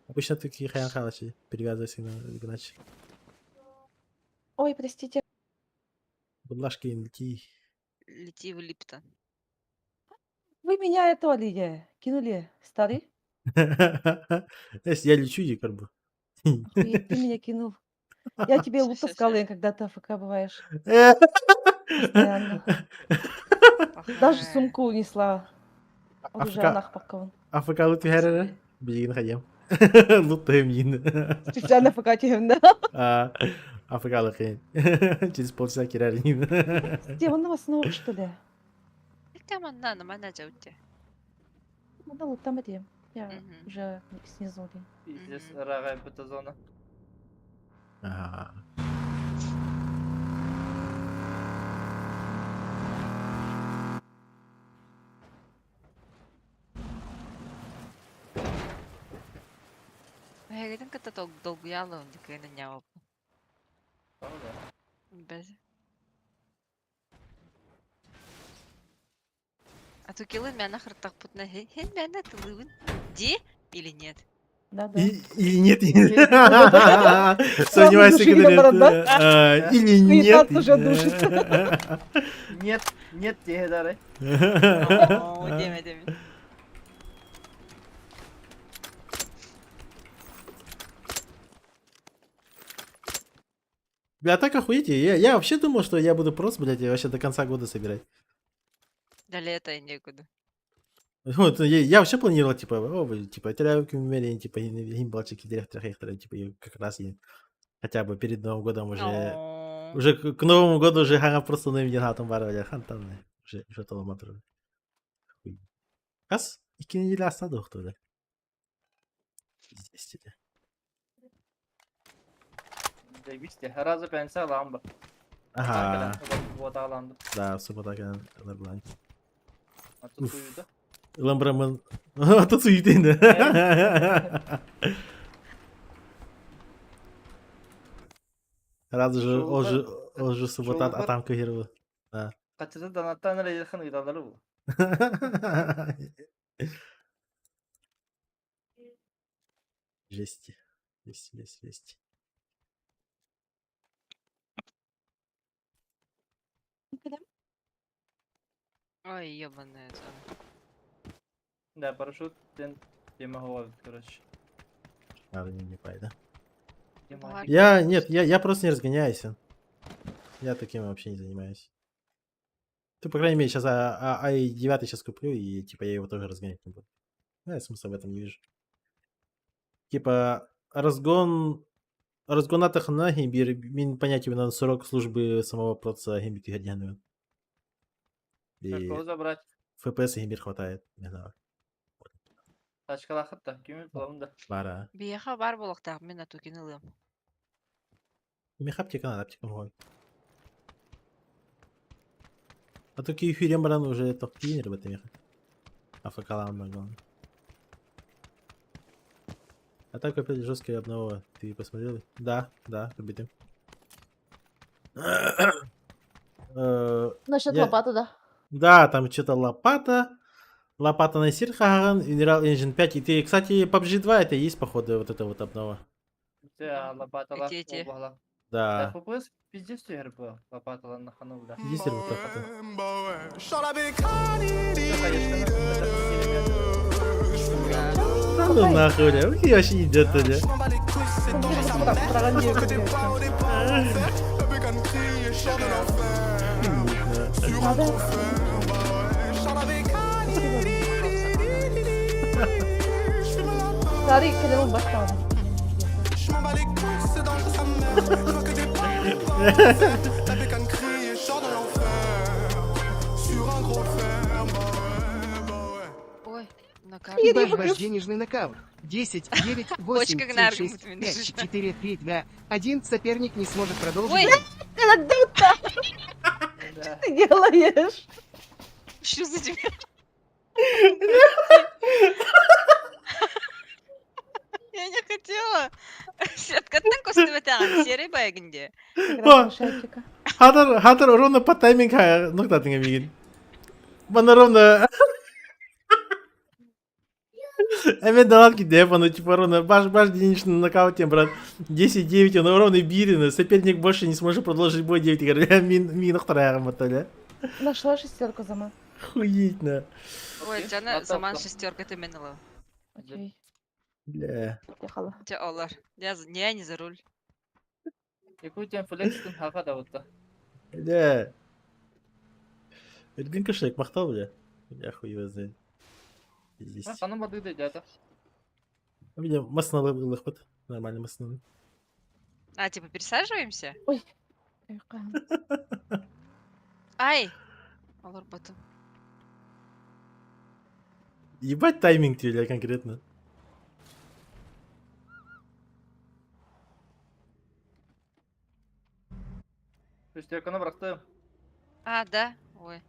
Обычно такие хаян-халачи перевязывайся иначе. Ой, простите. Будлашки лети. Лети в Липтон. Вы меня это ли кинули, старый? Если я лечу, и как бы. И ты меня кинул. Я тебе лук таскала, когда ты АФК бываешь. Постоянно. Даже сумку унесла. Он уже анах пакован. АФК лут вихерere. Bilgini kayım. Lut da yemin. Специально АФК тебе, да? АФК лакин. Через полчаса кирарин. Где, он на вас ног, что ли? Там на меня зовут. Ну, да, вот там где. Я Мгм. уже снизу. Здесь рагай bu zona. Ага. Я говорю, как-то долго яла, он такой на него. Без. А то килы меня нахер так путно. Хен меня тылывын. Ди или нет? Да-да. Или нет? Сразу Сомневаюсь, души когда наоборот, это... Или нет? Суета уже душит. Нет, нет дегедары. О, деме, деме. Бля, так охуеть. Я вообще думал, что я буду просто, блядь, вообще до конца года собирать. До лета и некуда. Вот, я вообще планировал, типа, типа, теряю умерение, типа, гимбалчики директора Хейхтера, типа, и как раз я хотя бы перед Новым годом уже... О, Уже к Новому году уже хана просто на меня хатом барывали, хантан, уже толоматыр. Kas? 2 неделя осталось, кто ли? Здесь тебе. Zajebiście. Her razı pense alan bu. Ага, Bu da alandı. да, суббота нормально. А тут uyudu. Ламбрамын... Тут суетен, да? Раз же, он же суббота Жолдар- атам кагировал. Kaçırdı danattan nereye yakın gıdaları bu. Жесть. Жесть. ой, ебаная зона. Да, парашют тема хавает, короче. Надо не пай, да? Тема. Ладно. Нет, я просто не разгоняюсь. Я таким вообще не занимаюсь. Ты, по крайней мере, сейчас i9 сейчас куплю, и типа я его тоже разгонять не буду. Я смысла в этом не вижу. Типа, разгонатых на гимбир, мин понятие на срок службы самого процесса гимбир гердяную. И Кого забрать? FPS гимбир хватает. Не знаю. Taşkala hatta. Kimin falan da. Бара. Биеха бар болоктак, мен атукин ылым. Мех аптека надо, аптека мой. А то киефирем баран уже топ-тинер в этом меха. Афакалам главное. А так опять жесткая обнова. Ты посмотрел? Да, победим. Насчет Я- лопаты, да. Да, там что-то лопата на Сирхаган, Mineral Engine 5. И ты, кстати, PUBG 2 это и есть, походу, вот эта вот обнова. Ya lapatalar. Eti. Obalar. Да. FPS bizde istiyor bu lapataların hanımlar. Ездили вот так вот. Да ну нахуй, бля. Какие вообще идет, бля. Старый канал башка. Ой, на карте. Бэш, бэш, денежный нокаут. 10, 9, 8, Почка 7, на 6, аргумент 5, лежит. 4, 3, 2, 1. Соперник не сможет продолжить. Ой, Да. Ты делаешь? что за тебя? Я не хотела. Сеткаттан көстүбөтаган серый байгинде. Игра шайтика. Хатер ровно по таймингу нокта тыңамеген. Бана ровно... Эмен далат киде, ну типа ровно баш денежный нокаутем, брат. 10-9, он ровно бирен, соперник больше не сможет продолжить бой 9 игр. Мин вторая мотали. Нашла шестерку зама. Хуетно. Ой, жана Атап заман та. шестерка темен ылы. Окей. Бля. Ехала. Те олар. Я не за руль. Якутия флексtin haga da oldu. Бля. Эргин кошек махтал, бля. Я хуй его знает. Здесь. Ha tanımadığı da zaten. У меня масна лыхпат. Нормально масна. А, типа пересаживаемся? Аюкаем. Ай! Олар батым. Ебать тайминг тебе конкретно. Şesтерканы bıraktım. А, да? Ой.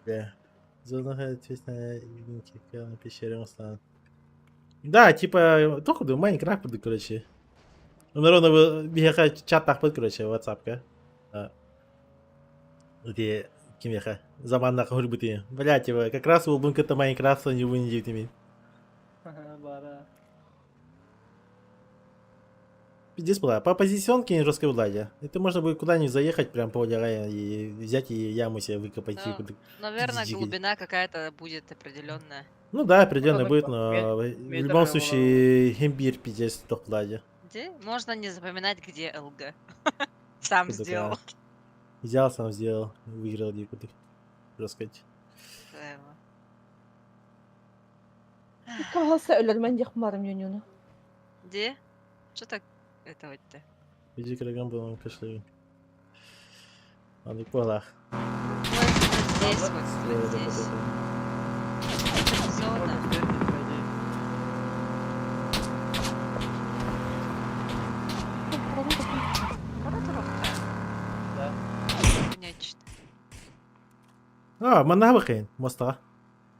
Бля. Зона ответственная на пещере Муслан. Да, типа, только да, Майнкрафт, короче. Он ровно бега чат так под, короче, WhatsApp, ка. Где Кимеха. Заманна хурбути. Блять его, как раз был бункер-то Майнкрафта не вынесет иметь. Бара. Пиздец была. По позиционке жесткой влади. Это можно будет куда-нибудь заехать прям по Владярае и взять и яму себе выкопать. Ну, и куда- наверное, Дикий. глубина какая-то будет определенная. Ну да, определенно Ну, будет, так, но в метр любом его случае имбирь пиздец тох влади. Где? Можно не запоминать, где ЛГ. Сам Куда-то. сделал. Взял, сам сделал, выиграл дикую. Рассказать. Эва. Kalsa ölürmen yakmarım yönünü. Где? Что так это вот-то? Иди килограмм был, кашляю. Надо полах. Вот здесь, вот здесь. Зона. Да. Нечто. Мана bakayın, Моста.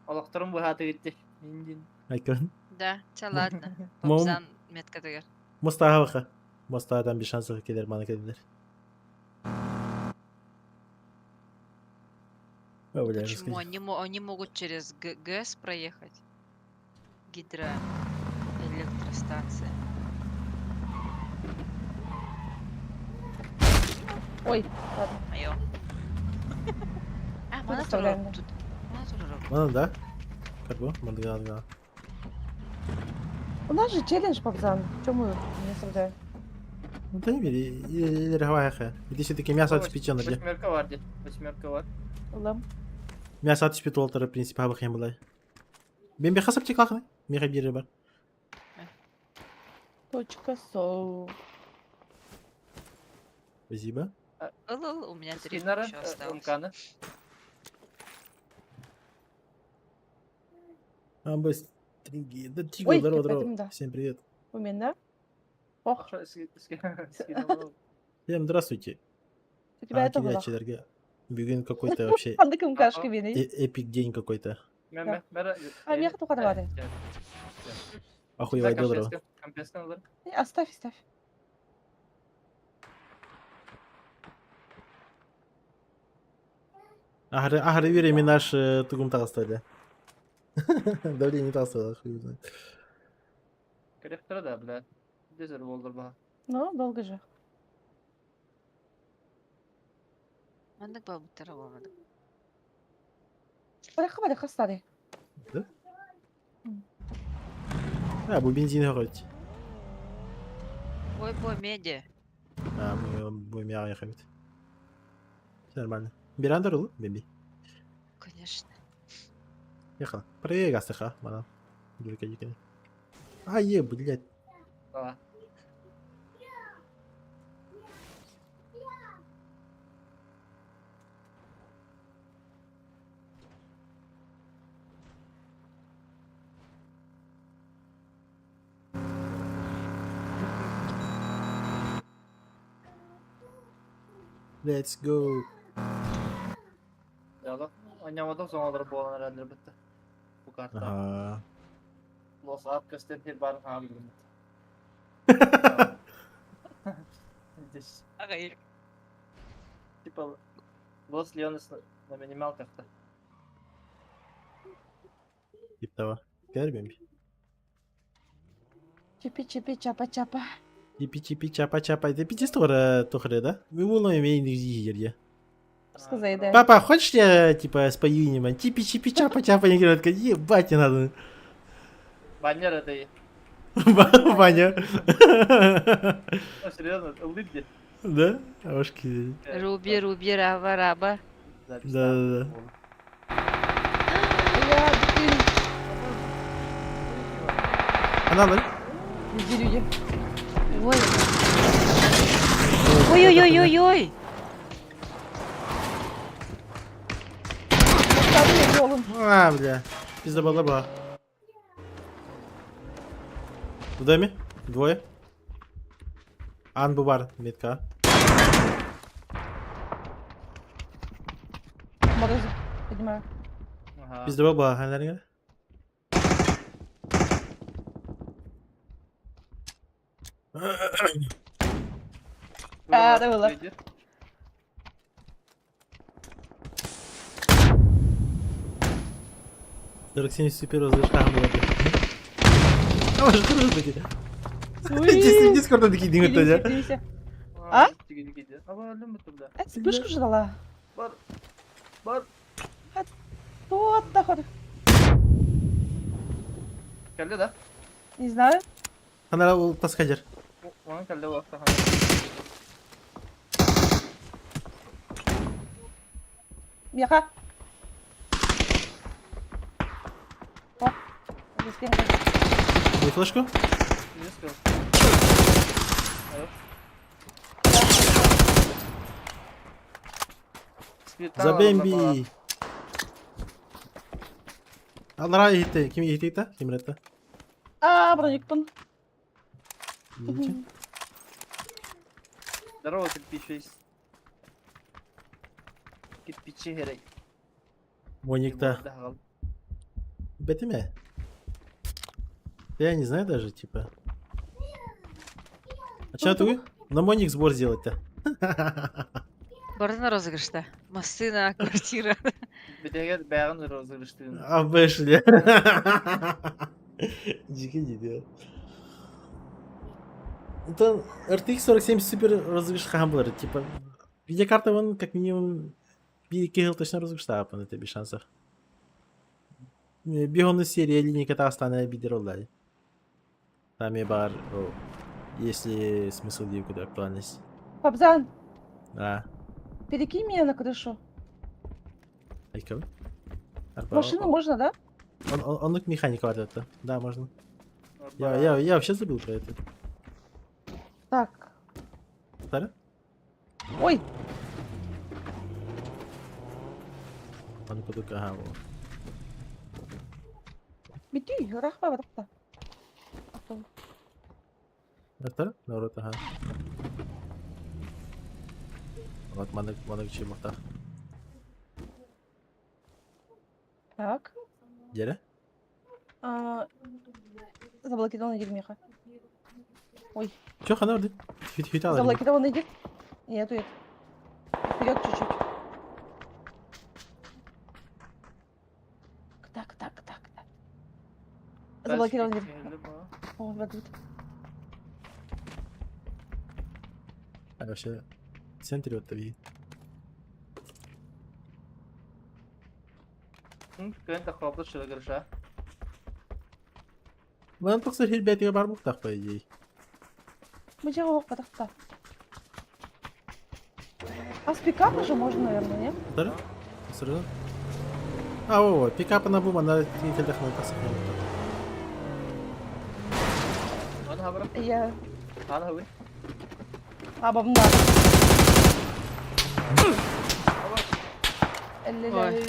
Алактырым быхаты кетти. Индин. Айкон. Да, все ладно. Мом- Попзан метка дагер. Моста бaka. Mosta'dan bir şans gelir bana gelirler. Öyle Почему? Они могут через ГЭС проехать? Гидроэлектростанция. Ой, ладно. Моё. А, Тут mana оставляем, turur. да. Тут. Mana turur. Bana da. Как бы, мандгана. У нас же челлендж, Павзан. Чё мы не оставляем? Ну да не бери, или рахваха. Где все-таки мясо отспечено, где? Восьмерка var де. Восьмерка var. Ulan. Мясо отспет олтары, в принципе, абах ем было. Ben bir kasap çıkakını. Mira biri var. Точка соу. Спасибо. Лол, у меня 3 Скиннера, еще осталось. Умканы. Быстренький. Да Тиго, Ой, здорово, капец, здорово. да. Всем привет. У меня? Ох, Скиннер. Всем здравствуйте. у тебя это было. Телерга. Бюген какой-то вообще Sandıkım kaşkı beni. эпик день какой-то. А меня кто подавали? Охуевай, доброго. Компенска alır. Оставь, оставь. Ахры время наш тугум тағыстайды. Давление тағыстайды, хуй знает. Керектері да, бля. Дезер болдыр ба. Ну, долго же. Мандык бабыттары болмады. Бырака старый. Bu benzin хоть. Ой, бой, меди. Bu мяу ехать. Все нормально. Бирандер улы, беби. Конечно. Ехала. Проверь гастыха, мана. Дурка дикая. Блядь. Ага. Let's go. Ya da oynamadım sonraları bu olan herhalde bitti. Bu kartta. Ага. Los Arkas'tan bir barın abi bildim. Ага, Типа Los Leones на минималках-то. Типа того. Görmüyor musun? Чипи-чипи, чапа-чапа. Чипи-чипи, чапа-чапа. Это пиздец тухры, да? Мы волнуем имеем я. Сказай, да. Папа, хочешь я, типа, спою немного? Чипи-чипи, чапа-чапа. Они говорят, ебать не надо. Баннер это и. Ваня. Ну, серьезно, улыбки. Да? Ошки. Руби, руби, раба, раба. Да. Я, ты, Она, да? люди. Ой. Ой-ой-ой-ой-ой. Оставь голым. Бля. Пизда-балаба. В доме? Двое. Анбу бар, метка. Морозы. Понимаю. Ага. Пизда-балаба, анларыңа. Да было. 47 супер розыгрыш қағым болады. Ама шықырыз бәке. Дискордан декей дейін өтті ja. А? Ama öldüm bu turda. Вспышку ждала. Бар. Бар. Кто отдоход? Geldi de. Не знаю. Қанара ол тасқа жер. Onun geldi o hafta. Меха. О, здесь кем-то. Дай флешку. Не успел. За Бэмби. Алара ехетті. Кем ехетті? Кем ретті? А, броникпын. Здорово, кирпич. Кирпичи херей. Моникта. Бети ме? Я не знаю даже, типа. А что ты? На Моник сбор сделать-то? Бардын розыгрышта. Машина, квартира. Бітеге бәғын розыгрыштың. А бэшли. Дикий дидел. Это RTX 47 супер розыгрыш хамблер, типа. Видеокарта вон как минимум бейкел точно розыгрышта на тебе шансах. Бегонный серия линейка остана бидероллай. Там и бар, если смысл ее куда актуальность. Папзан, А, перекинь меня на крышу. айка. Машину можно, да? Он механика вот это. Да, можно. Я вообще забыл про это. Так. Да? Ой, Он куда ага. бити, рахпа, рахпа. Это? Наоборот, ага. Вот манок чемота. Так. Дере? Заблокированный дерьмеха. Ой, Чё, хана вроде? Хитала. заблокированный дерь. Нету это. Вперед чуть-чуть. Так. Заблокированный дерь. О, вот. А вообще в центре вот тави. Көн тақлапты шылығырша. Ван токса хилбетиге бар буктак по идее. Мы чего потахта? А с пикапа же можно, наверное, нет? Да? Сразу. А, о, пикапа на бума на двигателях на тасах. Аны хабарам. Я... Аны хабы. Абамда. Ой.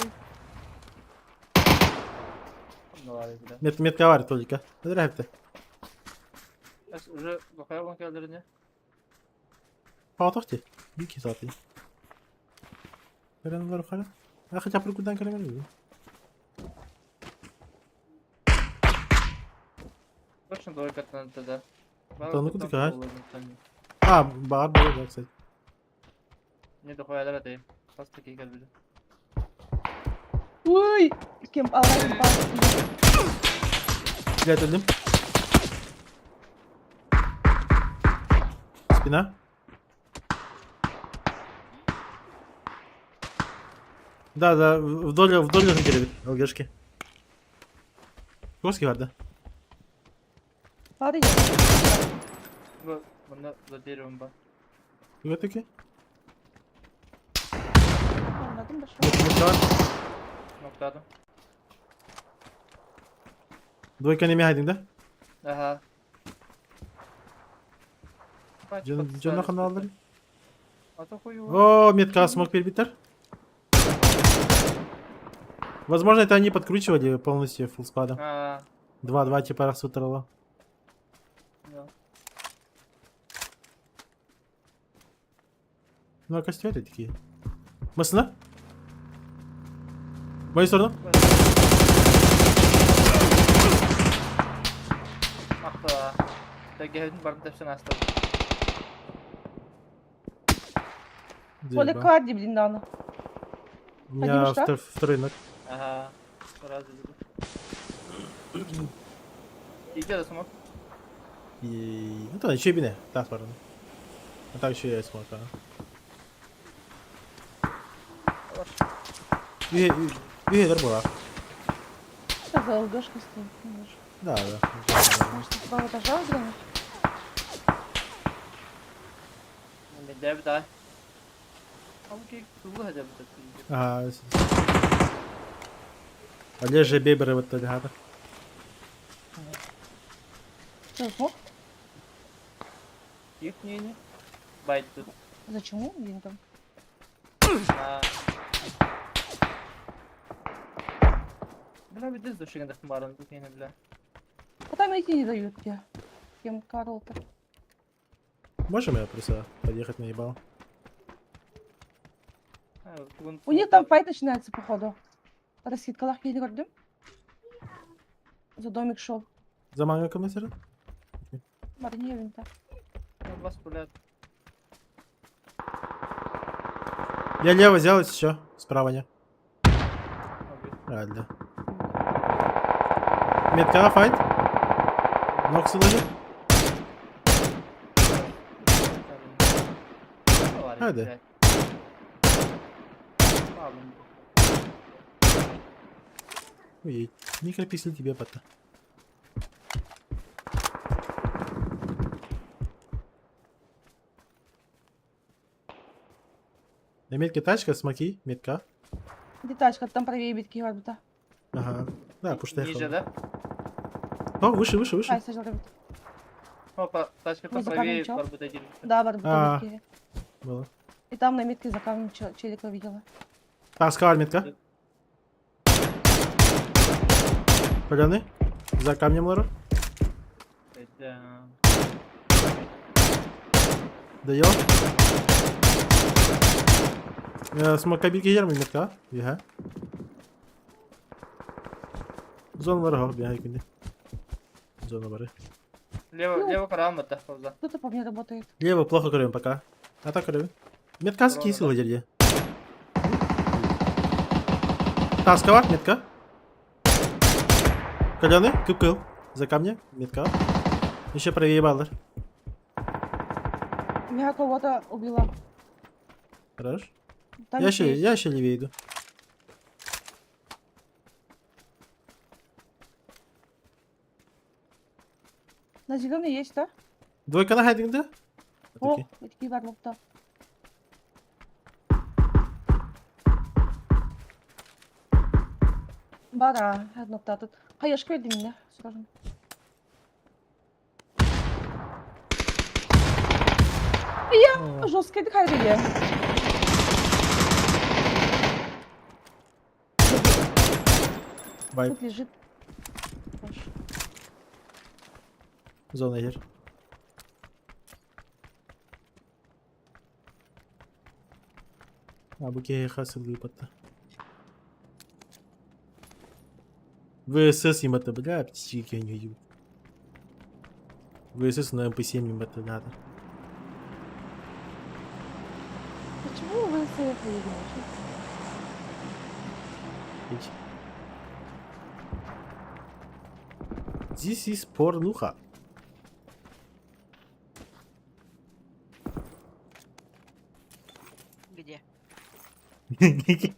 Метка var только. Нравится. Уже бақайған кәлдеріне. Паутахти. Бики саты. Көрән бар хара. А хотя прикудан кәлемер. Точно двойкаттан да. Таны куды кәл? А, бар бар, кстати. Не дохуялар әтей. Басты кей кәлбеді. Ой! Кем алайын бар. Блядь, öldüm. Спина. Да, вдоль нужно перебить, ЛГшки. Коски vardı. Var ya. Bunda da deriyorum ben. Вот такие. Anladım da şu. Noktadım. Двойка не мягадин, да? Aha. Canına kanalları. Ата хую. О, метка смог перебитер. Возможно, это они подкручивали полностью фулл спада. 2 типа раз утрало. Ну, а костюмы такие. Масна? В мою сторону? Ахта. Тәгәһен барын тәпсен асты. Поле квади, блин, Дана. У меня Поднимешь, да? второй ног. Ага. Razı İki de smoke. И... Ну, то еще и бине. Так, пардон. А так еще и смока. Вигер была. Что за ЛГшка стоит? Да, да. Может, с два этажа взглянуть? Dev daha. Ama ki kulu hadi bu da. Ага. Олеже Бебера вот это гада. Что, смог? İlk neyini? Bayt tut. Зачем он там? Ha. Buna bir düz düşün de kumarın bu yine bile. А там идти не дают тебе. Кем Карл-то? Можем я просто подъехать на ебал? Ha, bugün У них там файт начинается, походу. Раскидкалах я не gördüm. За домик шел. За манго комиссар? Марния винта. bas böyle. Я лево взял, если что. Справа не. Abi. А, да. Метка, файт. Нокс лежит. Hadi. Ой, микропиксель тебе пота. На метке тачка, смоки, метка. Где тачка? Там правее битки орбита. Ага. Да, пуштехал. Ниже, да? О, выше, выше, выше. Ай, сажал орбит. Hoppa, taşka Ну, за правее камнем чё? орбита girmiş. Да, в орбита битки. Было. И там на метке за камнем челика видела. Так, скаваль метка. Паляны. За камнем Лора. Bekle. Даёл. Смокабики yermi метка. Яха. Зон var ha bir hakinde. Зона var. Лево карам это фаза. Кто-то по мне работает. Лево плохо кроем пока. А так кроем. Метка с кисел дерье. Таскава, метка. Каляны, кып-кыл. За камня, метка. Еще правее баллар. Я кого-то убила. Хорош. Там Я еще есть. еще левее иду. На зеленый есть, да? Двойка на хайдингде. О, битки var burada. Бара, одно тут. Хаешка верди меня, скажем. Я жесткая дыхание. Вайп. Тут лежит. Хорошо. Зона yer. А буке хасıl выпадта. ВСС им это, бля, птички они ебут. ВСС на МП7 им это надо. Почему вы с этого играете? Пить. This is порнуха. Где?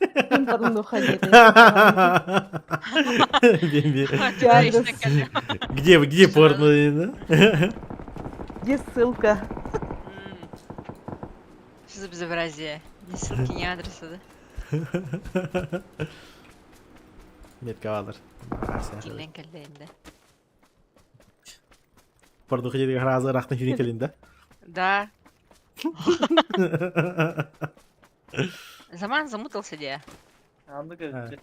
Порнуха нет. Бимби. Яндекс. Где порно? Где ссылка? Что за безобразие? Ни ссылки, ни адреса, да? Метка алır. Стильный календарь. Порнуха dedik razı raktan hürin kalında. Да. Заман замутался, где? Anlık öldü.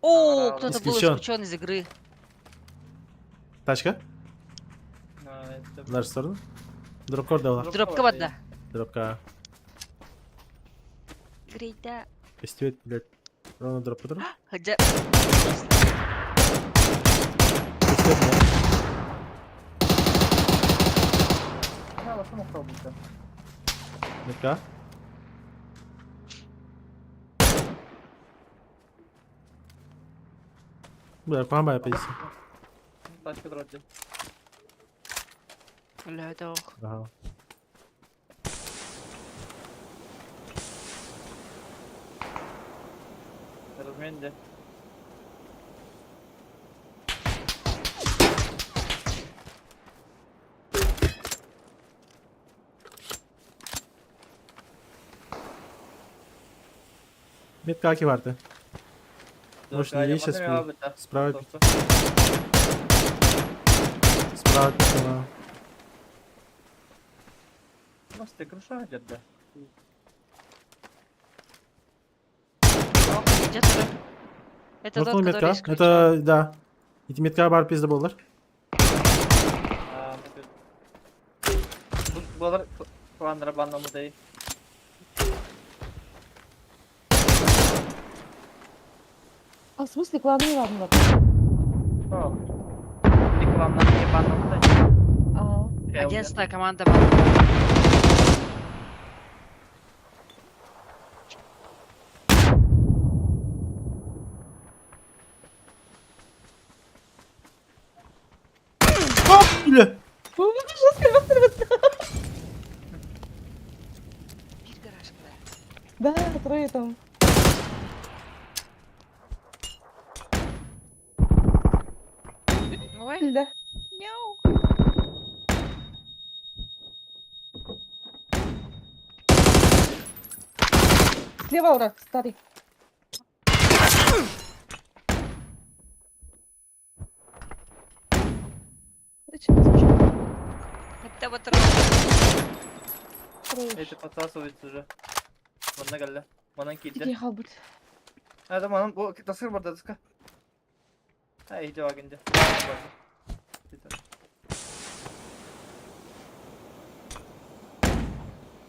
О, А, кто-то был исключен. исключен из игры. Тачка? В нашу сторону? Дропкор давала. Дропка вода. Дропка. Грейда. Костюет, блядь. Ровно дроп по дроп. Хотя... Костюет, блядь. Мало сумок пробуйте. Метка. Бля, куған бай пейсі. Тачка дроти. Лёдох. Ага. Разменде. Метка Аки варты. Может, не есть сейчас справа пить. Справа пить, да. Nasıl tekrar geldi? Идет уже. Это Вот тот, он который метка. риск Это, да. Эти метка бар пизда болар. Bu kadar kullandıra banlamı değil. А в смысле, куда не ладно? Tamam. Bir kullandıra bir banlamı değil. А, 11 команда была. Бля! Bir гараж, бля. да, трое там. Ой, Да. няу. Слева враг, старый. Зачем я звучу? Это вот Трое. Neyse pasasovitz уже. Bana geldi. Bana Где kildi. хабут? Ha tamam bu tasır burada tıska. Ha iyi cevap geldi.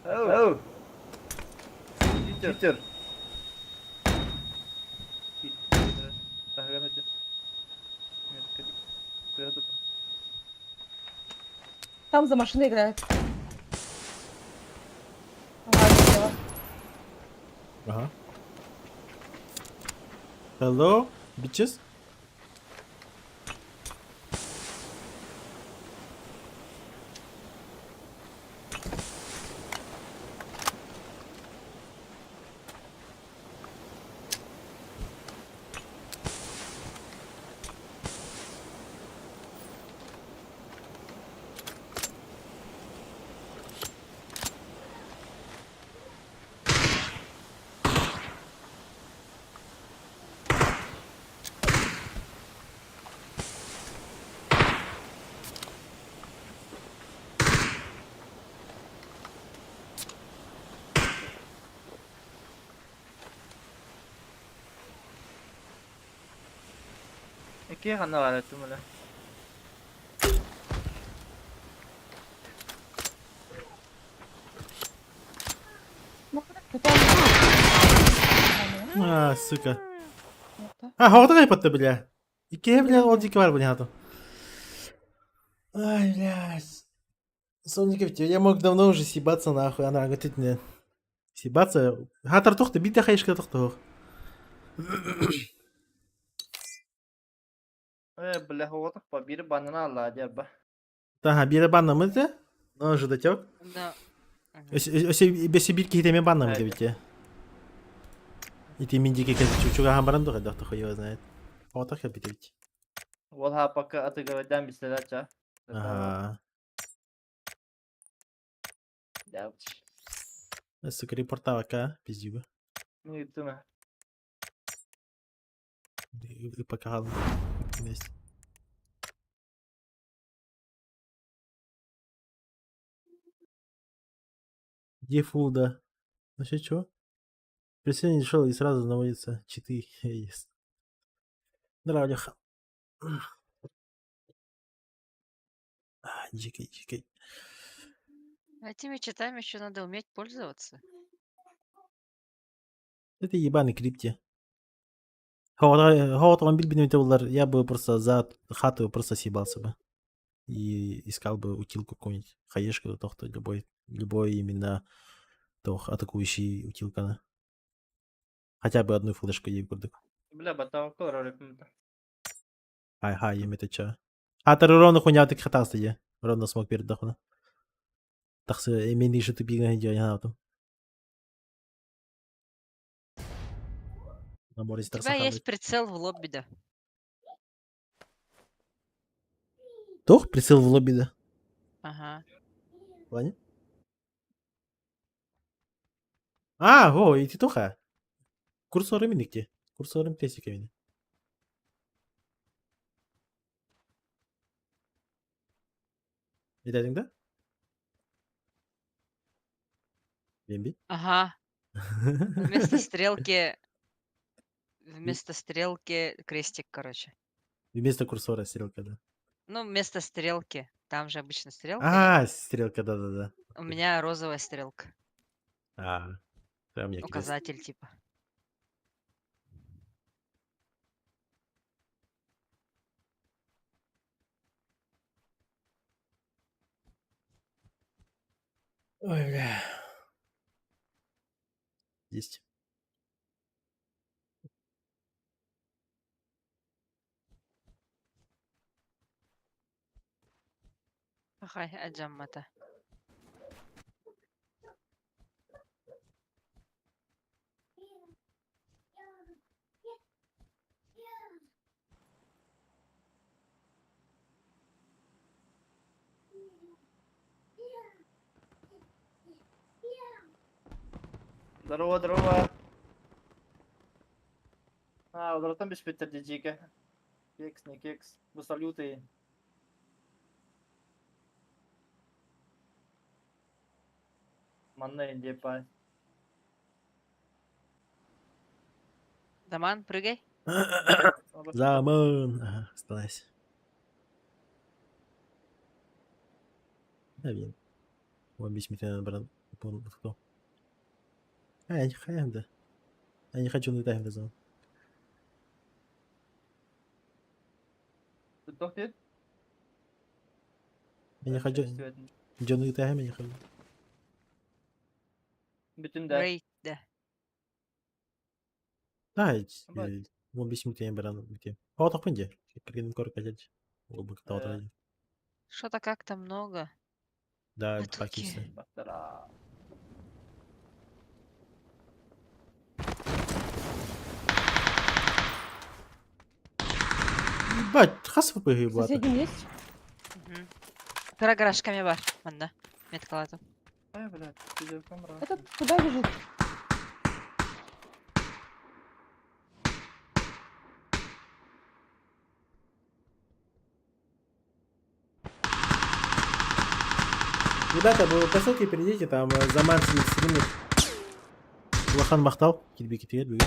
Oh. Читер. Там за машиной играет. Ага, слева. Ага. Hello, bitches. İki kanal alettim öyle. Ну, там. А, сука. Вот так. А, havada kaypattı bile. İkiye bile 12 var bu nihatım. Ай, блядь. Сонника, я мог давно уже съебаться нахуй, она говорит, не. Съебаться. Хатар тухты, бит яхаешка тухты. Bile havadık ba biri banını Allah diye ba. Taha, biri banlamızdı. Ne oldu da çok? Да. Öse bir kihiteme banlamızdı Evet. bitti. İti minci keke çuçuğa hambaran da kadar tuhuyor знает. Otak ya bitti bitti. Vol ha pakka atı gövden bir sefer ça. Ага. Devç. Сука, репортава ка, пизди бы. Ne yuttum ha. И показал. Есть. Где фуда? Насчет чего? Присоединение шел и сразу наводится читы. Есть. Здорово, Леха. Джикай, джикай. Этими читами еще надо уметь пользоваться. Это ебаный крипте. Хават он бил $1 я бы просто за хату просто съебался бы. И искал бы утилку какую-нибудь. Хаешку, то любой именно атакующий утилка. Хотя бы одну флешку ей курдык. Bile batav kol rol yapımda. Хай, еметі ча. Хатыр ровно хуйня тік хатасты є. Ровно смог перед дохуна. Тақсы емені жыты бігін хедя янатым. На море У тебя есть прицел в лобби, да? Тох прицел в лобби, да? Ага. Ваня? О, и ты тоха. Курсорым индикте. Курсорым тесик емені. Ne dedin de? Бемби? Ага. Вместо стрелки крестик, короче. Вместо курсора стрелка, да. Ну, вместо стрелки. Там же обычно стрелка. нет? Стрелка, да-да-да. У меня розовая стрелка. Прям я крест. Указатель, типа. Ой, бля. Есть. Хай, аджаммата. Здорово, здорово. Ударотан без Питер Диджика. Кекс, не кекс. Вы салюты. Манна Индия пай. Даман, прыгай. Заман. Ага, осталось. Да, блин. Он без меня набрал. Кто? Я не хочу, да. Я не хочу на тайм дозвон. Ты toch dit? Я не хочу. Джону тайм я не хочу. Bütün de. Рейд, да. Да, Бать. он без меня набрал. О, так пойди. Киргин корка дядь. Оба кто то. Что-то как-то много. Да, А тут пакисты. Baktara. Ебать, хас выпрыгивай, В бата. соседнем есть? Мгм. Гаражками бар. Манда. Меткалату. Ай, блядь, видеокамера. Этот куда бежит? Ребята, вы по ссылке перейдите, там Заман стримит. Лохан Махтал, Китбики привет, бегу.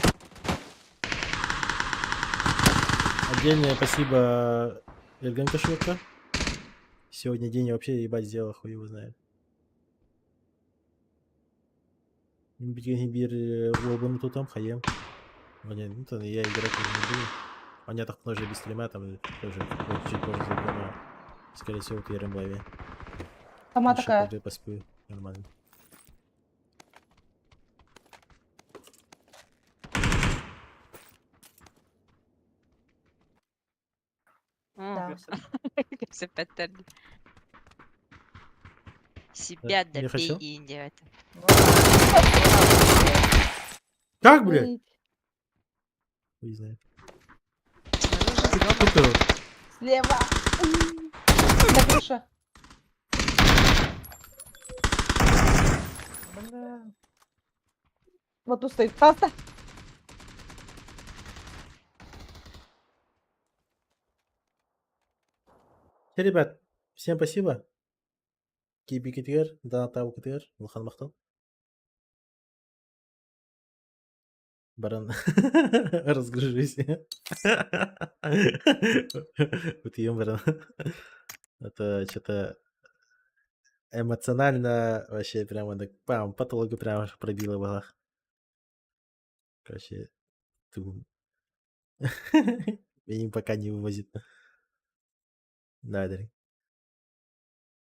Отдельное спасибо Эльган Кошелка. Сегодня день вообще ебать сделал, хуй его знает. Bir Волбану тут там, хаем. Ну, то я играть не буду. Понятно, тоже без стрима, там тоже чуть позже заберу. Скорее всего, в первом лайве. Сама Еще такая. пойду и посплю. Нормально. Да. Все пяттерни. Себя я добей, хочу. Индия. Как, блядь? Эй, Хуй знает. Снаружи Тут его. слева. На крыше. Бля. Вот тут стоит. Просто. Все, ребят, всем спасибо. Киби КТР, Донатау КТР, Лохан Махтал. Баран, разгружусь. Утъем, баран. Это что-то эмоционально вообще прямо так, пам, патологу прямо аж пробило в головах. Короче, тум. Меня пока не вывозит. Да, Дарик.